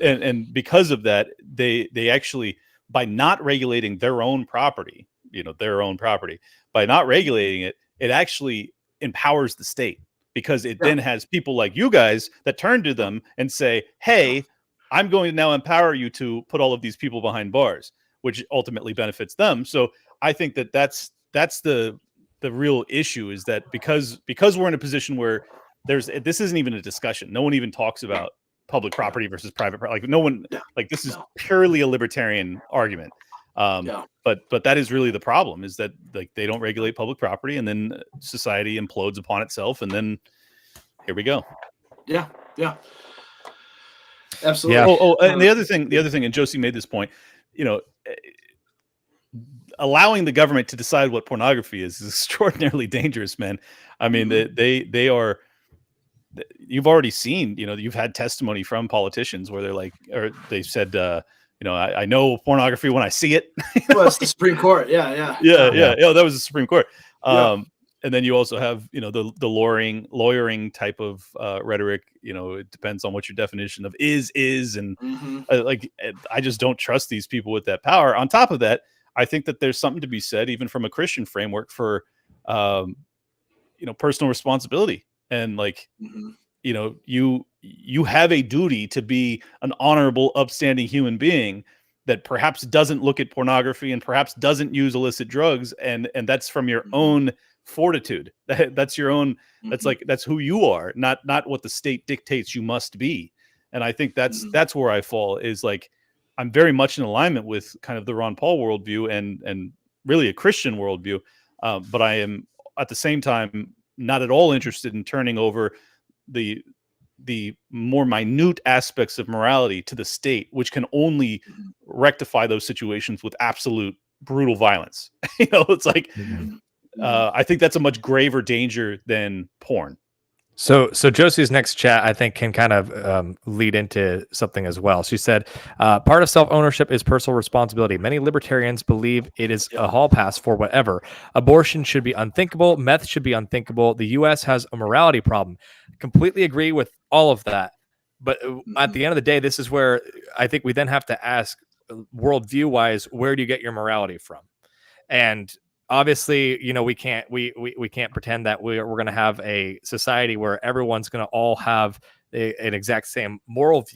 And because of that, they actually, by not regulating their own property, by not regulating it, it actually empowers the state, because it then has people like you guys that turn to them and say, hey, I'm going to now empower you to put all of these people behind bars, which ultimately benefits them. So I think that that's the real issue, is that because we're in a position where this isn't even a discussion. No one even talks about public property versus private property. Like, no one, like, this is purely a libertarian argument. But that is really the problem, is that, like, they don't regulate public property, and then society implodes upon itself, and then here we go. Yeah. Absolutely. And the other thing, and Josie made this point, you know, allowing the government to decide what pornography is extraordinarily dangerous, man. I mean, they are. You've already seen, you know, you've had testimony from politicians where they're like, or they said, you know, I know pornography when I see it. Well, it's the Supreme Court. Yeah. That was the Supreme Court. And then you also have, you know, the lawyering type of rhetoric. You know, it depends on what your definition of is, and like, I just don't trust these people with that power. On top of that, I think that there's something to be said, even from a Christian framework, for you know, personal responsibility. And like, you know, you have a duty to be an honorable, upstanding human being that perhaps doesn't look at pornography and perhaps doesn't use illicit drugs, and that's from your own fortitude. That's your own. That's who you are, not what the state dictates you must be. And I think that's where I fall, is like, I'm very much in alignment with kind of the Ron Paul worldview and really a Christian worldview, but I am at the same time not at all interested in turning over the more minute aspects of morality to the state, which can only rectify those situations with absolute brutal violence. You know, it's like, I think that's a much graver danger than porn. So Josie's next chat, I think, can kind of lead into something as well. She said, part of self-ownership is personal responsibility. Many libertarians believe it is a hall pass for whatever. Abortion should be unthinkable. Meth should be unthinkable. The U.S. has a morality problem. Completely agree with all of that. But at the end of the day, this is where I think we then have to ask, worldview wise, where do you get your morality from? And obviously, we can't pretend that we're going to have a society where everyone's going to all have an exact same moral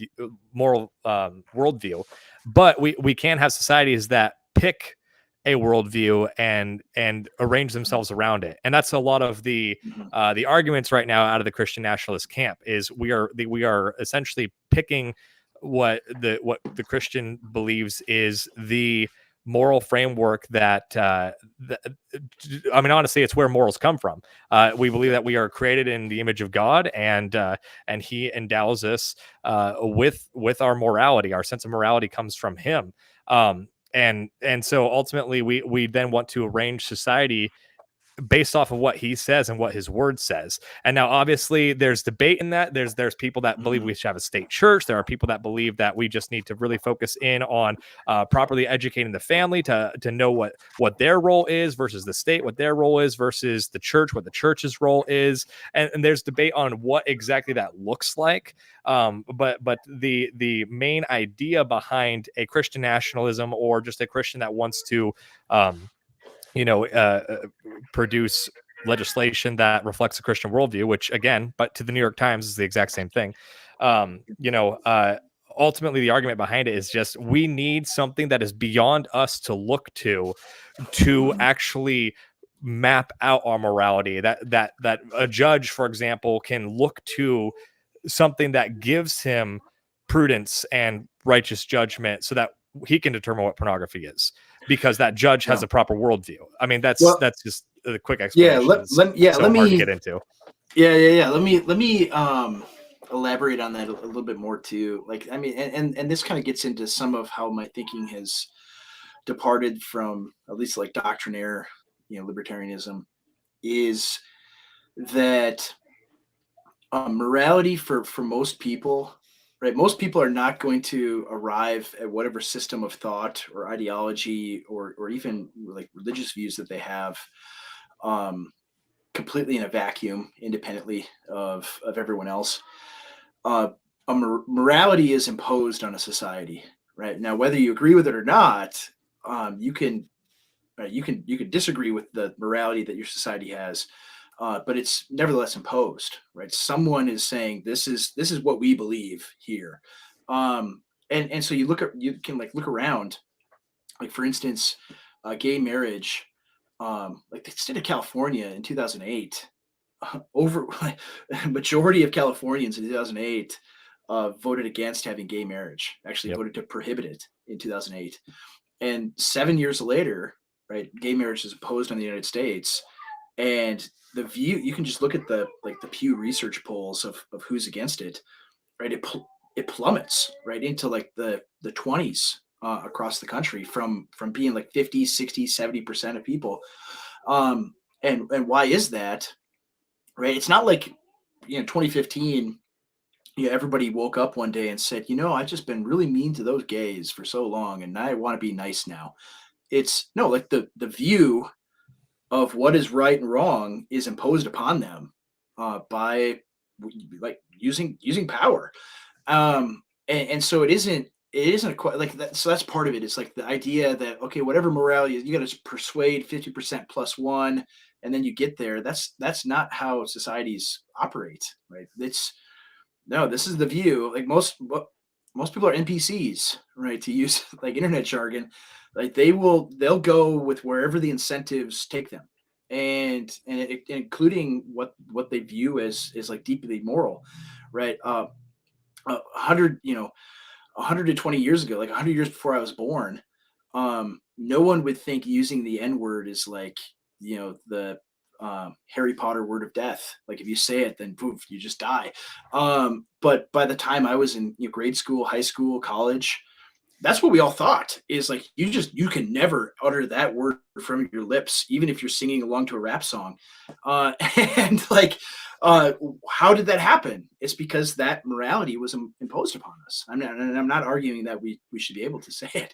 worldview, but we can have societies that pick a worldview and arrange themselves around it. And that's a lot of the arguments right now out of the Christian nationalist camp is we are essentially picking what the Christian believes is the moral framework that I mean, honestly, it's where morals come from. We believe that we are created in the image of God, and He endows us with our morality. Our sense of morality comes from Him, and so ultimately, we then want to arrange society based off of what he says and what his word says. And now obviously there's debate in that. There's people that believe we should have a state church. There are people that believe that we just need to really focus in on properly educating the family to know what their role is versus the state, what their role is versus the church, what the church's role is. And there's debate on what exactly that looks like. But the main idea behind a Christian nationalism, or just a Christian that wants to produce legislation that reflects a Christian worldview, which again, but to the New York Times is the exact same thing. Ultimately the argument behind it is just, we need something that is beyond us to look to actually map out our morality, that a judge, for example, can look to something that gives him prudence and righteous judgment so that he can determine what pornography is, because that judge has a proper worldview. I mean, that's just a quick explanation. Let me hard to get into. Let me elaborate on that a little bit more too. Like, I mean, and this kind of gets into some of how my thinking has departed from, at least like doctrinaire, libertarianism, is that morality for most people, right? Most people are not going to arrive at whatever system of thought or ideology or even like religious views that they have completely in a vacuum, independently of everyone else. Morality is imposed on a society, right? Now, whether you agree with it or not, you can disagree with the morality that your society has, but it's nevertheless imposed, right? Someone is saying this is what we believe here, and so you can look around, like for instance, gay marriage, like the state of California in 2008, over majority of Californians in 2008 voted against having gay marriage. Actually, voted to prohibit it in 2008, and 7 years later, right, gay marriage is opposed in the United States. And the view, you can just look at the Pew Research polls of who's against it, right? It plummets right into like the 20s across the country, from being like 50, 60, 70% of people. And why is that? Right? It's not like 2015, everybody woke up one day and said, I've just been really mean to those gays for so long, and I want to be nice now. It's no, like the view of what is right and wrong is imposed upon them by like using power, and so it isn't quite like that. So that's part of it. It's like the idea that, okay, whatever morality is, you got to persuade 50% plus one, and then you get there. That's not how societies operate, right? This is the view. Like most people are NPCs, right? To use like internet jargon. Like they'll go with wherever the incentives take them, and including what they view as like deeply moral, right? 120 years ago, like 100 years before I was born, no one would think using the N-word is like the Harry Potter word of death. Like if you say it, then poof, you just die. But by the time I was in grade school, high school, college, that's what we all thought, is like you can never utter that word from your lips, even if you're singing along to a rap song. And like, how did that happen? It's because that morality was imposed upon us. I'm not arguing that we should be able to say it,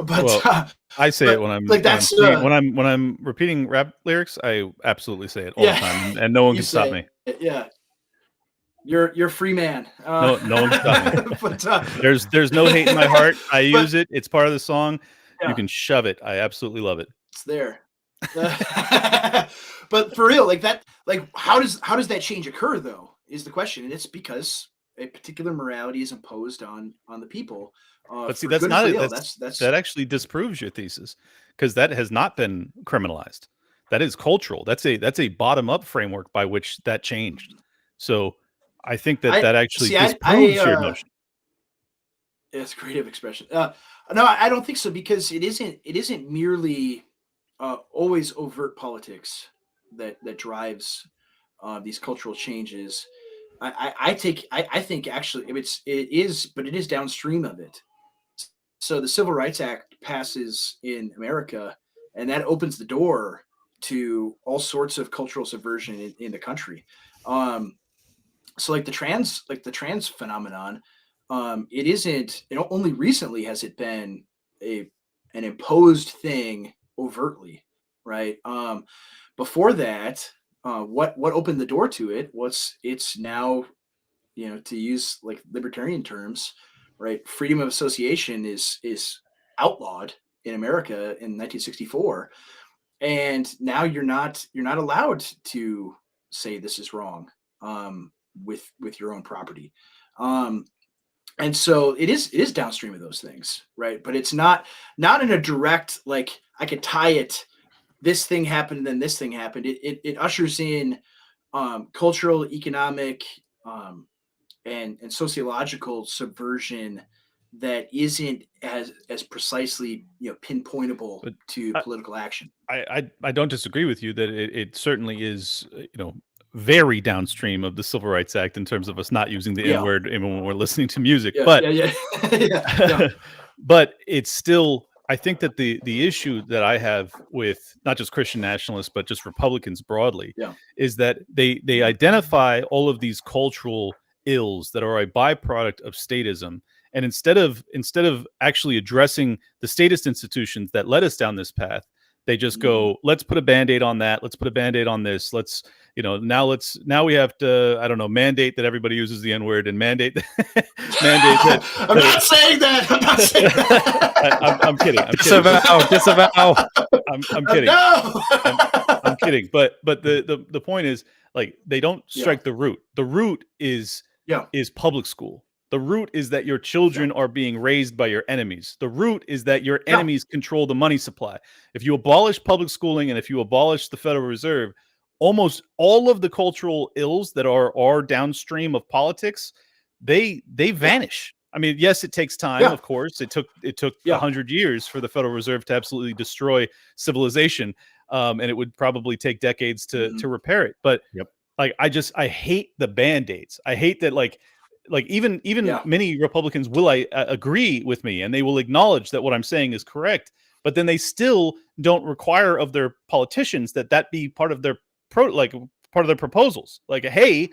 but I say it when I'm like when I'm repeating rap lyrics. I absolutely say it all the time, and no one can stop me. Yeah. You're a free man. No one's got me. But, There's no hate in my heart. I use it. It's part of the song. Yeah. You can shove it. I absolutely love it. It's there. But for real, like that, like how does that change occur though, is the question. And it's because a particular morality is imposed on the people. But see, that's not that actually disproves your thesis, because that has not been criminalized. That is cultural. That's a bottom up framework by which that changed. So I think that actually disproves your notion. It's creative expression. No, I don't think so, because it isn't merely always overt politics that drives these cultural changes. I think actually it is downstream of it. So the Civil Rights Act passes in America, and that opens the door to all sorts of cultural subversion in the country. So like the trans phenomenon, it isn't, only recently has it been an imposed thing overtly, right? Before that, what opened the door to it was, it's now, to use like libertarian terms, right? Freedom of association is outlawed in America in 1964, and now you're not allowed to say this is wrong with your own property. And so it is downstream of those things, right? But it's not in a direct, like I could tie it, this thing happened and then this thing happened. It ushers in cultural, economic, and sociological subversion that isn't as precisely pinpointable to political action. I don't disagree with you that it certainly is very downstream of the Civil Rights Act in terms of us not using the N-word even when we're listening to music. But it's still, I think that the issue that I have with not just Christian nationalists but just Republicans broadly is that they identify all of these cultural ills that are a byproduct of statism, and instead of actually addressing the statist institutions that led us down this path, they just go, let's put a Band-Aid on that, let's put a Band-Aid on this, now we have to, I don't know, mandate that everybody uses the N-word, and mandate that I'm not saying that. I'm kidding. Disavow. I'm kidding. No! I'm kidding. But the point is, like, they don't strike the root. The root is public school. The root is that your children are being raised by your enemies. The root is that your enemies control the money supply. If you abolish public schooling and if you abolish the Federal Reserve, almost all of the cultural ills that are downstream of politics, they vanish. I mean, yes, it takes time, of course. It took 100 years for the Federal Reserve to absolutely destroy civilization, and it would probably take decades to repair it. But like, I hate the Band-Aids. I hate that, like even many Republicans will agree with me, and they will acknowledge that what I'm saying is correct, but then they still don't require of their politicians that be part of their proposals. Like, hey,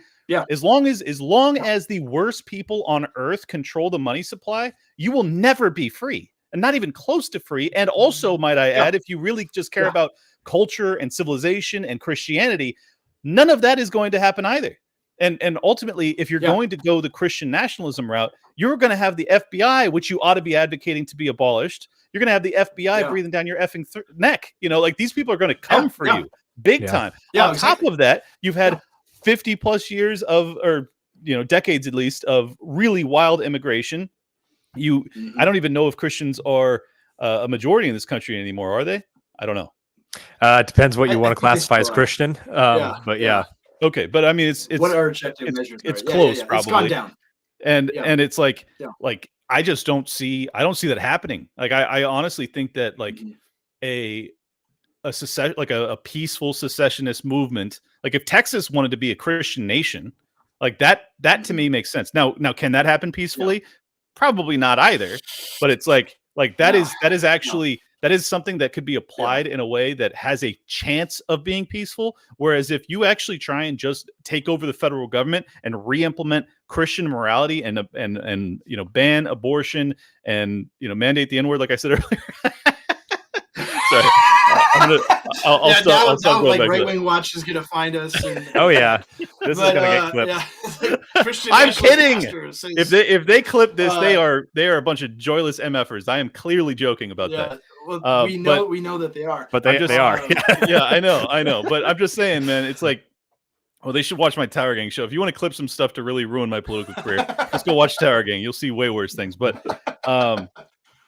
as long as the worst people on earth control the money supply, you will never be free, and not even close to free. And also, might I add, if you really just care about culture and civilization and Christianity, none of that is going to happen either. And ultimately, if you're going to go the Christian nationalism route, you're going to have the FBI, which you ought to be advocating to be abolished. You're going to have the FBI breathing down your effing neck. Like, these people are going to come for you big time. On top of that, you've had 50 plus years or decades at least of really wild immigration. I don't even know if Christians are a majority in this country anymore. Are they? I don't know. It depends what you want to classify as Christian. But okay, but I mean, it's what are objective measures? It's close, probably. It's gone down, and it's like I just don't see that happening. Like, I honestly think that like a peaceful secessionist movement, like if Texas wanted to be a Christian nation, like that to me makes sense. Now, can that happen peacefully? Probably not either. But it's like that is actually. That is something that could be applied in a way that has a chance of being peaceful. Whereas if you actually try and just take over the federal government and re-implement Christian morality and ban abortion and mandate the N-word, like I said earlier. Sorry, I'll stop like going back. Right Wing Watch is gonna find us. And, this is gonna get clipped. like Christian I'm nationalist kidding. pastor says, If they clip this, they are a bunch of joyless MFers. I am clearly joking about that. Well, we but know that they are. But they are. yeah, I know. But I'm just saying, man, it's like, well, they should watch my Tower Gang show. If you want to clip some stuff to really ruin my political career, just go watch Tower Gang. You'll see way worse things. But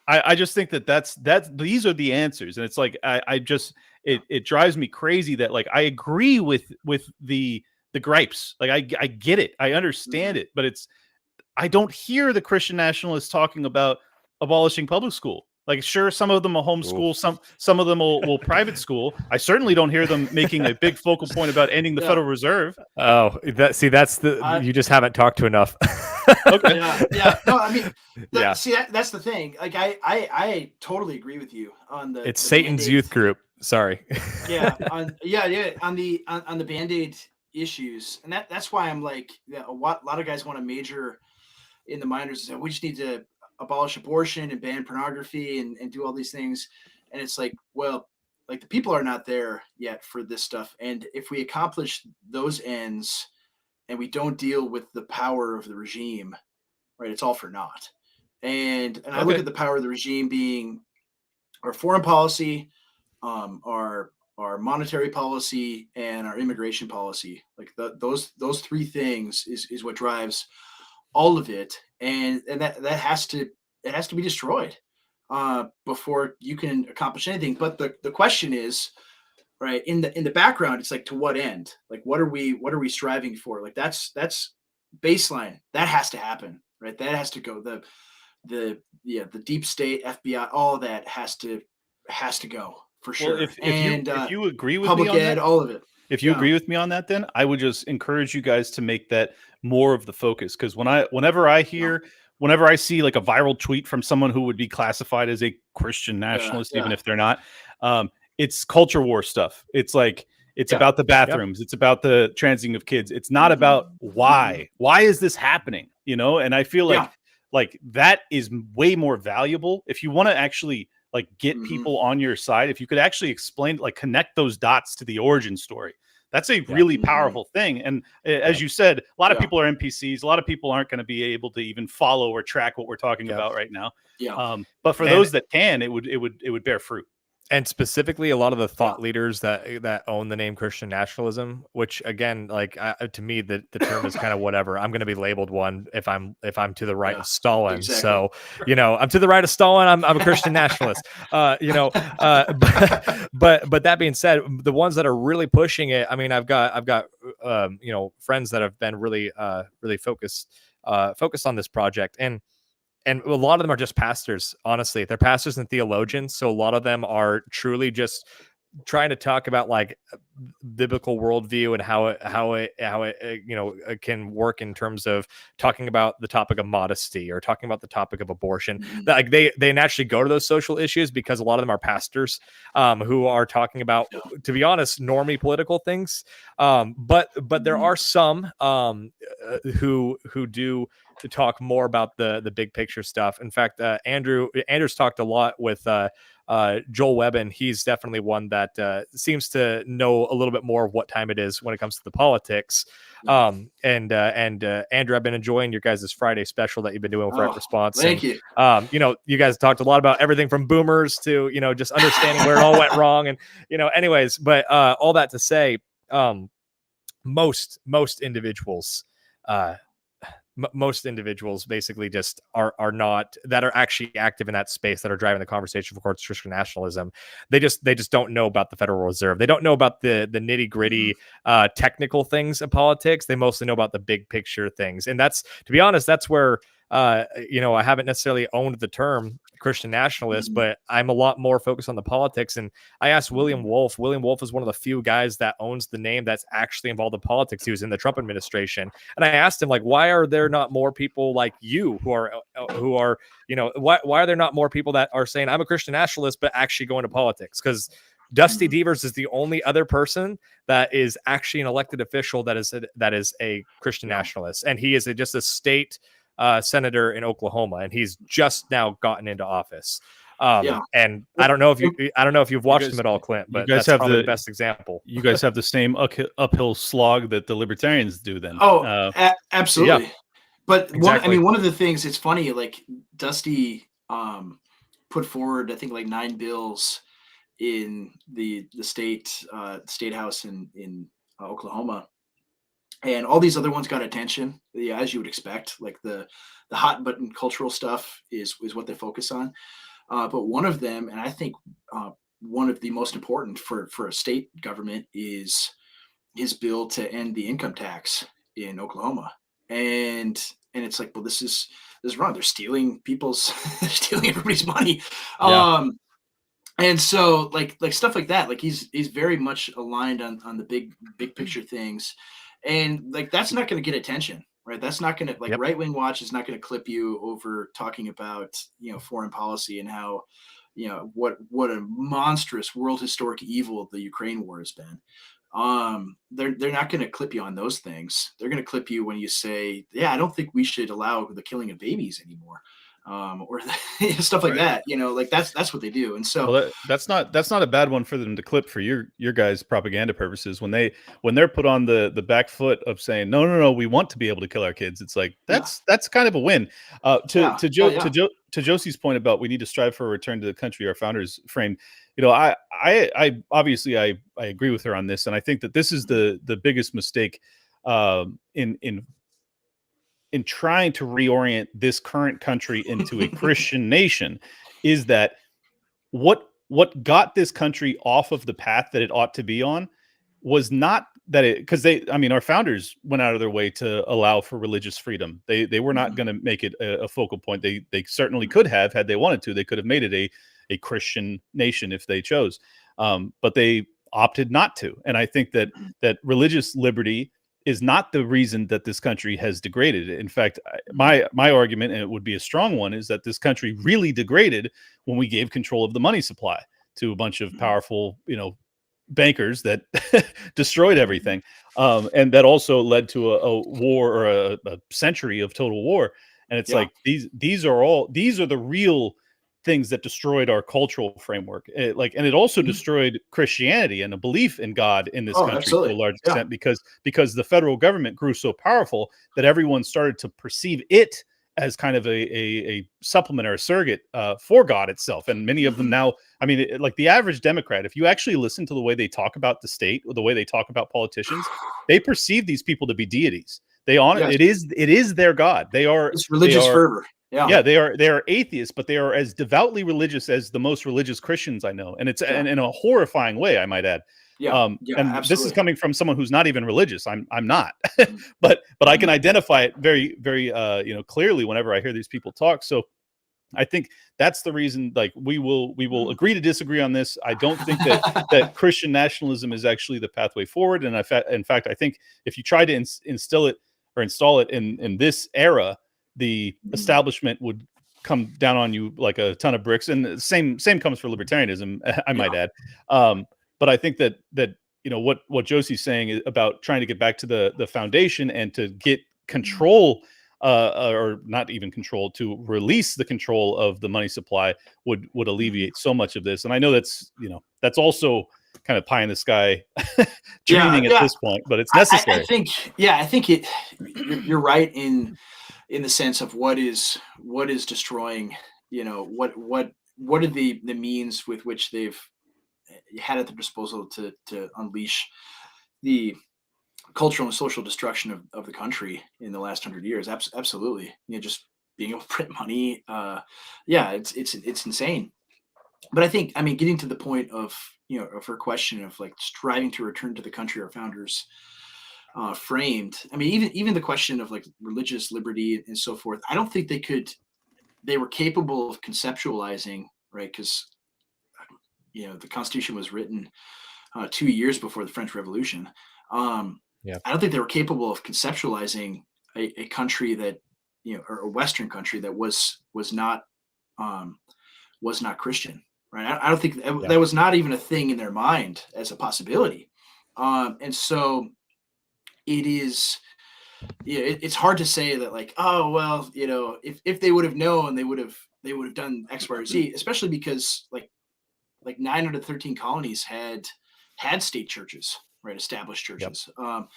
I just think that's these are the answers, and it's like I just it drives me crazy that like I agree with the gripes. Like I get it, I understand it, but I don't hear the Christian nationalists talking about abolishing public school. Like, sure, some of them will homeschool, some of them will private school. I certainly don't hear them making a big focal point about ending the Federal Reserve. Oh, that's you just haven't talked to enough. Okay. Yeah. No, I mean, see, that's the thing. Like, I totally agree with you on the. It's the Satan's Band-Aid. youth group. Sorry. On the Band-Aid issues, and that's why I'm like, a lot of guys want to major in the minors. And we just need to abolish abortion and ban pornography and do all these things. And it's like, well, like the people are not there yet for this stuff. And if we accomplish those ends and we don't deal with the power of the regime, right, it's all for naught. And I look at the power of the regime being our foreign policy, our monetary policy, and our immigration policy. Like those three things is what drives all of it, and that has to be destroyed before you can accomplish anything. But the question is, right, in the background, it's like, to what end? Like, what are we striving for? Like, that's baseline. That has to happen, right? That has to go. The deep state, FBI, all of that has to go for sure. Well, if you agree with public me on ed, that, all of it. if you agree with me on that, then I would just encourage you guys to make that more of the focus. Because whenever I see like a viral tweet from someone who would be classified as a Christian nationalist, even if they're not, it's culture war stuff. It's like, it's about the bathrooms. It's about the transing of kids. It's not about why is this happening? And I feel like that is way more valuable if you want to actually like get people on your side. If you could actually explain, like, connect those dots to the origin story, that's a really powerful thing. And as you said, a lot of people are NPCs. A lot of people aren't going to be able to even follow or track what we're talking about right now. But for those that can, it would bear fruit. And specifically, a lot of the thought leaders that own the name Christian nationalism, which again, like to me, the term is kind of whatever. I'm going to be labeled one if I'm to the right of Stalin. Exactly. So, I'm to the right of Stalin. I'm a Christian nationalist. But that being said, the ones that are really pushing it, I mean, I've got friends that have been really focused on this project, and a lot of them are just pastors. Honestly, they're pastors and theologians. So a lot of them are truly just trying to talk about like biblical worldview and how it can work in terms of talking about the topic of modesty or talking about the topic of abortion. Like they naturally go to those social issues because a lot of them are pastors who are talking about, to be honest, normie political things. But there are some who do to talk more about the big picture stuff. In fact, Andrew's talked a lot with Joel Webbin. He's definitely one that seems to know a little bit more of what time it is when it comes to the politics. And Andrew, I've been enjoying your guys' Friday special that you've been doing with Right Response. Thank you. You guys talked a lot about everything from boomers to just understanding where it all went wrong, and anyways. But all that to say, most individuals. Most individuals basically just are not, that are actually active in that space, that are driving the conversation for Christian nationalism. They just don't know about the Federal Reserve. They don't know about the nitty gritty technical things of politics. They mostly know about the big picture things. And that's, to be honest, that's where I haven't necessarily owned the term Christian nationalist, but I'm a lot more focused on the politics. And I asked William Wolf. William Wolf is one of the few guys that owns the name that's actually involved in politics. He was in the Trump administration. And I asked him, like, why are there not more people like you who are why are there not more people that are saying I'm a Christian nationalist, but actually going to politics? Because Dusty Devers is the only other person that is actually an elected official that is a Christian nationalist. And he is just a state senator in Oklahoma, and he's just now gotten into office. Yeah. And I don't know if you've watched them at all, Clint, you but guys that's have probably the the best example. You guys have the same uphill slog that the libertarians do. Then, Oh, absolutely. Yeah. But Exactly. one of the things, it's funny, like Dusty put forward, I think, like 9 bills in the state house in Oklahoma, and all these other ones got attention, yeah, as you would expect. Like the hot button cultural stuff is what they focus on. But one of them, and I think one of the most important for a state government, is his bill to end the income tax in Oklahoma. And it's like, well, this is wrong. They're stealing people's they're stealing everybody's money. Yeah. And so like stuff like that, like he's very much aligned on the big picture things. And like that's not going to get attention, right? That's not going to, like, Yep. Right Wing Watch is not going to clip you over talking about, foreign policy and how, what a monstrous world historic evil the Ukraine war has been. They're not going to clip you on those things. They're going to clip you when you say, yeah, I don't think we should allow the killing of babies anymore. Or stuff like Right. that, like that's what they do. And so, well, that's not a bad one for them to clip for your guys' propaganda purposes. When they're put on the back foot of saying no, we want to be able to kill our kids. It's like yeah, that's kind of a win. yeah, oh, yeah. To Josie's point about we need to strive for a return to the country our founders framed. I obviously I agree with her on this, and I think that this is the biggest mistake in trying to reorient this current country into a Christian nation, is that what got this country off of the path that it ought to be on was not that it, because our founders went out of their way to allow for religious freedom. They were not going to make it a focal point. They certainly could have, had they wanted to. They could have made it a Christian nation if they chose, but they opted not to. And I think that religious liberty is not the reason that this country has degraded. In fact, my argument, and it would be a strong one, is that this country really degraded when we gave control of the money supply to a bunch of powerful, bankers that destroyed everything, and that also led to a war, or a century of total war. And it's Yeah. like these are the real things that destroyed our cultural framework. And it also destroyed Christianity and a belief in God in this Oh, country to a absolutely. large Yeah. extent, because the federal government grew so powerful that everyone started to perceive it as kind of a supplement or a surrogate for God itself. And many of them now, like the average Democrat, if you actually listen to the way they talk about the state or the way they talk about politicians, they perceive these people to be deities. Yes. It is their God. It's religious fervor. Yeah. Yeah, they are atheists, but they are as devoutly religious as the most religious Christians I know, and it's in a horrifying way, I might add. Yeah. Yeah. And Absolutely. this is coming from someone who's not even religious. I'm not, Mhm. but I can identify it very, very clearly whenever I hear these people talk. So I think that's the reason. Like we will agree to disagree on this. I don't think that Christian nationalism is actually the pathway forward. And in fact, I think if you try to install it in this era, the establishment would come down on you like a ton of bricks. And the same comes for libertarianism, I might add. But I think that what Josie's saying about trying to get back to the foundation and to get control, or not even control, to release the control of the money supply would alleviate so much of this. And I know that's also kind of pie in the sky dreaming at this point, but it's necessary. I think you're right in the sense of what is destroying, what are the means with which they've had at their disposal to unleash the cultural and social destruction of the country in the last 100 years. Absolutely. Just being able to print money. It's insane. But I think, getting to the point of, of her question of like striving to return to the country our founders framed. Even the question of like religious liberty and so forth. I don't think they were capable of conceptualizing, right? Because the Constitution was written 2 years before the French Revolution. I don't think they were capable of conceptualizing a country that, or a Western country that was not Christian, right? I don't think that was not even a thing in their mind as a possibility. And so it is, it's hard to say that like, oh, well, if they would have known, they would they would have done X, Y, or Z, especially because like 9 out of 13 colonies had state churches, right? Established churches. Yep.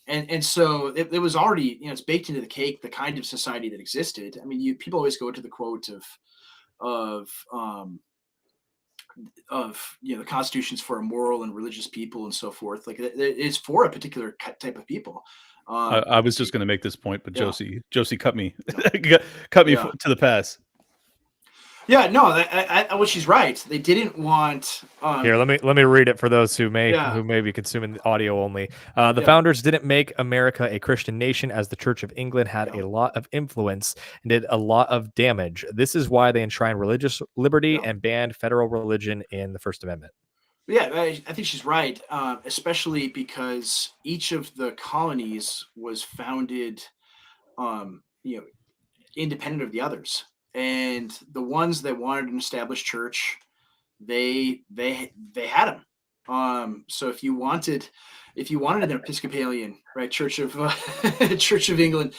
And so it was already, it's baked into the cake, the kind of society that existed. I mean, people always go to the quote of the Constitution's for a moral and religious people and so forth. Like it's for a particular type of people. I was just going to make this point, but yeah. Josie cut me, cut me to the pass. Yeah, no, well, she's right. They didn't want. Here, let me read it for those who may be consuming the audio only. The founders didn't make America a Christian nation, as the Church of England had a lot of influence and did a lot of damage. This is why they enshrined religious liberty and banned federal religion in the First Amendment. Yeah, I think she's right, especially because each of the colonies was founded, independent of the others. And the ones that wanted an established church, they had them. So if you wanted an Episcopalian, right, Church of England,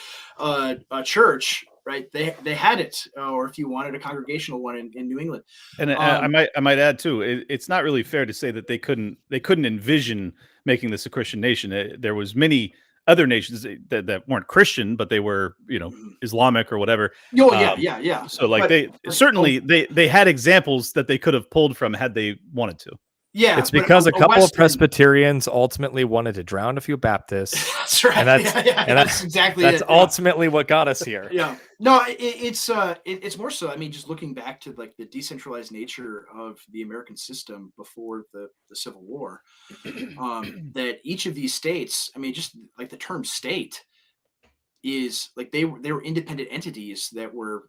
church, right, they had it. Or if you wanted a congregational one in New England, and I might add too, it's not really fair to say that they couldn't envision making this a Christian nation. There was many other nations that weren't Christian, but they were, Islamic or whatever. Oh, yeah. So like they had examples that they could have pulled from had they wanted to. Yeah, it's because a couple of Presbyterians ultimately wanted to drown a few Baptists. That's right. And that's exactly that's ultimately what got us here. Yeah. No, it's more so. I mean, just looking back to like the decentralized nature of the American system before the Civil War, that each of these states, I mean, just like the term state is like they were independent entities that were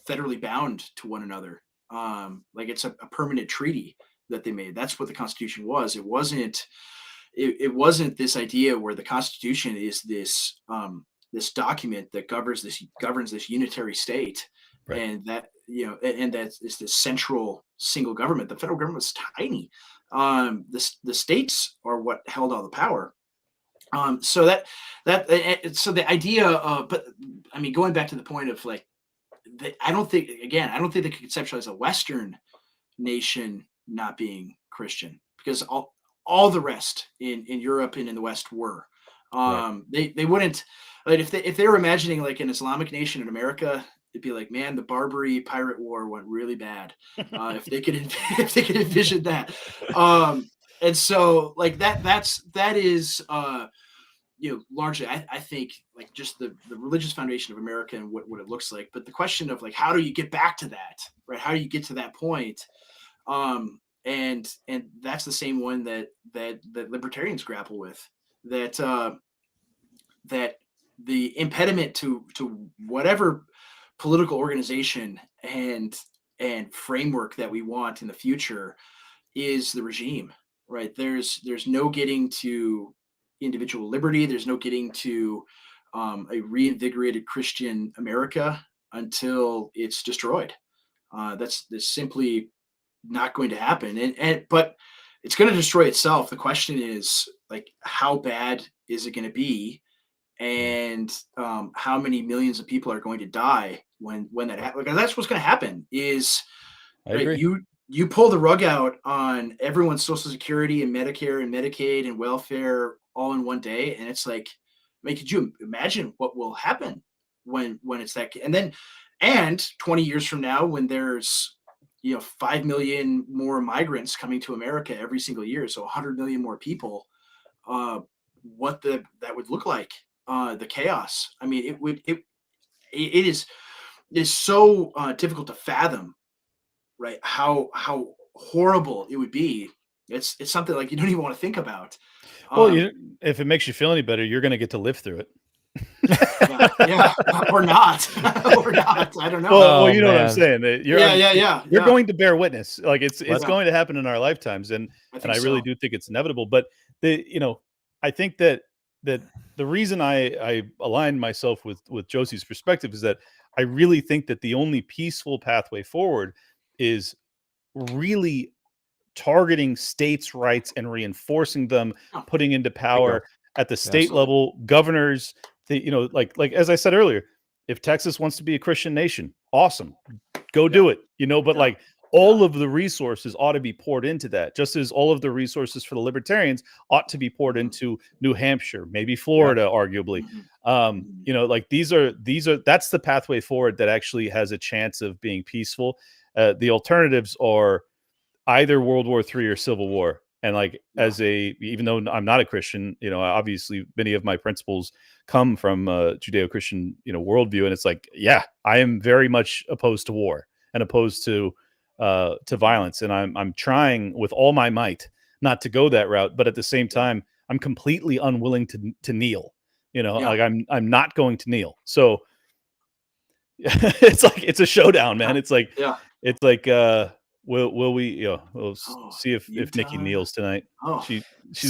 federally bound to one another. Like it's a permanent treaty that they made. That's what the Constitution was. It wasn't this idea where the Constitution is this this document that governs this unitary state, right. And that and that is this central single government. The federal government was tiny. The states are what held all the power. So the idea of, but I mean, going back to the point of like, I don't think they could conceptualize a Western nation not being Christian, because all the rest in Europe and in the West were. Right. They wouldn't, like, if they were imagining like an Islamic nation in America, it'd be like, man, the Barbary pirate war went really bad. If they could envision that. And so like that is largely I think like just the religious foundation of America and what it looks like. But the question of like, how do you get back to that, right? How do you get to that point? And that's the same one that libertarians grapple with, that the impediment to whatever political organization and framework that we want in the future is the regime, right? There's no getting to individual liberty. There's no getting to a reinvigorated Christian America until it's destroyed. That's simply not going to happen. But it's going to destroy itself. The question is like, how bad is it going to be? And how many millions of people are going to die when that happens? Because that's what's going to happen is right, you pull the rug out on everyone's Social Security and Medicare and Medicaid and welfare all in one day. And it's like, I mean, could you imagine what will happen when it's that? And 20 years from now, when there's 5 million more migrants coming to America every single year, so 100 million more people, what that would look like, the chaos. I mean, it is so difficult to fathom, right? How horrible it would be. It's something like you don't even want to think about. Well, if it makes you feel any better, you're going to get to live through it. yeah, or not. I don't know. Well, you know what I'm saying. You're going to bear witness. Like it's going to happen in our lifetimes, and I really do think it's inevitable. But I think that the reason I align myself with Josie's perspective is that I really think that the only peaceful pathway forward is really targeting states' rights and reinforcing them, putting into power at the state level, governors. Like as I said earlier, if Texas wants to be a Christian nation, awesome, go do it, but like all of the resources ought to be poured into that, just as all of the resources for the libertarians ought to be poured into New Hampshire, maybe Florida, arguably. Like these are that's the pathway forward that actually has a chance of being peaceful. The alternatives are either World War III or Civil War. And like, even though I'm not a Christian, obviously many of my principles come from Judeo-Christian, worldview. And it's like, yeah, I am very much opposed to war and opposed to violence. And I'm trying with all my might not to go that route. But at the same time, I'm completely unwilling to kneel, like I'm not going to kneel. So it's a showdown, man. It's like, will we, we'll see if Nikki kneels tonight. She's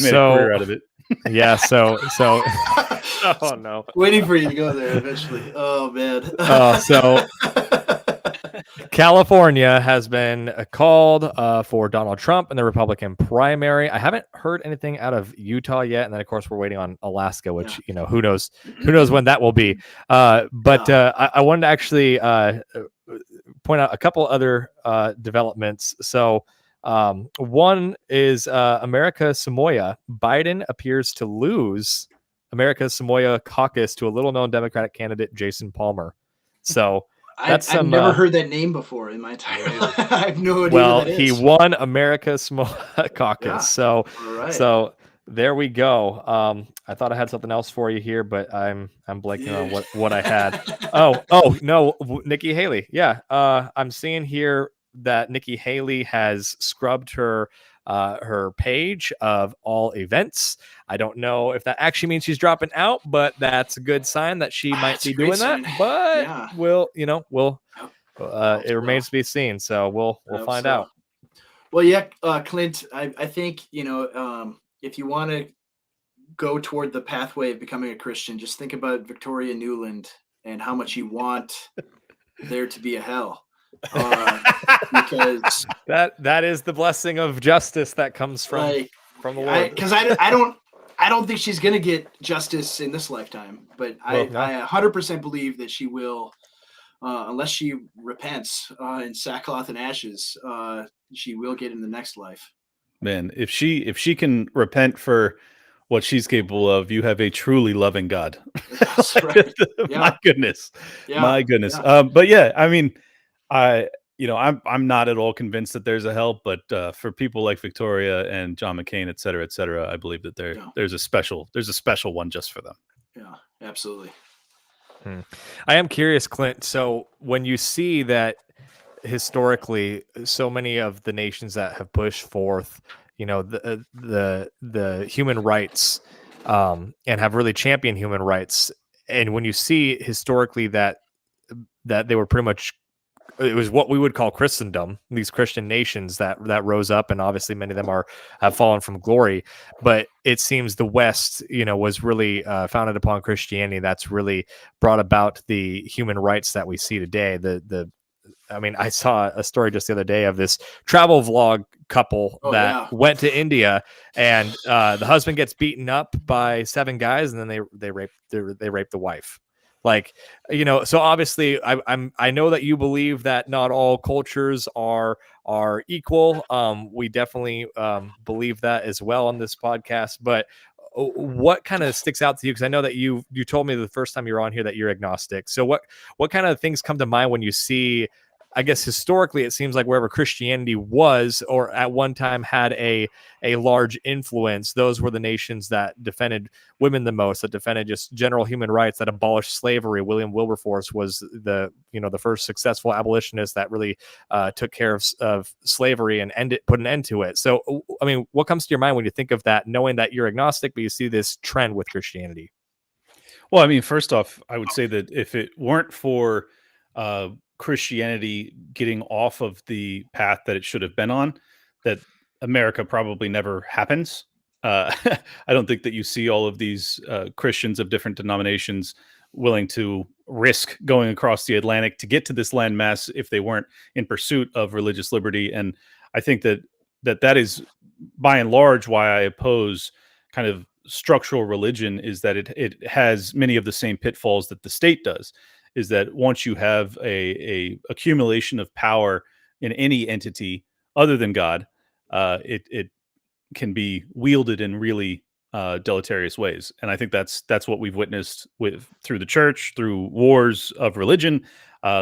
made a career out of it. Yeah. So oh no. Waiting for you to go there eventually. Oh man. So California has been called for Donald Trump in the Republican primary. I haven't heard anything out of Utah yet, and then of course we're waiting on Alaska, which who knows when that will be. I wanted to actually point out a couple other developments. So one is America Samoa. Biden appears to lose America Samoa caucus to a little-known Democratic candidate, Jason Palmer. So I've never heard that name before in my entire life. I have no idea. Well, who that he is. won America Samoa caucus. So there we go. I thought I had something else for you here, but I'm blanking on what I had. oh no, Nikki Haley. Yeah, I'm seeing here that Nikki Haley has scrubbed her page of all events. I don't know if that actually means she's dropping out, but that's a good sign that she might be doing that. But it remains to be seen. So we'll find out. Well, Clint, I think if you want to go toward the pathway of becoming a Christian, just think about Victoria Nuland and how much you want there to be a hell. Because that is the blessing of justice that comes from the Lord. Because I don't think she's gonna get justice in this lifetime, but I 100% believe that she will, unless she repents in sackcloth and ashes. She will get in the next life. Man, if she can repent for what she's capable of, you have a truly loving God. That's right. My goodness. Yeah. But yeah, I mean, I'm not at all convinced that there's a hell, but for people like Victoria and John McCain, et cetera, I believe that there's a special one just for them. Yeah, absolutely. I am curious, Clint. So when you see that historically, so many of the nations that have pushed forth, the human rights, and have really championed human rights, and when you see historically that they were pretty much, it was what we would call Christendom, these Christian nations that rose up, and obviously many of them have fallen from glory. But it seems the West, was really founded upon Christianity. That's really brought about the human rights that we see today. I saw a story just the other day of this travel vlog couple went to India, and the husband gets beaten up by 7 guys, and then they rape the wife. So obviously I know that you believe that not all cultures are equal. We definitely believe that as well on this podcast, but what kind of sticks out to you? Because I know that you told me the first time you were on here that you're agnostic. So what kind of things come to mind when you see, I guess historically it seems like wherever Christianity was, or at one time had a large influence, those were the nations that defended women the most, that defended just general human rights, that abolished slavery. William Wilberforce was the first successful abolitionist that really took care of slavery and put an end to it. So, what comes to your mind when you think of that, knowing that you're agnostic, but you see this trend with Christianity? Well, first off, I would say that if it weren't for Christianity getting off of the path that it should have been on, that America probably never happens. I don't think that you see all of these Christians of different denominations willing to risk going across the Atlantic to get to this landmass if they weren't in pursuit of religious liberty. And I think that is by and large why I oppose kind of structural religion, is that it has many of the same pitfalls that the state does. is that once you have a accumulation of power in any entity other than God, it can be wielded in really deleterious ways. And I think that's what we've witnessed through the church, through wars of religion,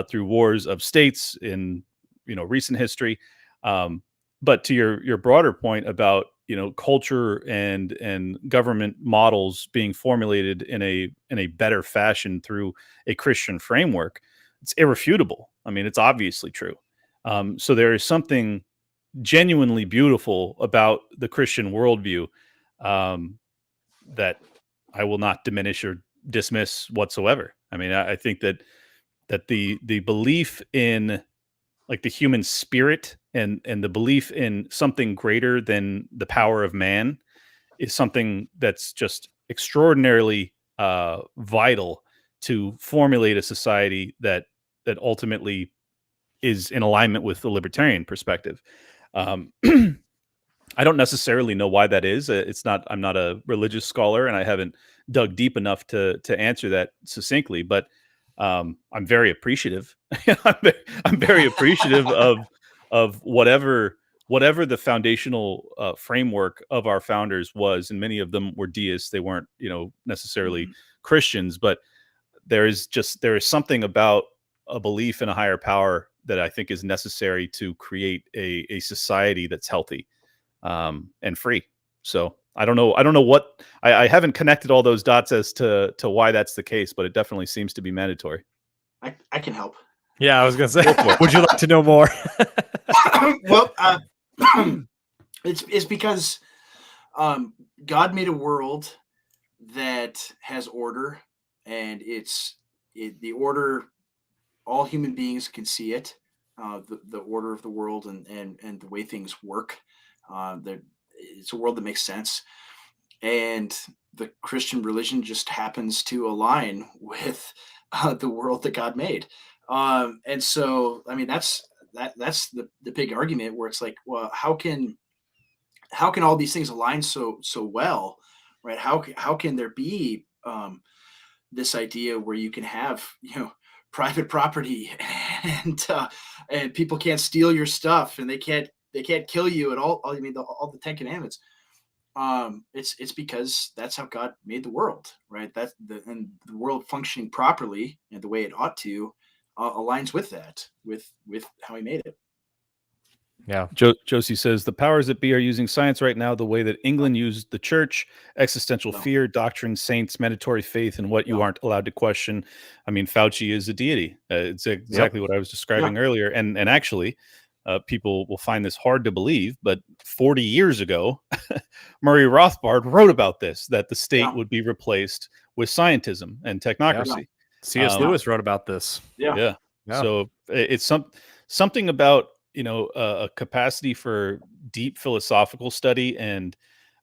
through wars of states in recent history. But to your broader point about culture and government models being formulated in a better fashion through a Christian framework, it's irrefutable. I mean, it's obviously true. So there is something genuinely beautiful about the Christian worldview that I will not diminish or dismiss whatsoever. I mean, I think that the belief in like the human spirit and the belief in something greater than the power of man is something that's just extraordinarily vital to formulate a society that ultimately is in alignment with the libertarian perspective. I don't necessarily know why that is. I'm not a religious scholar, and I haven't dug deep enough to answer that succinctly. But I'm very appreciative. I'm very appreciative of whatever the foundational framework of our founders was, and many of them were deists. They weren't, necessarily Christians, but there is something about a belief in a higher power that I think is necessary to create a society that's healthy and free. So I don't know what I haven't connected all those dots as to why that's the case, but it definitely seems to be mandatory. I can help. Yeah, I was gonna say, would you like to know more? Well, it's because God made a world that has order, and the order. All human beings can see it, the order of the world and the way things work. It's a world that makes sense, and the Christian religion just happens to align with the world that God made. And so, I mean, that's the big argument where it's like, well, how can all these things align so well, right? How can there be this idea where you can have private property and people can't steal your stuff and they can't kill you at all. I mean, all the 10 commandments. It's because that's how God made the world, right? And the world functioning properly and the way it ought to aligns with that, with how he made it. Yeah. Josie says the powers that be are using science right now the way that England used the church, existential fear, doctrine, saints, mandatory faith, and what you aren't allowed to question. I mean, Fauci is a deity. It's exactly what I was describing earlier. And actually, people will find this hard to believe, but 40 years ago, Murray Rothbard wrote about this, that the state would be replaced with scientism and technocracy. C.S. Lewis wrote about this. Yeah. So it's something about a capacity for deep philosophical study and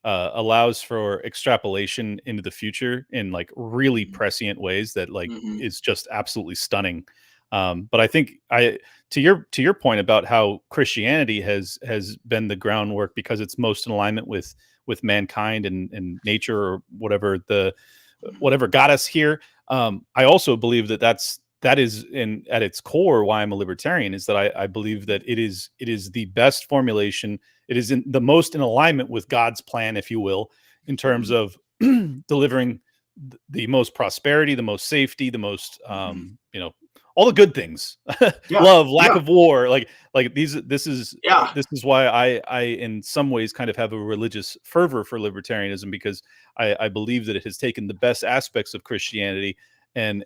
allows for extrapolation into the future in like really prescient ways that like is just absolutely stunning. But I think to your point about how Christianity has been the groundwork because it's most in alignment with mankind and nature or whatever got us here. I also believe that is at its core why I'm a libertarian, is that I believe that it is the best formulation. It is the most in alignment with God's plan, if you will, in terms of delivering the most prosperity, the most safety, the most all the good things, love, lack of war, like this is why I in some ways kind of have a religious fervor for libertarianism, because I believe that it has taken the best aspects of Christianity and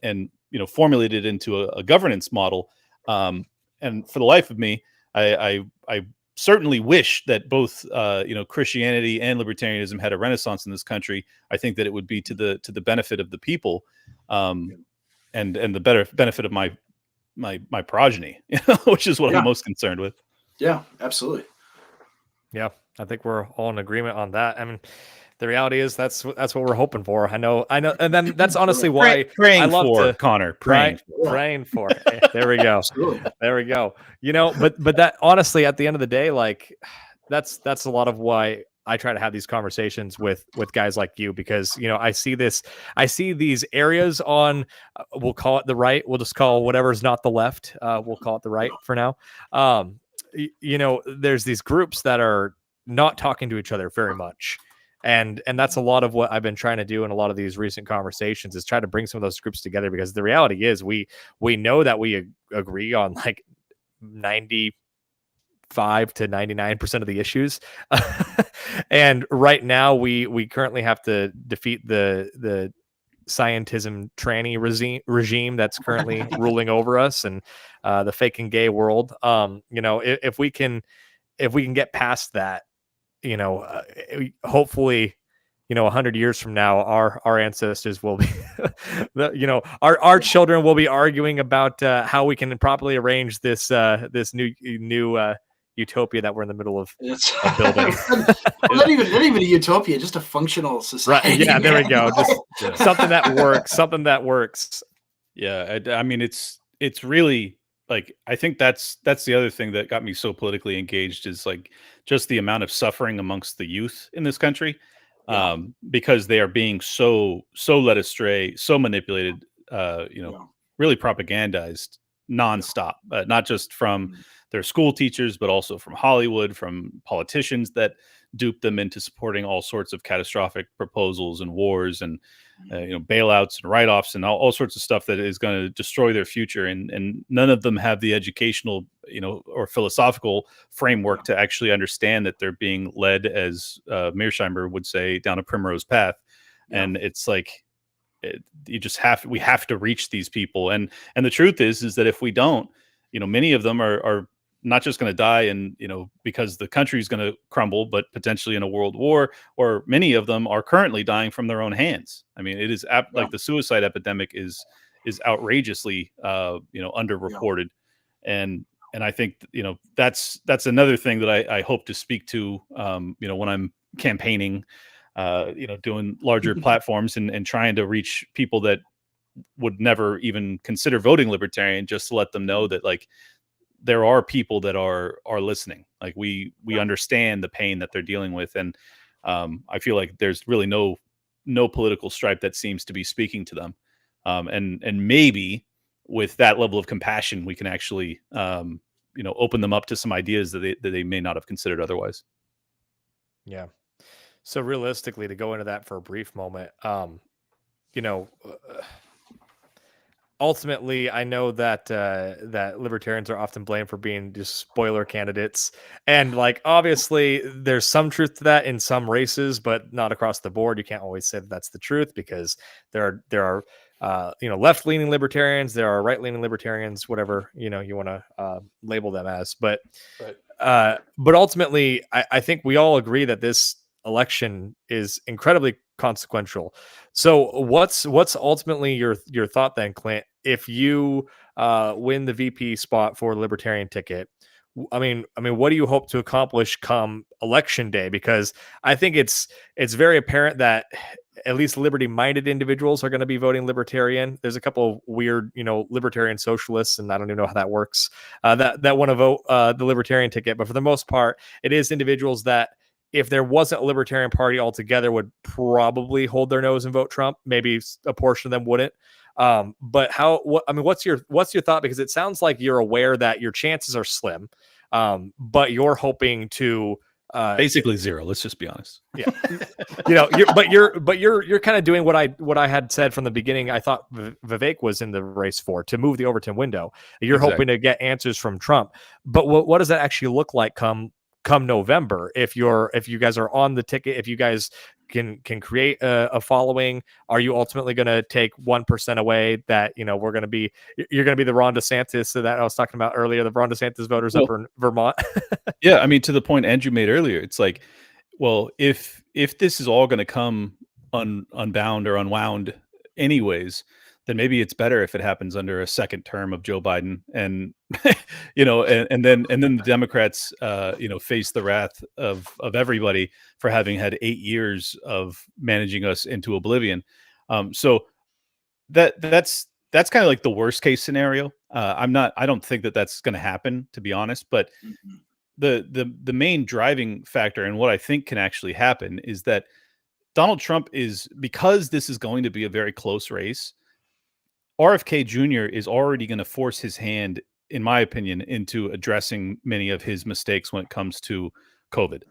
formulated into a governance model. And for the life of me, I certainly wish that both Christianity and libertarianism had a renaissance in this country. I think that it would be to the benefit of the people, and the better benefit of my progeny, which is what I'm most concerned with. Yeah, absolutely. Yeah, I think we're all in agreement on that. I mean, the reality is that's what we're hoping for. I know, and then that's honestly why praying for Connor. Praying for. There we go. There we go. But that honestly, at the end of the day, like that's a lot of why I try to have these conversations with guys like you, because I see these areas on, we'll call it the right, we'll just call whatever's not the left, we'll call it the right for now. There's these groups that are not talking to each other very much, and that's a lot of what I've been trying to do in a lot of these recent conversations, is try to bring some of those groups together, because the reality is we know that we agree on like 95 to 99% of the issues. And right now we currently have to defeat the scientism tranny regime that's currently ruling over us, and the fake and gay world. If we can get past that, hopefully, 100 years from now, our ancestors will be, our children will be arguing about how we can properly arrange this new utopia that we're in the middle of building. not even a utopia, just a functional society. Right? Yeah, there we go. Just something that works. Yeah, I mean, it's really like, I think that's the other thing that got me so politically engaged, is like just the amount of suffering amongst the youth in this country, because they are being so led astray, so manipulated, really propagandized nonstop, not just from their school teachers, but also from Hollywood, from politicians that dupe them into supporting all sorts of catastrophic proposals and wars and bailouts and write-offs and all sorts of stuff that is going to destroy their future, and none of them have the educational or philosophical framework to actually understand that they're being led, as Mearsheimer would say, down a primrose path. And it's like, we have to reach these people, and the truth is that if we don't, many of them are not just going to die, and because the country is going to crumble, but potentially in a world war, or many of them are currently dying from their own hands. I mean, it is like the suicide epidemic is outrageously underreported, and I think that's another thing that I hope to speak to when I'm campaigning, doing larger platforms and trying to reach people that would never even consider voting libertarian, just to let them know that, like, there are people that are listening. Like, we understand the pain that they're dealing with. And I feel like there's really no political stripe that seems to be speaking to them. And maybe with that level of compassion, we can actually, open them up to some ideas that they may not have considered otherwise. Yeah. So realistically, to go into that for a brief moment, ultimately, I know that that libertarians are often blamed for being just spoiler candidates, and like, obviously there's some truth to that in some races, but not across the board. You can't always say that that's the truth, because there are left-leaning libertarians, there are right-leaning libertarians, whatever you want to label them as. But ultimately, I think we all agree that this election is incredibly consequential. So what's ultimately your thought then, Clint, if you win the VP spot for the Libertarian ticket? I mean, what do you hope to accomplish come election day? Because I think it's very apparent that at least liberty-minded individuals are going to be voting Libertarian. There's a couple of weird, Libertarian socialists, and I don't even know how that works, that want to vote the Libertarian ticket. But for the most part, it is individuals that, if there wasn't a Libertarian Party altogether, would probably hold their nose and vote Trump. Maybe a portion of them wouldn't. But what's your thought? Because it sounds like you're aware that your chances are slim, but you're hoping to basically zero. Let's just be honest. Yeah, you're kind of doing what I had said from the beginning. I thought Vivek was in the race for, to move the Overton window. You're hoping to get answers from Trump, but what does that actually look like come November? If you guys are on the ticket, if you guys can create a following, are you ultimately going to take 1% away that you're going to be the Ron DeSantis that I was talking about earlier, the Ron DeSantis voters up in Vermont? Yeah, I mean, to the point Andrew made earlier, it's like, well, if this is all going to come unbound or unwound anyways, then maybe it's better if it happens under a second term of Joe Biden, and and then the Democrats face the wrath of everybody for having had 8 years of managing us into oblivion. So that's kind of like the worst case scenario. I don't think that that's going to happen, to be honest, but the main driving factor and what I think can actually happen is that Donald Trump is, because this is going to be a very close race, RFK Jr. is already going to force his hand, in my opinion, into addressing many of his mistakes when it comes to COVID.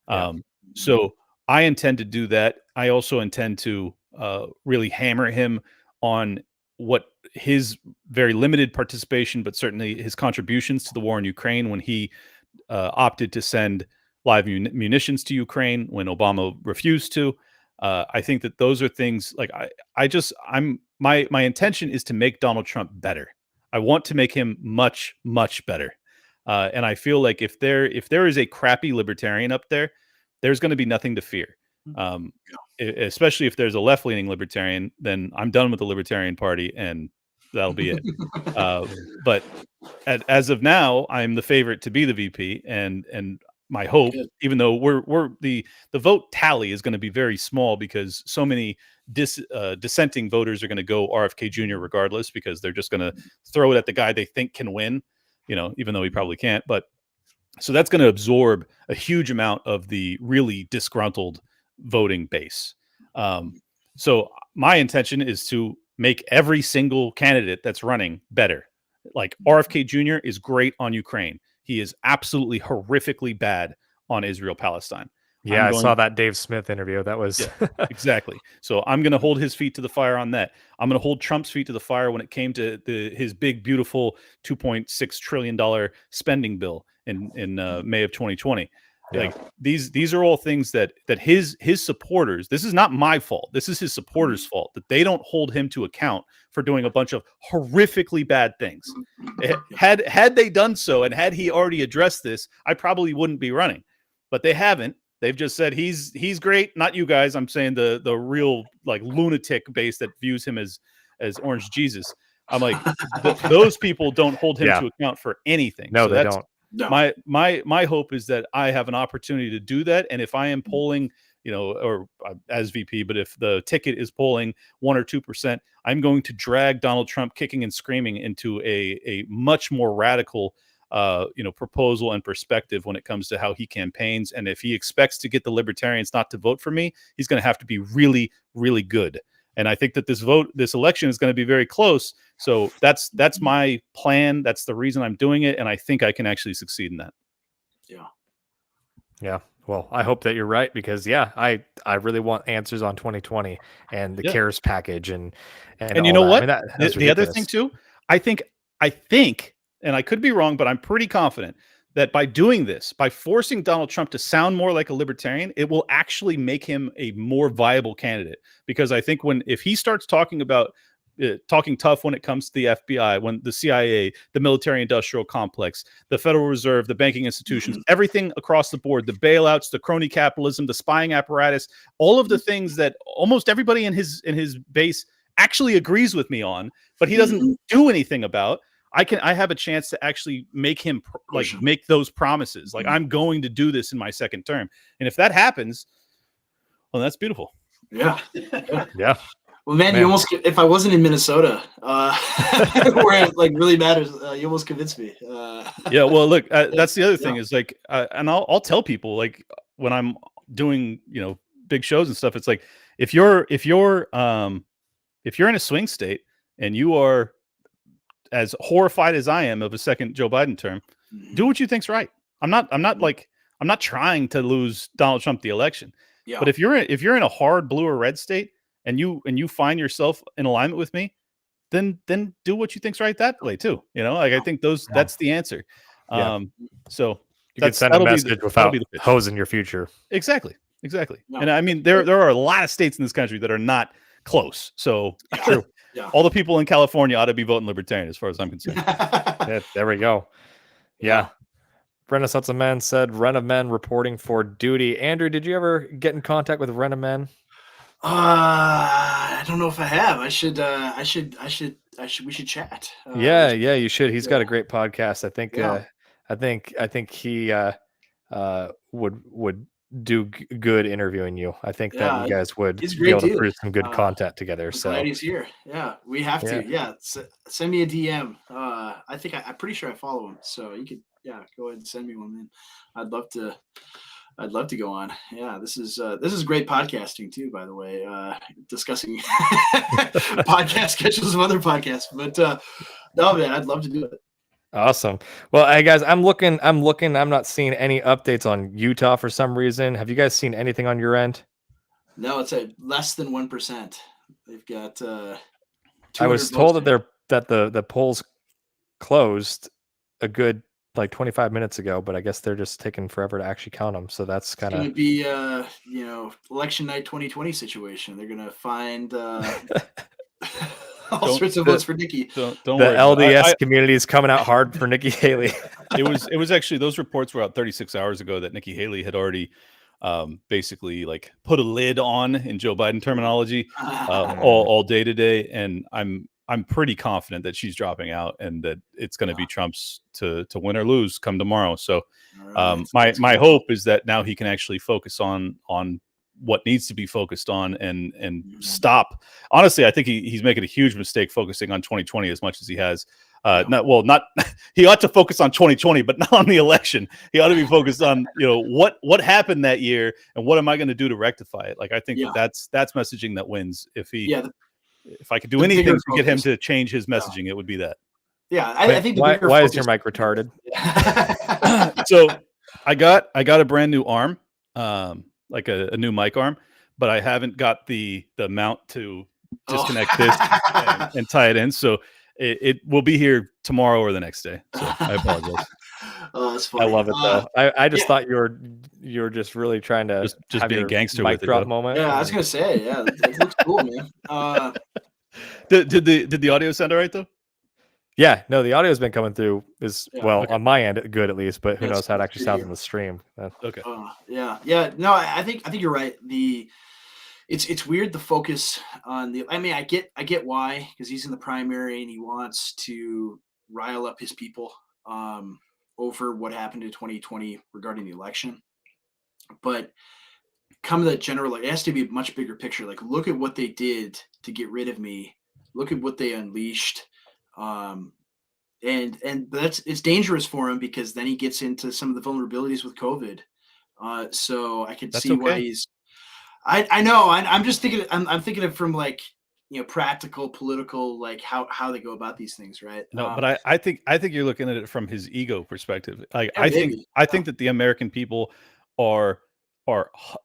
Yeah. So I intend to do that. I also intend to really hammer him on what his very limited participation, but certainly his contributions to the war in Ukraine when he opted to send live munitions to Ukraine when Obama refused to. I think that those are things like my intention is to make Donald Trump better. I want to make him much, much better. And I feel like if there is a crappy libertarian up there, there's going to be nothing to fear. Especially if there's a left-leaning libertarian, then I'm done with the Libertarian Party, and that'll be it. But as of now, I'm the favorite to be the VP, and my hope, even though we're the vote tally is going to be very small because so many dissenting voters are going to go RFK Jr. regardless, because they're just going to throw it at the guy they think can win, even though he probably can't. But so that's going to absorb a huge amount of the really disgruntled voting base. So my intention is to make every single candidate that's running better. Like RFK Jr. is great on Ukraine. He is absolutely horrifically bad on Israel-Palestine. Yeah, I saw that Dave Smith interview. That was exactly. So I'm going to hold his feet to the fire on that. I'm going to hold Trump's feet to the fire when it came to his big, beautiful $2.6 trillion spending bill in May of 2020. Yeah. Like these are all things that his supporters. This is not my fault. This is his supporters' fault that they don't hold him to account for doing a bunch of horrifically bad things. Had they done so, and had he already addressed this, I probably wouldn't be running. But they haven't. They've just said he's great. Not you guys. I'm saying the real like lunatic base that views him as Orange Jesus. I'm like those people don't hold him to account for anything. No, so they don't. No. My hope is that I have an opportunity to do that, and if I am polling, or as VP, but if the ticket is polling 1 or 2%, I'm going to drag Donald Trump kicking and screaming into a much more radical, proposal and perspective when it comes to how he campaigns. And if he expects to get the libertarians not to vote for me, he's going to have to be really, really good. And I think that this election is going to be very close. So that's my plan. That's the reason I'm doing it. And I think I can actually succeed in that. Yeah. Yeah. Well, I hope that you're right, because I really want answers on 2020 and the CARES package and you know what? I mean, the other thing too, I think, and I could be wrong, but I'm pretty confident that by doing this, by forcing Donald Trump to sound more like a libertarian, it will actually make him a more viable candidate. Because I think if he starts talking about talking tough when it comes to the FBI, when the CIA, the military-industrial complex, the Federal Reserve, the banking institutions, everything across the board, the bailouts, the crony capitalism, the spying apparatus, all of the things that almost everybody in his base actually agrees with me on, but he doesn't do anything about. I have a chance to actually make him make those promises. Like, I'm going to do this in my second term. And if that happens, well, that's beautiful. Yeah. Yeah. Well, man, you almost, if I wasn't in Minnesota, where it really matters, you almost convinced me. Yeah. Well, look, that's the other thing is and I'll tell people when I'm doing, big shows and stuff, it's like, if you're in a swing state and you are as horrified as I am of a second Joe Biden term, do what you think's right. I'm not trying to lose Donald Trump the election. Yeah. But if you're in a hard blue or red state and you find yourself in alignment with me, then do what you think's right that way too. I think that's the answer. Yeah. So you can send a message without hosing your future. Exactly. Yeah. And I mean, there are a lot of states in this country that are not close. So true. Yeah. All the people in California ought to be voting libertarian, as far as I'm concerned. Yeah, there we go. Yeah. Renaissance of Men said, Ren of Men reporting for duty. Andrew, did you ever get in contact with Ren of Men? I don't know if I have. We should chat. Yeah, you should. He's got a great podcast. I think he would do good interviewing you. I think that you guys would be able to produce some good content together. So glad he's here. Yeah, we have to. Yeah, send me a DM. I'm pretty sure I follow him, so you could. go ahead and send me one, man. I'd love to. I'd love to go on. Yeah, this is great podcasting too, by the way. Discussing podcast schedules of other podcasts, but no, man, I'd love to do it. Awesome. Well, hey guys, I'm looking. I'm not seeing any updates on Utah for some reason. Have you guys seen anything on your end? No, it's at less than 1%. They've got. I was told that the polls closed a good like 25 minutes ago, but I guess they're just taking forever to actually count them. So that's kind of going to be election night 2020 situation. They're going to find all sorts of votes for Nikki. Don't the worry. LDS community is coming out hard for Nikki Haley. It was actually, those reports were out 36 hours ago that Nikki Haley had already basically like put a lid on, in Joe Biden terminology, all day today, and I'm pretty confident that she's dropping out and that it's going to be Trump's to win or lose come tomorrow. So my hope is that now he can actually focus on what needs to be focused on and stop. Honestly, I think he's making a huge mistake focusing on 2020 as much as he has. Not he ought to focus on 2020, but not on the election. He ought to be focused on, what happened that year and what am I going to do to rectify it? Like, I think that's messaging that wins. If I could do anything to get him to change his messaging, it would be that. Yeah, I think why is your mic retarded? So I got a brand new arm, like a new mic arm, but I haven't got the mount to disconnect this and tie it in. So it will be here tomorrow or the next day. So I apologize. Oh, that's funny. I love it though. I just thought you were just really trying to just being a gangster mic with drop it, moment. Yeah, I was gonna say, it looks cool, man. Did the audio sound all right though? Yeah, no, the audio has been coming through okay. on my end good at least, but who knows how it actually sounds yeah. in the stream. Okay. Yeah. No, I think you're right. It's weird the focus on the. I mean, I get why, because he's in the primary and he wants to rile up his people over what happened in 2020 regarding the election. But come to the general, it has to be a much bigger picture. Like, look at what they did to get rid of me. Look at what they unleashed. And it's dangerous for him, because then he gets into some of the vulnerabilities with COVID. So I can see why he's. I know. I'm just thinking. I'm thinking of from like practical, political, like how they go about these things, right? No, but I think you're looking at it from his ego perspective. Like I think that the American people are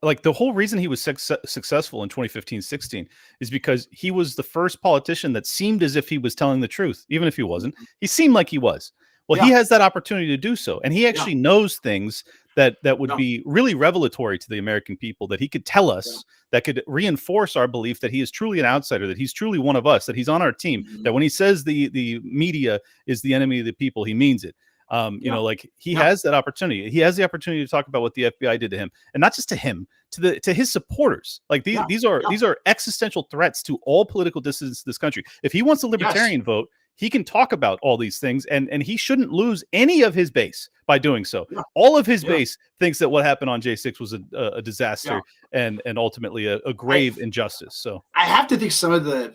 like, the whole reason he was successful in 2015-16 is because he was the first politician that seemed as if he was telling the truth, even if he wasn't. He seemed like he was. Well, he has that opportunity to do so, and he actually knows things that would be really revelatory to the American people, that he could tell us, that could reinforce our belief that he is truly an outsider, that he's truly one of us, that he's on our team, that when he says the media is the enemy of the people, he means it. Like he has that opportunity. He has the opportunity to talk about what the FBI did to him, and not just to him, to his supporters. Like these are existential threats to all political dissidents in this country. If he wants a libertarian vote, he can talk about all these things, and he shouldn't lose any of his base by doing so. All of his base thinks that what happened on J6 was a disaster and ultimately a grave injustice. So I have to think some of the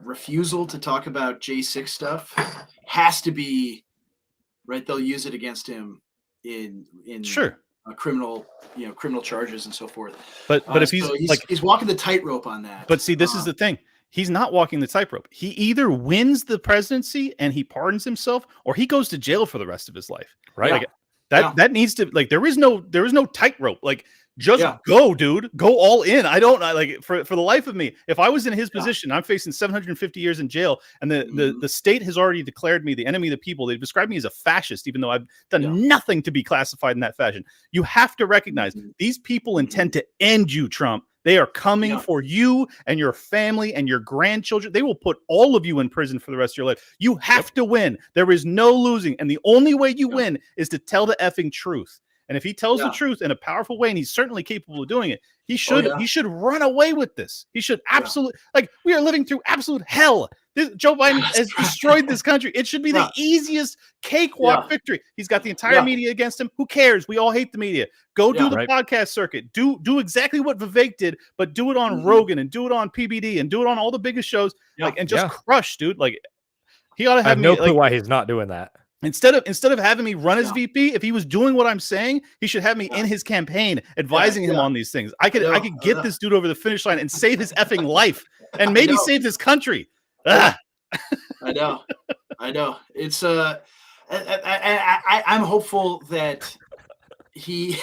refusal to talk about J6 stuff has to be right. They'll use it against him in criminal charges and so forth. But if he's walking the tightrope on that. But see, this is the thing. He's not walking the tightrope. He either wins the presidency and he pardons himself, or he goes to jail for the rest of his life. Right? That needs to, like, there is no tightrope. Like, just go, dude. Go all in. I don't like, for the life of me, if I was in his position, I'm facing 750 years in jail, and the state has already declared me the enemy of the people. They've described me as a fascist, even though I've done nothing to be classified in that fashion. You have to recognize these people intend to end you, Trump. They are coming for you and your family and your grandchildren. They will put all of you in prison for the rest of your life. You have to win. There is no losing. And the only way you win is to tell the effing truth. And if he tells the truth in a powerful way, and he's certainly capable of doing it, he should run away with this. He should absolutely, like, we are living through absolute hell. Joe Biden has destroyed this country. It should be the easiest cakewalk victory. He's got the entire media against him. Who cares? We all hate the media. Go do the podcast circuit. Do exactly what Vivek did, but do it on Rogan and do it on PBD and do it on all the biggest shows. And just crush, dude. Like, he ought to have no clue why he's not doing that. Instead of having me run as VP, if he was doing what I'm saying, he should have me in his campaign, advising him on these things. I could get this dude over the finish line and save his effing life, and maybe save this country. I know. It's I'm hopeful that he.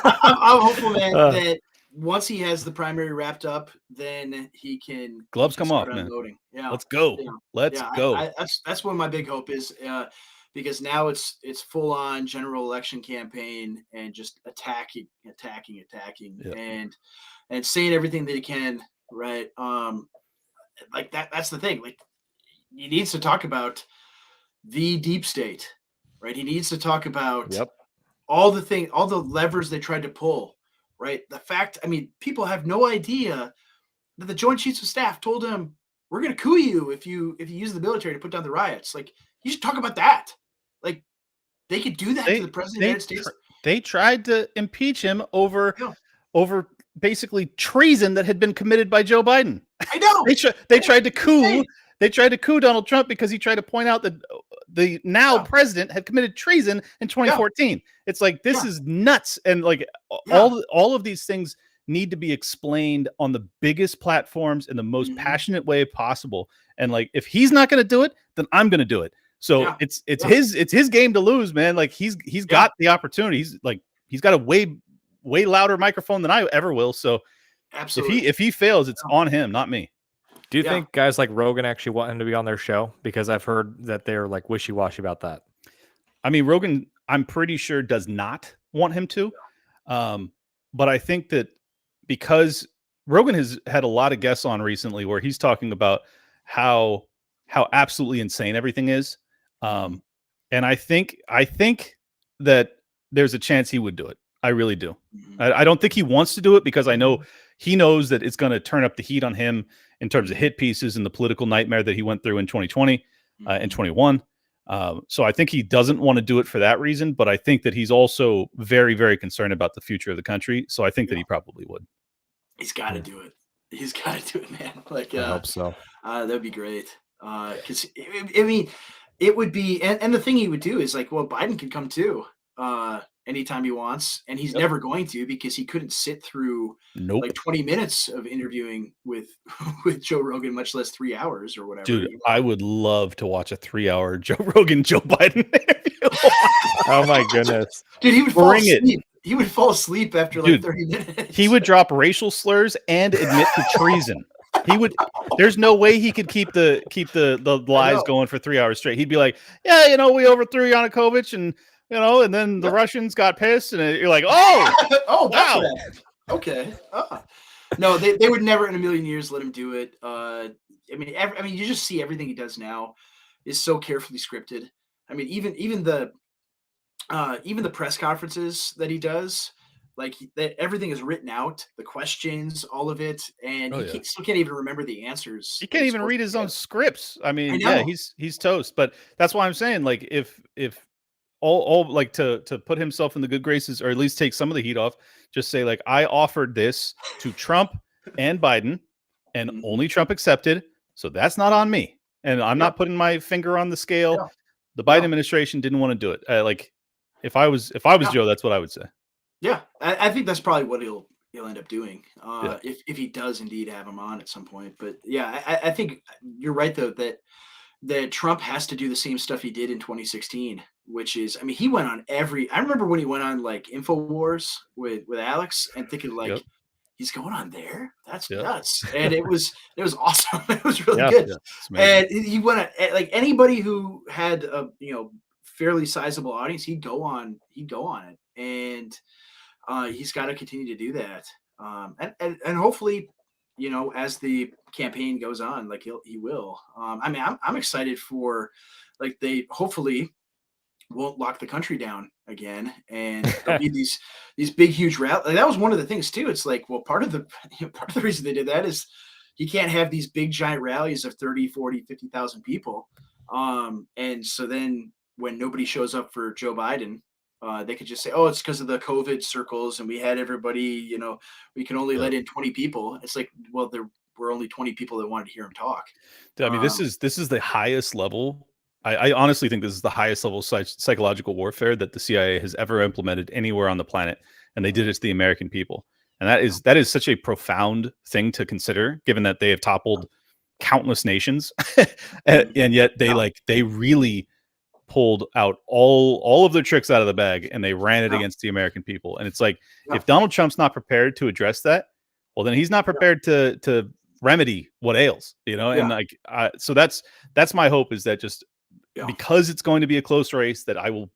I'm hopeful, man, that once he has the primary wrapped up, then he can gloves come off, man. Voting. Yeah, let's go. Yeah. Let's go. That's what my big hope is, because now it's full on general election campaign and just attacking, and saying everything that he can. Right. Like that. That's the thing. Like, he needs to talk about the deep state, right? He needs to talk about all the levers they tried to pull, right? The fact, I mean, people have no idea that the Joint Chiefs of Staff told him, we're going to coup you if you use the military to put down the riots. Like, you should talk about that. Like, they could do that to the president of the United States. They tried to impeach him over basically treason that had been committed by Joe Biden. I know. They tried to coup. They tried to coup Donald Trump because he tried to point out that the president had committed treason in 2014. It's like, this is nuts. And like all of these things need to be explained on the biggest platforms in the most passionate way possible. And like, if he's not going to do it, then I'm going to do it. So it's his game to lose, man. Like, he's got the opportunity. He's got a way louder microphone than I ever will. So absolutely, if he fails, it's on him, not me. Do you think guys like Rogan actually want him to be on their show? Because I've heard that they're like wishy-washy about that. I mean, Rogan, I'm pretty sure, does not want him to. But I think that because Rogan has had a lot of guests on recently where he's talking about how absolutely insane everything is. And I think that there's a chance he would do it. I really do. I don't think he wants to do it because I know he knows that it's going to turn up the heat on him in terms of hit pieces and the political nightmare that he went through in 2020 and 21. So I think he doesn't want to do it for that reason, but I think that he's also very, very concerned about the future of the country. So I think that he probably would. He's got to do it. He's got to do it, man. Like, I hope so. That'd be great. Because I mean, it would be, and the thing he would do is like, well, Biden could come too. Anytime he wants, and he's never going to, because he couldn't sit through like 20 minutes of interviewing with Joe Rogan, much less 3 hours or whatever. Dude, I would love to watch a 3-hour Joe Rogan, Joe Biden interview. Oh my goodness. Dude, he would fall asleep. He would fall asleep after like 30 minutes. He would drop racial slurs and admit to treason. He would. There's no way he could keep the lies going for 3 hours straight. He'd be like, yeah, we overthrew Yanukovych, and and then the Russians got pissed, and you're like, oh, wow, okay. No, they would never in a million years let him do it. I mean, you just see everything he does now is so carefully scripted. I mean, even the press conferences that he does, like everything is written out, the questions, all of it, and he still can't even remember the answers. He can't even read his own scripts. I mean, he's toast. But that's why I'm saying, like, if all like to put himself in the good graces, or at least take some of the heat off, just say like, I offered this to Trump and Biden, and only Trump accepted, so that's not on me, and I'm not putting my finger on the scale. The Biden administration didn't want to do it. Like, if I was Joe, that's what I would say. Yeah, I think that's probably what he'll end up doing if he does indeed have him on at some point. But yeah, I think you're right though that Trump has to do the same stuff he did in 2016, which is, I mean, he went on I remember when he went on like InfoWars with Alex, and thinking like, he's going on there. That's nuts. And it was awesome. It was really good. And he went on, like, anybody who had a fairly sizable audience, he'd go on it. And he's got to continue to do that. And hopefully, as the campaign goes on, like he will. I mean, I'm excited for, like, they hopefully won't lock the country down again, and there'll be these big, huge rallies. Like, that was one of the things too. It's like, well, part of the reason they did that is you can't have these big, giant rallies of 30, 40, 50,000 people. And so then when nobody shows up for Joe Biden, they could just say, oh, it's because of the COVID circles, and we had everybody, we can only let in 20 people. It's like, well, there were only 20 people that wanted to hear him talk. I mean, this is the highest level I honestly think this is the highest level psychological warfare that the CIA has ever implemented anywhere on the planet, and they did it to the American people. And that is such a profound thing to consider, given that they have toppled countless nations, and yet they really pulled out all of their tricks out of the bag and they ran it against the American people. And it's like, if Donald Trump's not prepared to address that, well, then he's not prepared to remedy what ails, and like, so that's my hope, is that just because it's going to be a close race, that I will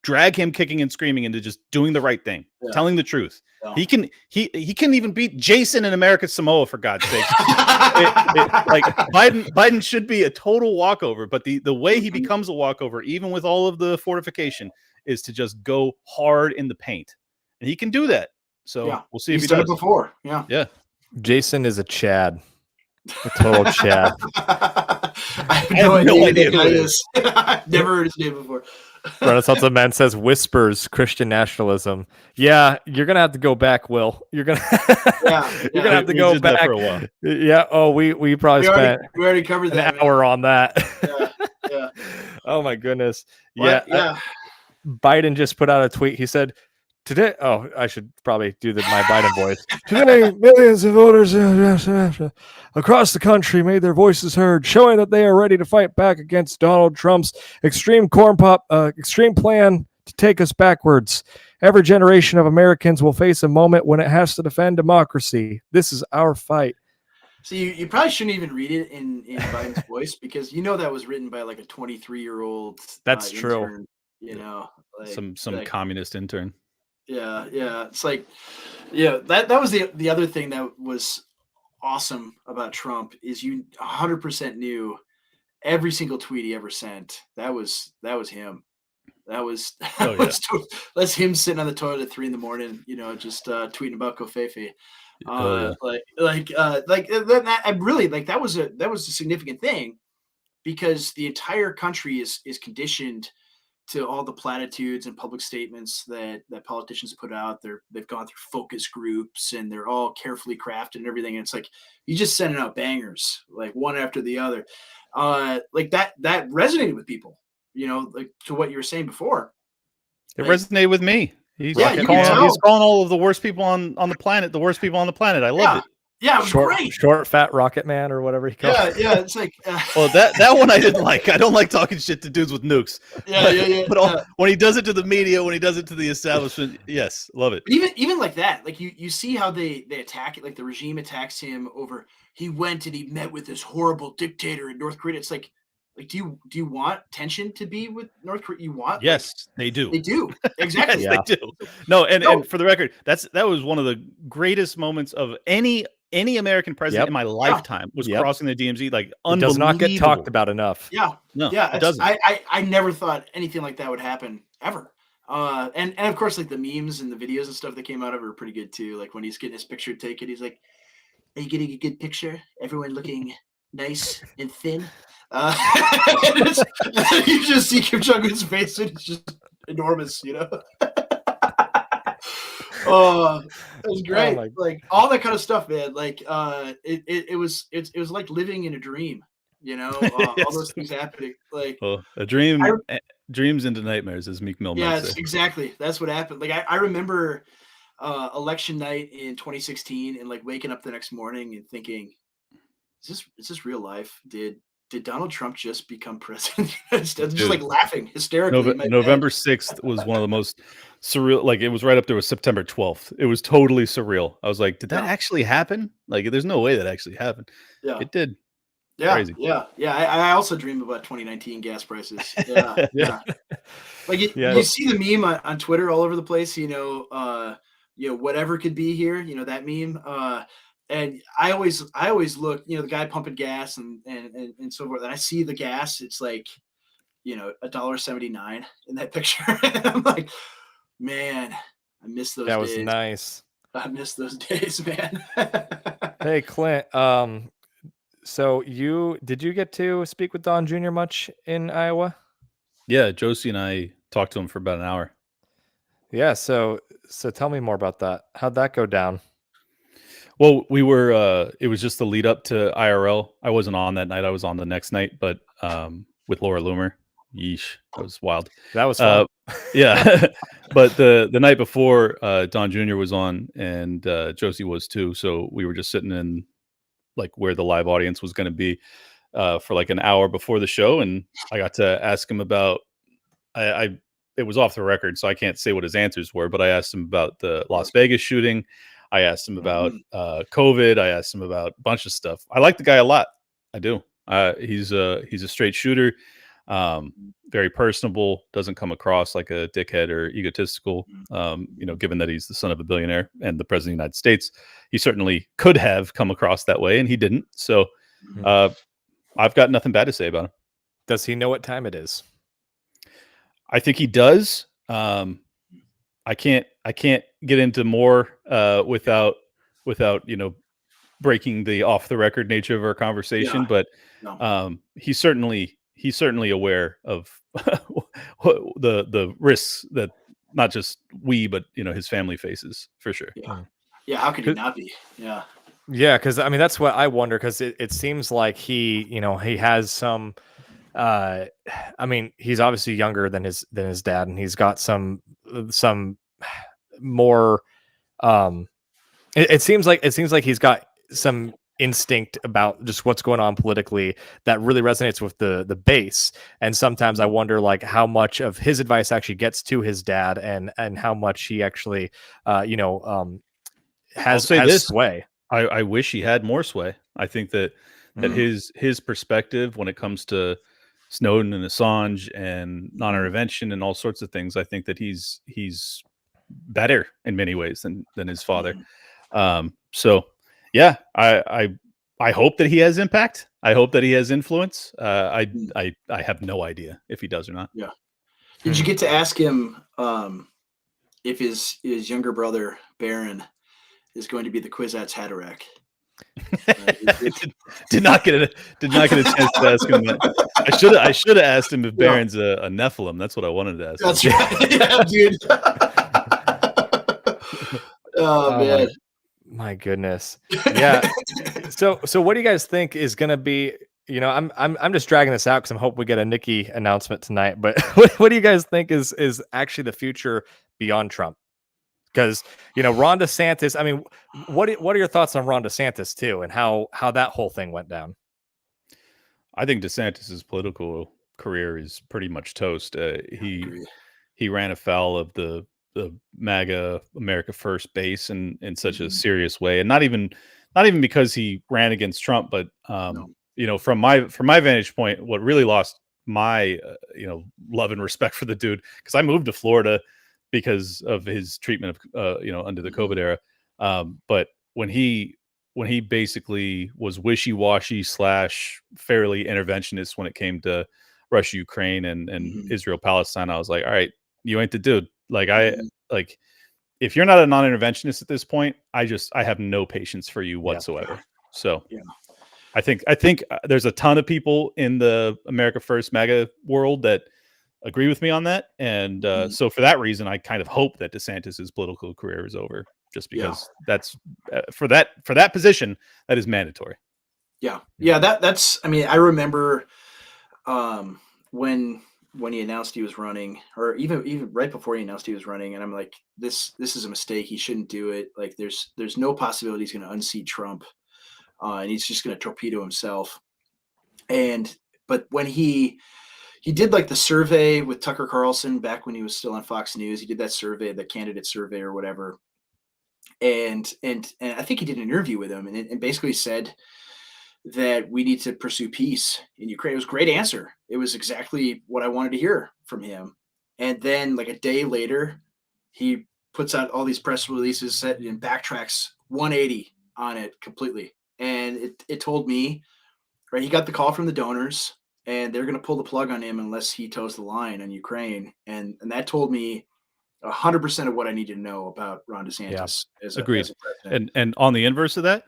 drag him kicking and screaming into just doing the right thing, telling the truth. He can even beat Jason in America's Samoa, for God's sake. Like, Biden should be a total walkover, but the way he becomes a walkover, even with all of the fortification, is to just go hard in the paint, and he can do that. So we'll see if he does. He's done it before. Yeah. Jason is a Chad. A total Chad. I have no idea who it is. I've never heard his name before. Renaissance of Men says whispers Christian nationalism. Yeah, you're gonna have to go back, Will. You're gonna you're gonna have to go back for a while. Yeah. Oh, we probably spent we already covered an hour on that. Yeah. Oh my goodness. What? Yeah. Biden just put out a tweet. He said, today, I should probably do my Biden voice. Today, millions of voters across the country made their voices heard, showing that they are ready to fight back against Donald Trump's extreme plan to take us backwards. Every generation of Americans will face a moment when it has to defend democracy. This is our fight. So you probably shouldn't even read it in Biden's voice, because that was written by like a 23-year-old. That's true. Intern, like, some communist intern. Yeah. It's like, that was the other thing that was awesome about Trump, is you 100% knew every single tweet he ever sent. That was him. That's him sitting on the toilet at 3 a.m, just tweeting about Covfefe. That was a significant thing, because the entire country is conditioned to all the platitudes and public statements that politicians put out. They've gone through focus groups, and they're all carefully crafted and everything. And it's like, you just sending out bangers, like one after the other. Like that resonated with people, like to what you were saying before. It resonated with me. He's calling all of the worst people on the planet, the worst people on the planet. I loved it. Yeah, it was great. Short, fat Rocket Man, or whatever he calls it. Yeah, it's like... well, that one I didn't like. I don't like talking shit to dudes with nukes. But when he does it to the media, when he does it to the establishment, yes, love it. Even like that, like you see how they attack it, like the regime attacks him over, he went and he met with this horrible dictator in North Korea. It's like do you want tension to be with North Korea? You want? Yes, they do. They do. Exactly. Yes, they do. No, and for the record, that was one of the greatest moments of any American president in my lifetime was crossing the DMZ. Like, unbelievable. It does not get talked about enough. Yeah. No, yeah. It doesn't. I never thought anything like that would happen ever. And of course, like the memes and the videos and stuff that came out of it are pretty good too. Like when he's getting his picture taken, he's like, "Are you getting a good picture? Everyone looking nice and thin." You just see Kim Jong-un's face, and it's just enormous, Oh, it was great. Like all that kind of stuff, man. Like it was like living in a dream, all those things happening. Like a dream, dreams into nightmares, as Meek Mill might say. Exactly. That's what happened. Like I remember election night in 2016, and like waking up the next morning and thinking, is this real life? Did Donald Trump just become president? Just like laughing hysterically. November 6th was one of the most surreal. Like, it was right up there with September 12th. It was totally surreal. I was like, did that actually happen? Like, there's no way that actually happened. Yeah, it did. Yeah, crazy. Yeah. I also dream about 2019 gas prices. Yeah. Like you see the meme on Twitter all over the place. Whatever could be here. That meme. And I always look, the guy pumping gas and so forth. And I see the gas, it's like, $1.79 in that picture. I'm like, man, I miss those days. That was nice. I miss those days, man. Hey, Clint. So did you get to speak with Don Jr. much in Iowa? Yeah, Josie and I talked to him for about an hour. Yeah, so tell me more about that. How'd that go down? Well, we were, it was just the lead up to IRL. I wasn't on that night. I was on the next night, but with Laura Loomer. Yeesh, that was wild. That was fun. Yeah, but the night before, Don Jr. was on, and Josie was too. So we were just sitting in like where the live audience was going to be for like an hour before the show, and I got to ask him about. I it was off the record, so I can't say what his answers were, but I asked him about the Las Vegas shooting. I asked him about COVID. I asked him about a bunch of stuff. I like the guy a lot. I do. He's a straight shooter, very personable. Doesn't come across like a dickhead or egotistical. Given that he's the son of a billionaire and the president of the United States, he certainly could have come across that way, and he didn't. So, I've got nothing bad to say about him. Does he know what time it is? I think he does. I can't get into more without breaking the off the record nature of our conversation. But he's certainly aware of the risks that not just we but his family faces, for sure. Yeah. How could he not be? Yeah, because I mean that's what I wonder, because it seems like he has some. I mean, he's obviously younger than his dad, and he's got some more. It seems like he's got some instinct about just what's going on politically that really resonates with the base. And sometimes I wonder like how much of his advice actually gets to his dad, and how much he actually has sway. I wish he had more sway. I think that his perspective when it comes to Snowden and Assange and non-intervention and all sorts of things, I think that he's better in many ways than his father. So yeah, I hope that he has impact. I hope that he has influence. I have no idea if he does or not. Yeah. Did you get to ask him if his younger brother Barron is going to be the Kwisatz Haderach? Did not get a chance to ask him that. I should have asked him if Barron's a Nephilim. That's what I wanted to ask. That's right. Yeah, dude. Oh man. My goodness. Yeah. So what do you guys think is going to be, I'm just dragging this out because I'm hoping we get a Nikki announcement tonight, but what do you guys think is actually the future beyond Trump? Because, Ron DeSantis, I mean, what are your thoughts on Ron DeSantis too, and how that whole thing went down? I think DeSantis's political career is pretty much toast. He ran afoul of the MAGA America First base in such a serious way, and not even because he ran against Trump, but from my vantage point, what really lost my love and respect for the dude, because I moved to Florida because of his treatment of under the COVID era, but when he basically was wishy-washy / fairly interventionist when it came to Russia, Ukraine, and Israel, Palestine, I was like, all right, you ain't the dude. Like if you're not a non-interventionist at this point, I have no patience for you whatsoever. Yeah. So I think there's a ton of people in the America First MAGA world that agree with me on that. And so for that reason, I kind of hope that DeSantis's political career is over, just because that's for that position, that is mandatory. Yeah. That's, I mean, I remember when he announced he was running, or even right before he announced he was running, and I'm like, this is a mistake. He shouldn't do it. Like there's no possibility he's going to unseat Trump, and he's just going to torpedo himself. But when he did like the survey with Tucker Carlson back when he was still on Fox News, he did that survey, the candidate survey or whatever, and I think he did an interview with him, and basically said that we need to pursue peace in Ukraine. It was a great answer. It was exactly what I wanted to hear from him. And then like a day later, he puts out all these press releases and backtracks 180 on it completely. And it told me, right, he got the call from the donors and they're going to pull the plug on him unless he toes the line on Ukraine. And that told me 100% of what I needed to know about Ron DeSantis. Agreed. As a president. And on the inverse of that,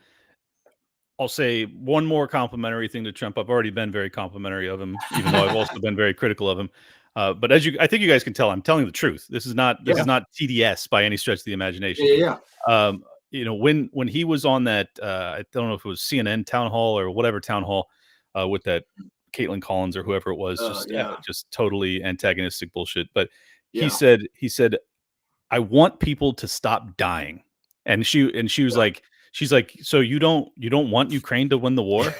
I'll say one more complimentary thing to Trump. I've already been very complimentary of him, even though I've also been very critical of him. But I think you guys can tell, I'm telling the truth. This is not TDS by any stretch of the imagination. When he was on that, I don't know if it was CNN town hall or whatever town hall, with that Caitlin Collins or whoever it was, just totally antagonistic bullshit. But he said, I want people to stop dying. And she was like, she's like, so you don't want Ukraine to win the war?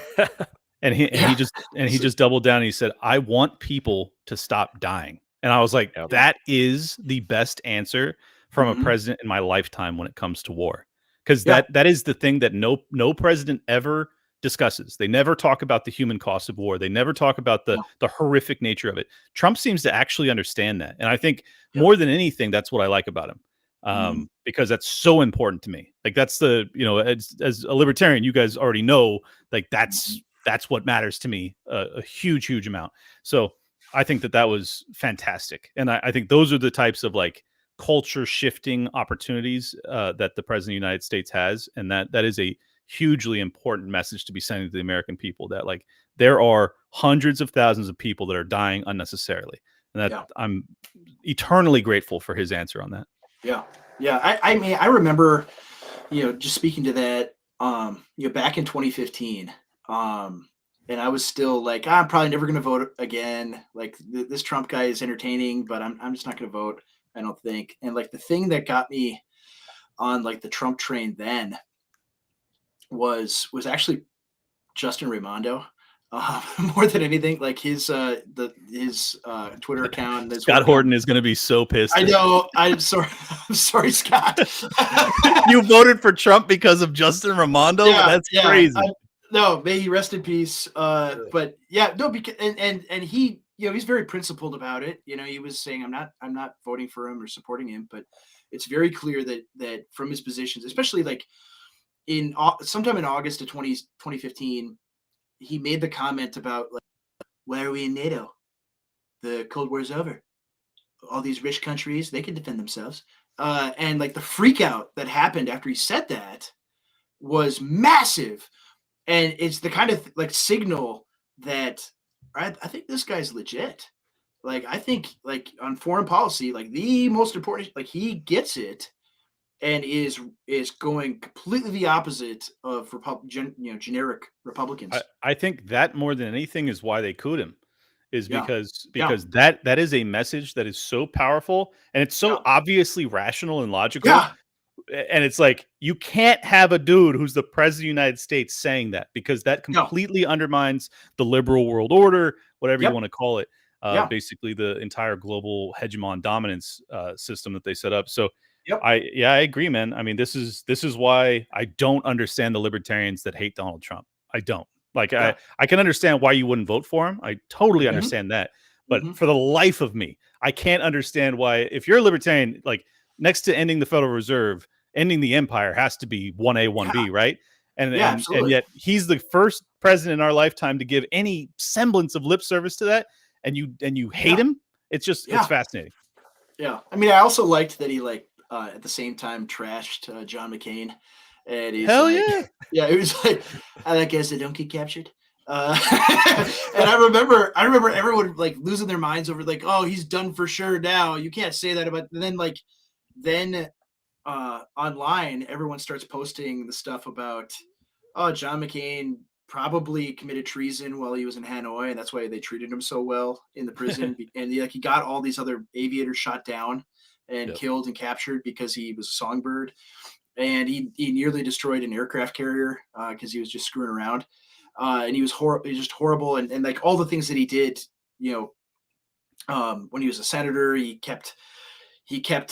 And he just doubled down and he said, I want people to stop dying. And I was like, that is the best answer from a president in my lifetime when it comes to war. Because that is the thing that no president ever discusses. They never talk about the human cost of war. They never talk about the horrific nature of it. Trump seems to actually understand that. And I think more than anything, that's what I like about him. Because that's so important to me. Like that's the, as a libertarian, you guys already know, like that's what matters to me a huge, huge amount. So I think that was fantastic. And I think those are the types of like culture shifting opportunities that the president of the United States has. And that is a hugely important message to be sending to the American people, that like there are hundreds of thousands of people that are dying unnecessarily. And that I'm eternally grateful for his answer on that. Yeah. Yeah. I mean, I remember, just speaking to that, back in 2015, and I was still like, I'm probably never going to vote again. Like this Trump guy is entertaining, but I'm just not going to vote. I don't think. And like the thing that got me on like the Trump train then was actually Justin Raimondo. More than anything, like his Twitter account. Scott Horton is going to be so pissed. I know. I'm sorry. I'm sorry, Scott. You voted for Trump because of Justin Raimondo? That's crazy. No, may he rest in peace. But no, because and he, he's very principled about it. He was saying, I'm not voting for him or supporting him, but it's very clear that from his positions, especially like sometime in August of 2015. He made the comment about like, why are we in NATO? The Cold War is over. All these rich countries, they can defend themselves. And like the freak out that happened after he said that was massive. And it's the kind of like signal that I think this guy's legit. Like, I think like on foreign policy, like the most important, like he gets it. And is going completely the opposite of generic Republicans. I think that more than anything is why they could him, is because that is a message that is so powerful and it's so obviously rational and logical. Yeah. And it's like, you can't have a dude who's the president of the United States saying that, because that completely undermines the liberal world order, whatever you want to call it. Basically the entire global hegemon dominance system that they set up. So I agree, man. I mean, this is why I don't understand the libertarians that hate Donald Trump. I don't. Like, I can understand why you wouldn't vote for him. I totally understand that. But for the life of me, I can't understand why, if you're a libertarian, like next to ending the Federal Reserve, ending the empire has to be 1A, 1B, right? And yet he's the first president in our lifetime to give any semblance of lip service to that. And you hate him. It's just, it's fascinating. Yeah. I mean, I also liked that he at the same time trashed John McCain, and he's it was like, I like guys that don't get captured. And I remember everyone like losing their minds over like, oh, he's done for sure now. You can't say that about. And then online, everyone starts posting the stuff about, oh, John McCain probably committed treason while he was in Hanoi, and that's why they treated him so well in the prison. And he got all these other aviators shot down and killed and captured because he was a songbird, and he nearly destroyed an aircraft carrier because he was just screwing around, and he was just horrible, and like all the things that he did, when he was a senator, he kept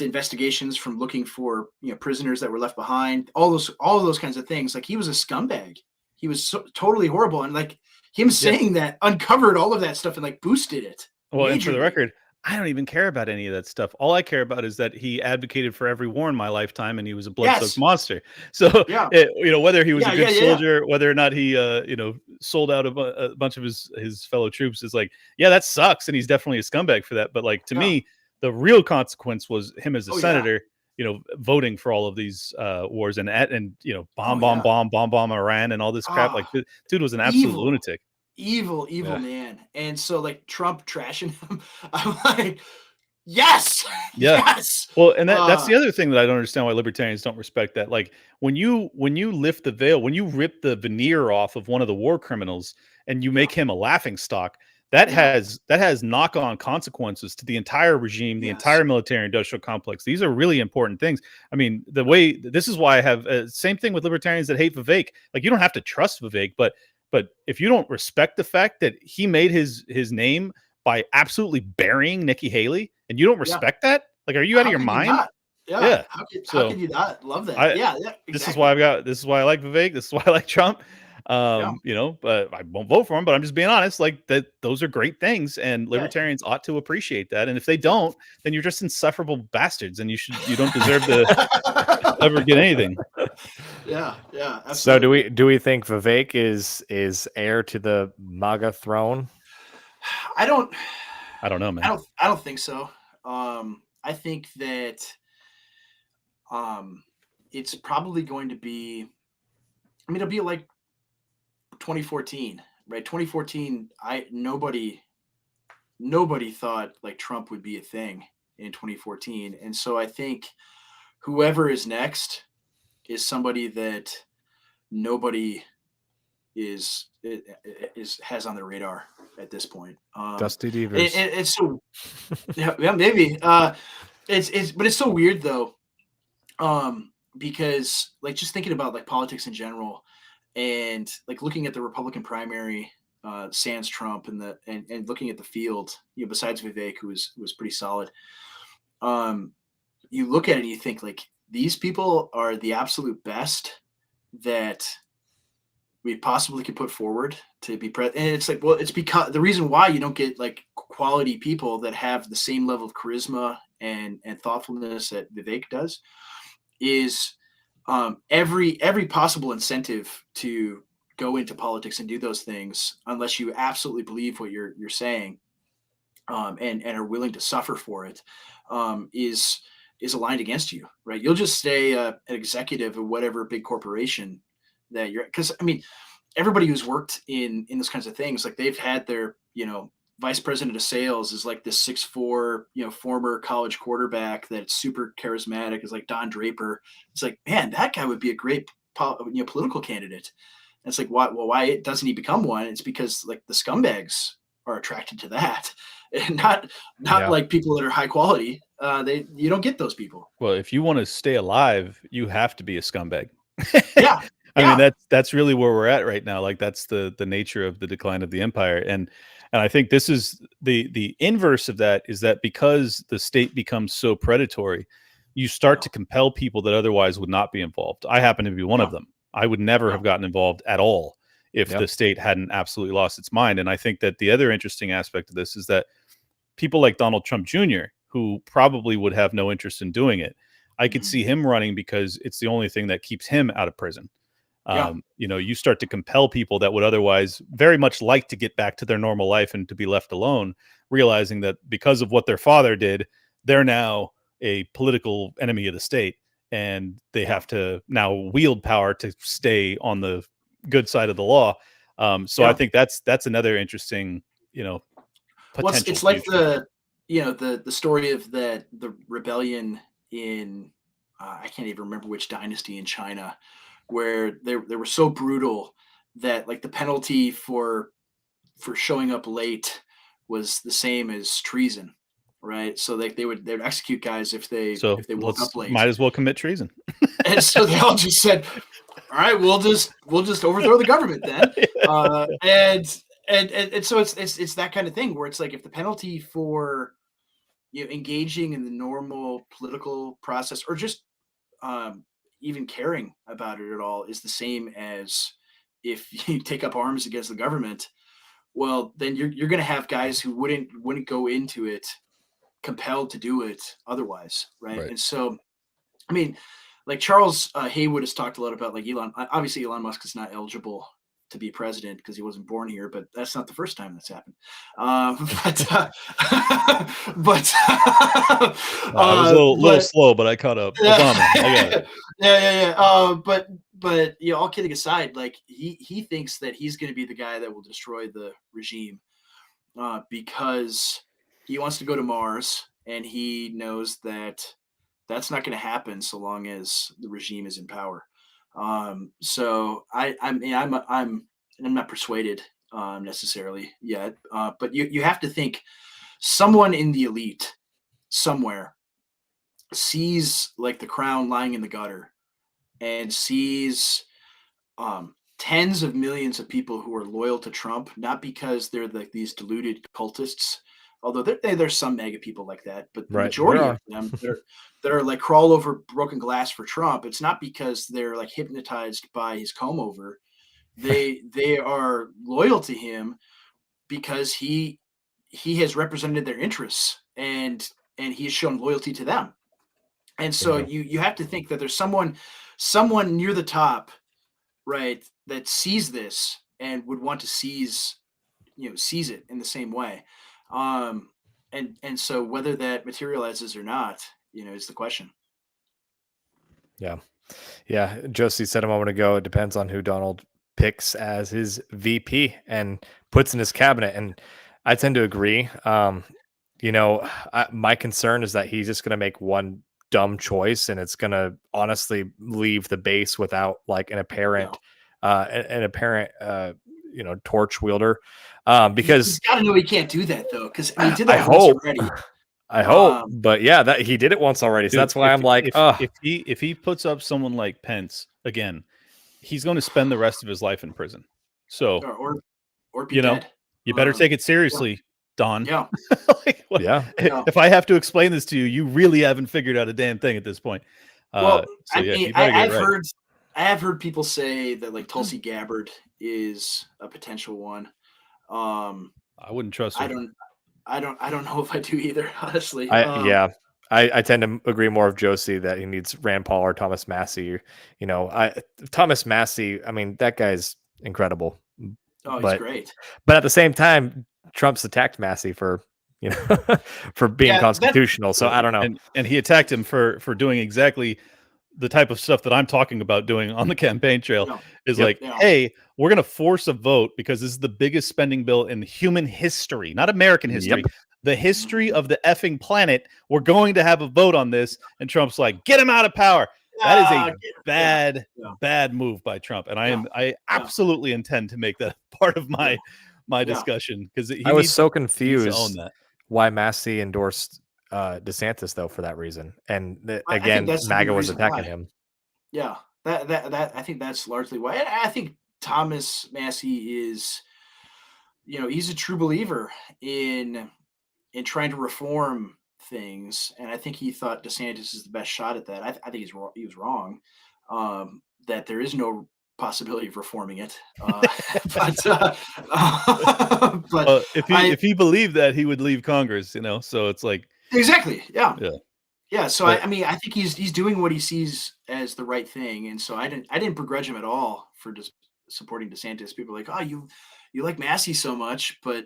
investigations from looking for prisoners that were left behind, all of those kinds of things. Like, he was a scumbag. He was totally horrible, and like him saying that uncovered all of that stuff and like boosted it. Well, and for the record, I don't even care about any of that stuff. All I care about is that he advocated for every war in my lifetime, and he was a blood-soaked monster. So, whether he was a good soldier, whether or not he, sold out a bunch of his fellow troops, is like, that sucks, and he's definitely a scumbag for that. But like, to me, the real consequence was him as a senator, voting for all of these wars and bomb Iran and all this crap. Like, dude was an absolute lunatic. Evil man. And so like Trump trashing him, I'm like, Yes. Yeah. Yes. Well, and that's the other thing that I don't understand why libertarians don't respect that. Like when you lift the veil, when you rip the veneer off of one of the war criminals and you make him a laughing stock, that has knock-on consequences to the entire regime, the Yes. entire military industrial complex. These are really important things. I mean, the way this is why I have same thing with libertarians that hate Vivek. Like you don't have to trust Vivek, but if you don't respect the fact that he made his name by absolutely burying Nikki Haley, and you don't Yeah. respect that, like, are you out of How your could you mind? not? Yeah. Yeah. How So could you not love that? I Yeah. Yeah. this is Exactly. why this is why I like Vivek. This is why I like Trump. Yeah. You know, but I won't vote for him. But I'm just being honest. Like that, those are great things, and Yeah. libertarians ought to appreciate that. And if they Yeah. don't, then you're just insufferable bastards, and you don't deserve to ever get anything. Yeah. Yeah. So Absolutely. do we think Vivek is heir to the MAGA throne? I don't. I don't know, man. I don't think so. I think that it's probably going to be. I mean, it'll be like 2014, right? 2014. Nobody thought like Trump would be a thing in 2014, and so I think whoever is next is somebody that nobody is has on their radar at this point. Dusty Devers. It's so yeah, maybe. But it's so weird though, because like just thinking about like politics in general, and like looking at the Republican primary, sans Trump, and looking at the field, you know, besides Vivek, who was pretty solid. Um, you look at it and you think like these people are the absolute best that we possibly could put forward to be president. And it's like, well, it's because the reason why you don't get like quality people that have the same level of charisma and thoughtfulness that Vivek does is every possible incentive to go into politics and do those things, unless you absolutely believe what you're saying, and are willing to suffer for it, is aligned against you, right? You'll just stay an executive of whatever big corporation that you're. Because I mean, everybody who's worked in those kinds of things, like they've had their vice president of sales is like this 6'4", former college quarterback that's super charismatic, is like Don Draper. It's like, man, that guy would be a great political candidate. And it's like, why doesn't he become one? It's because like the scumbags are attracted to that, and not Yeah. like people that are high quality. You don't get those people. Well, if you want to stay alive, you have to be a scumbag. Yeah. I Yeah. mean, that's really where we're at right now. Like that's the nature of the decline of the empire. And I think this is the inverse of that, is that because the state becomes so predatory, you start to compel people that otherwise would not be involved. I happen to be one of them. I would never have gotten involved at all if the state hadn't absolutely lost its mind. And I think that the other interesting aspect of this is that people like Donald Trump Jr., who probably would have no interest in doing it, I could see him running because it's the only thing that keeps him out of prison. You start to compel people that would otherwise very much like to get back to their normal life and to be left alone, realizing that because of what their father did, they're now a political enemy of the state, and they have to now wield power to stay on the good side of the law. I think that's another interesting, potential. It's like the story of the rebellion in I can't even remember which dynasty in China, where they were so brutal that like the penalty for showing up late was the same as treason, right? So they would execute guys if they woke up late. Might as well commit treason. And so they all just said, all right, we'll just overthrow the government then. And so it's that kind of thing where it's like, if the penalty for engaging in the normal political process, or just even caring about it at all, is the same as if you take up arms against the government, well, then you're going to have guys who wouldn't go into it compelled to do it otherwise, right? And so, I mean, like Charles Haywood has talked a lot about like obviously Elon Musk is not eligible to be president because he wasn't born here, but that's not the first time that's happened. But I was a little slow, but I caught up. Obama, I got it. Yeah. But all kidding aside, like he thinks that he's going to be the guy that will destroy the regime because he wants to go to Mars, and he knows that that's not going to happen so long as the regime is in power. So I'm not persuaded necessarily yet, but you have to think someone in the elite somewhere sees like the crown lying in the gutter and sees tens of millions of people who are loyal to Trump, not because they're like these deluded cultists, although there's some mega people like that, but the Right, majority there of them that are like crawl over broken glass for Trump, it's not because they're like hypnotized by his comb over. They are loyal to him because he has represented their interests and he's shown loyalty to them. And so Yeah. you have to think that there's someone near the top, right, that sees this and would want to seize it in the same way. And so whether that materializes or not, is the question. Yeah. Yeah. Josie said a moment ago, it depends on who Donald picks as his VP and puts in his cabinet. And I tend to agree. My concern is that he's just going to make one dumb choice and it's going to honestly leave the base without like an apparent, torch wielder. Because He's got to know he can't do that though, because he did I that once hope, already. I hope, but yeah, that he did it once already. So Dude, that's why I'm like, if he puts up someone like Pence again, he's going to spend the rest of his life in prison. So or be dead. You better take it seriously, Don. Yeah. Yeah. If I have to explain this to you, you really haven't figured out a damn thing at this point. Well, you better get it right. I have heard people say that like Tulsi Gabbard is a potential one. I wouldn't trust her. I don't know if I do either, honestly. I tend to agree more with Josie that he needs Rand Paul or Thomas Massey. Thomas Massey, I mean, that guy's incredible. Oh, he's great. But at the same time, Trump's attacked Massey for for being constitutional. So I don't know. And he attacked him for doing exactly the type of stuff that I'm talking about doing on the campaign trail. Hey, we're going to force a vote because this is the biggest spending bill in human history, not American history. Yep. The history of the effing planet. We're going to have a vote on this. And Trump's like, get him out of power. That is a bad move by Trump. And I absolutely intend to make that part of my discussion because I was so confused why Massey endorsed DeSantis though for that reason. And again, MAGA was attacking him. Yeah, that I think that's largely why. I think Thomas Massey is, he's a true believer in trying to reform things, and I think he thought DeSantis is the best shot at that. I think he was wrong. That there is no possibility of reforming it. But if he believed that, he would leave Congress. So it's like exactly, yeah. So I mean, I think he's doing what he sees as the right thing, and so I didn't begrudge him at all for just supporting DeSantis. People are like, oh, you like Massey so much, but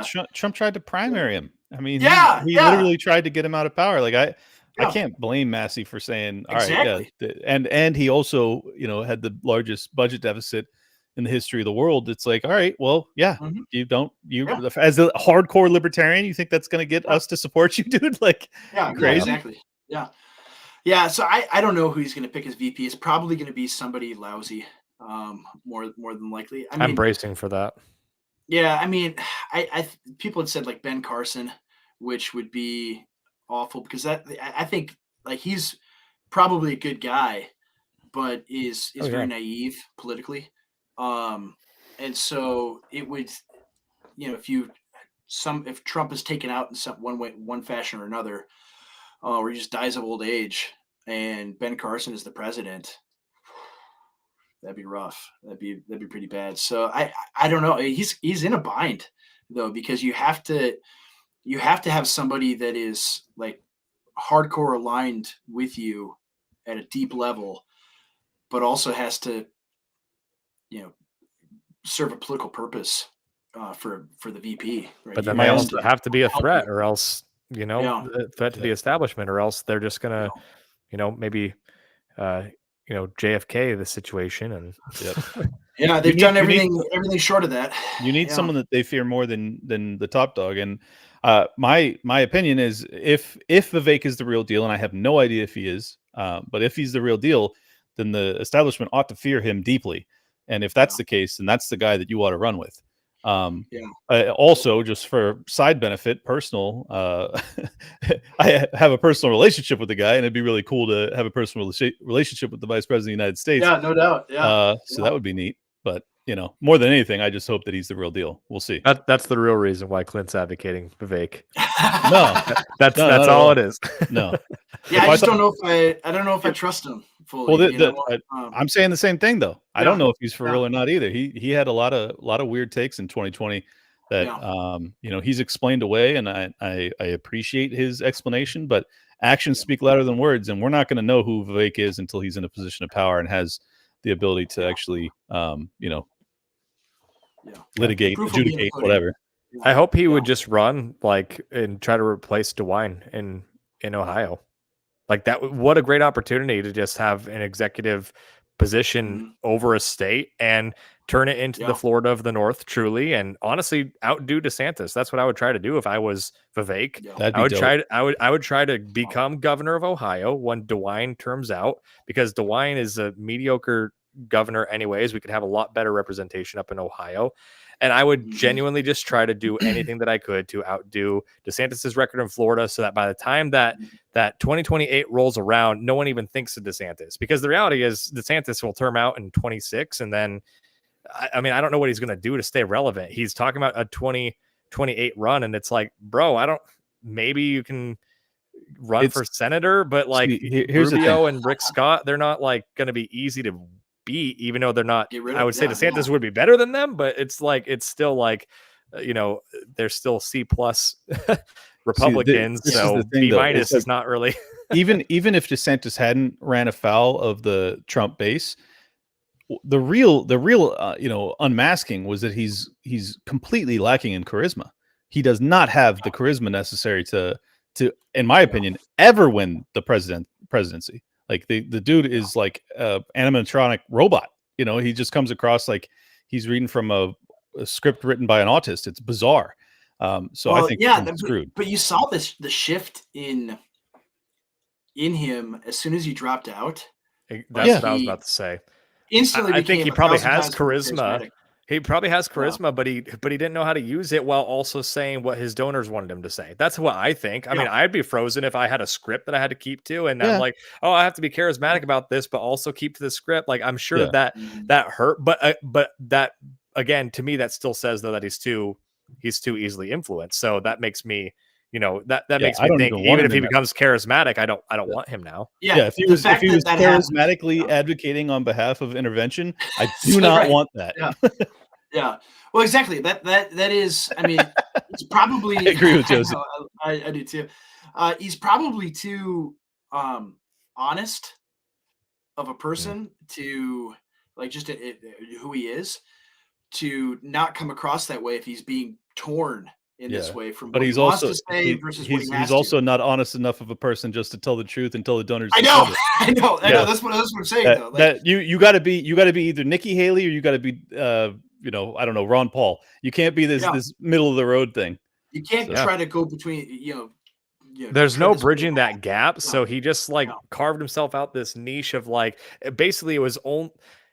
Trump tried to primary him. I mean, he literally tried to get him out of power. Like I can't blame Massey for saying, all right, and he also, had the largest budget deficit in the history of the world. It's like, all right, well, as a hardcore libertarian, you think that's going to get us to support you, dude? Like, crazy. Exactly. Yeah. So I don't know who he's going to pick as VP. It's probably going to be somebody lousy, more than likely. I'm bracing for that. Yeah, I mean, I people had said like Ben Carson, which would be awful because I think like he's probably a good guy, but is very naive politically, and so it would, if Trump is taken out in one fashion or another, or he just dies of old age, and Ben Carson is the president. That'd be rough. That'd be pretty bad. So I don't know. He's in a bind though, because you have to have somebody that is like hardcore aligned with you at a deep level, but also has to, serve a political purpose for the VP. Right? But then they also have to be a threat, or else a threat to the establishment, or else they're just gonna, maybe. JFK the situation, and yeah, they've done everything short of that. You need someone that they fear more than the top dog. And my opinion is if Vivek is the real deal, and I have no idea if he is, but if he's the real deal, then the establishment ought to fear him deeply. And if that's the case, then that's the guy that you ought to run with. Also, just for side benefit, personal, I have a personal relationship with the guy, and it'd be really cool to have a personal relationship with the Vice President of the United States. Yeah, no doubt. Yeah. So that would be neat. But more than anything, I just hope that he's the real deal. We'll see. That's the real reason why Clint's advocating Vivek. No, that's all it is. No. Yeah, I don't know if I trust him fully. Well, I'm saying the same thing though. I don't know if he's for real or not either. He had a lot of weird takes in 2020 that he's explained away, and I appreciate his explanation, but actions speak louder than words, and we're not going to know who Vivek is until he's in a position of power and has the ability to actually litigate, adjudicate, whatever. I hope he would just run and try to replace DeWine in Ohio. Like that, what a great opportunity to just have an executive position over a state and turn it into the Florida of the North, truly, and honestly outdo DeSantis. That's what I would try to do if I was Vivek. I would try to become governor of Ohio when DeWine terms out, because DeWine is a mediocre governor anyways. We could have a lot better representation up in Ohio. And I would genuinely just try to do anything that I could to outdo DeSantis's record in Florida, so that by the time that 2028 rolls around, no one even thinks of DeSantis. Because the reality is DeSantis will term out in 26, and then, I mean, I don't know what he's going to do to stay relevant. He's talking about a 2028 run, and it's like, bro, maybe you can run for senator, but here's Rubio and Rick Scott, they're not going to be easy to beat, even though they're not. I would say DeSantis would be better than them, but it's still they're still C+ Republicans. So B- is not really. even if DeSantis hadn't ran afoul of the Trump base, the real unmasking was that he's completely lacking in charisma. He does not have the charisma necessary to, in my opinion, ever win the presidency. Like the dude is like an animatronic robot. He just comes across like he's reading from a script written by an autist. It's bizarre. I think he's screwed. But you saw the shift in him as soon as he dropped out. That's what I was about to say. Instantly, I think he probably has charisma. He probably has charisma, but he didn't know how to use it while also saying what his donors wanted him to say. That's what I think. I mean, I'd be frozen if I had a script that I had to keep to, and I'm like, oh, I have to be charismatic about this, but also keep to the script. Like, I'm sure that hurt, but that, again, to me, that still says though that he's too easily influenced. So that makes me, that makes me think, even if he becomes charismatic, I don't want him now. Yeah, if he was charismatically advocating on behalf of intervention, I do not want that. Yeah. Well, exactly. That is. I mean, it's probably. I agree with Joseph. I do too. He's probably too honest of a person to just who he is, to not come across that way if he's being torn in this way from. But he's also he's also not honest enough of a person just to tell the truth and tell the donors. I know. That's what I'm saying. Though. That you got to be either Nikki Haley or you got to be I don't know, Ron Paul. You can't be this middle of the road thing. You can't try to go between, there's no bridging that gap. So he just carved himself out this niche of basically it was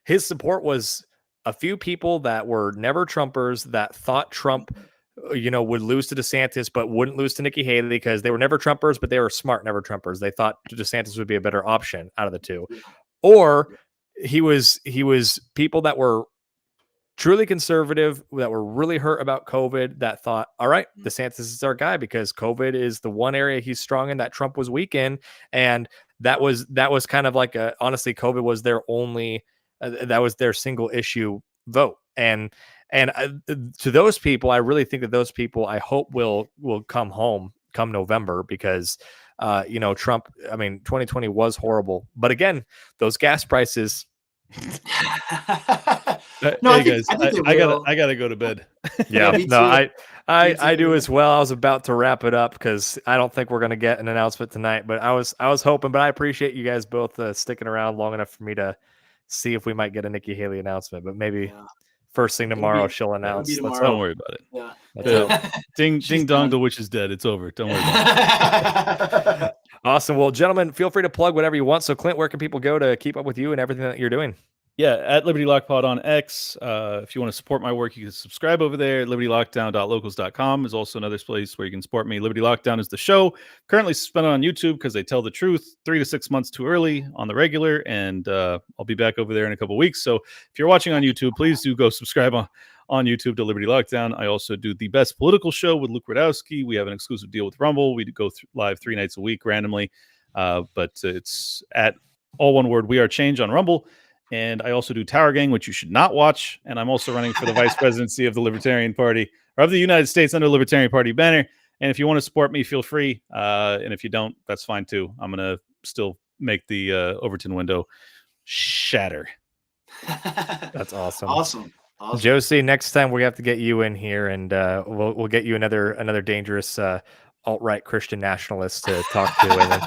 his support was a few people that were never Trumpers that thought Trump, would lose to DeSantis, but wouldn't lose to Nikki Haley because they were never Trumpers, but they were smart never Trumpers. They thought DeSantis would be a better option out of the two. Or he was people that were truly conservative, that were really hurt about COVID, that thought, all right, DeSantis is our guy because COVID is the one area he's strong in that Trump was weak in. And that was kind of honestly, COVID was their only, that was their single issue vote. And to those people, I really think that those people, I hope will come home come November because, Trump, 2020 was horrible. But again, those gas prices, no, hey guys, I gotta go to bed. Yeah, no, I do as well. I was about to wrap it up because I don't think we're going to get an announcement tonight, but I was hoping. But I appreciate you guys both sticking around long enough for me to see if we might get a Nikki Haley announcement. But maybe first thing tomorrow she'll announce. Don't worry about it. Yeah. Ding dong, the witch is dead. It's over. Don't worry about it. Awesome. Well, gentlemen, feel free to plug whatever you want. So, Clint, where can people go to keep up with you and everything that you're doing? Yeah, at Liberty Lock Pod on X. If you want to support my work, you can subscribe over there. LibertyLockdown.locals.com is also another place where you can support me. Liberty Lockdown is the show. Currently suspended on YouTube because they tell the truth 3 to 6 months too early on the regular, and I'll be back over there in a couple weeks. So if you're watching on YouTube, please do go subscribe on YouTube to Liberty Lockdown. I also do the best political show with Luke Radowski. We have an exclusive deal with Rumble. We go live 3 nights a week randomly, but it's at all one word, We Are Change on Rumble. And I also do Tower Gang, which you should not watch. And I'm also running for the vice presidency of the Libertarian Party, or of the United States under the Libertarian Party banner. And if you want to support me, feel free. And if you don't, that's fine too. I'm going to still make the Overton window shatter. That's awesome. Awesome. Josie, next time we have to get you in here, and we'll get you another dangerous alt-right Christian nationalist to talk to, and then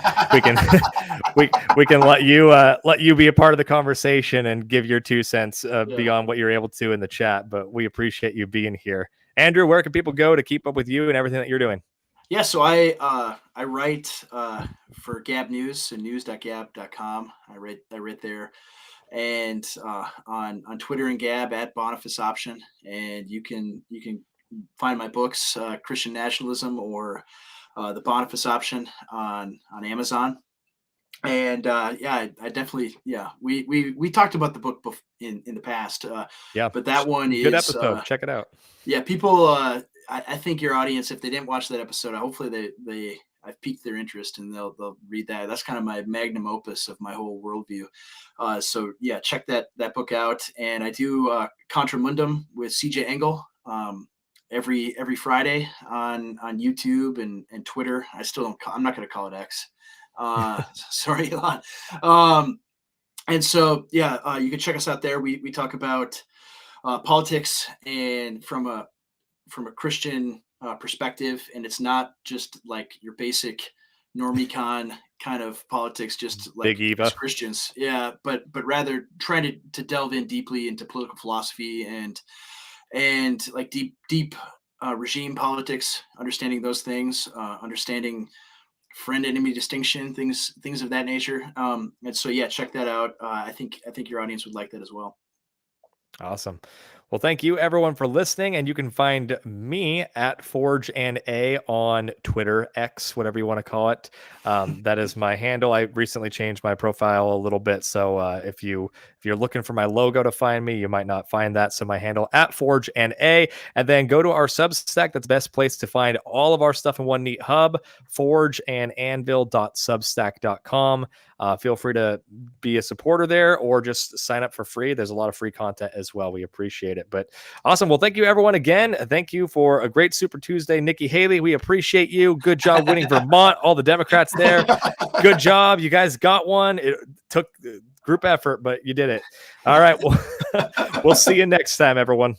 we can let you be a part of the conversation and give your 2 cents beyond what you're able to in the chat. But we appreciate you being here. Andrew, where can people go to keep up with you and everything that you're doing? Yeah, so I write for Gab News and news.gab.com. I write there, and on Twitter and Gab at Boniface Option, and you can find my books, Christian Nationalism or the Boniface Option on Amazon. And I definitely, we talked about the book in the past. But that one is good episode. Check it out. Yeah, people. I think your audience, if they didn't watch that episode, hopefully I've piqued their interest and they'll read that. That's kind of my magnum opus of my whole worldview. So yeah, check that book out. And I do Contra Mundum with CJ Engel every Friday on YouTube and Twitter. I'm not going to call it X. Sorry, Elon. And so you can check us out there. We talk about politics and from a Christian perspective, and it's not just like your basic normie-con kind of politics, just like as Christians, but rather trying to delve in deeply into political philosophy and like deep regime politics, understanding those things, understanding friend enemy distinction, things of that nature. And so check that out. I think your audience would like that as well. Awesome. Well, thank you everyone for listening, and you can find me at Forge and A on Twitter, X, whatever you want to call it. That is my handle. I recently changed my profile a little bit, so if you're looking for my logo to find me, you might not find that. So my handle at Forge and A, and then go to our Substack. That's the best place to find all of our stuff in one neat hub, forgeandanvil.substack.com. Feel free to be a supporter there or just sign up for free. There's a lot of free content as well. We appreciate it. But awesome. Well, thank you everyone again. Thank you for a great Super Tuesday, Nikki Haley. We appreciate you. Good job winning Vermont. All the Democrats there. Good job. You guys got one. It took group effort, but you did it. All right. Well, we'll see you next time, everyone.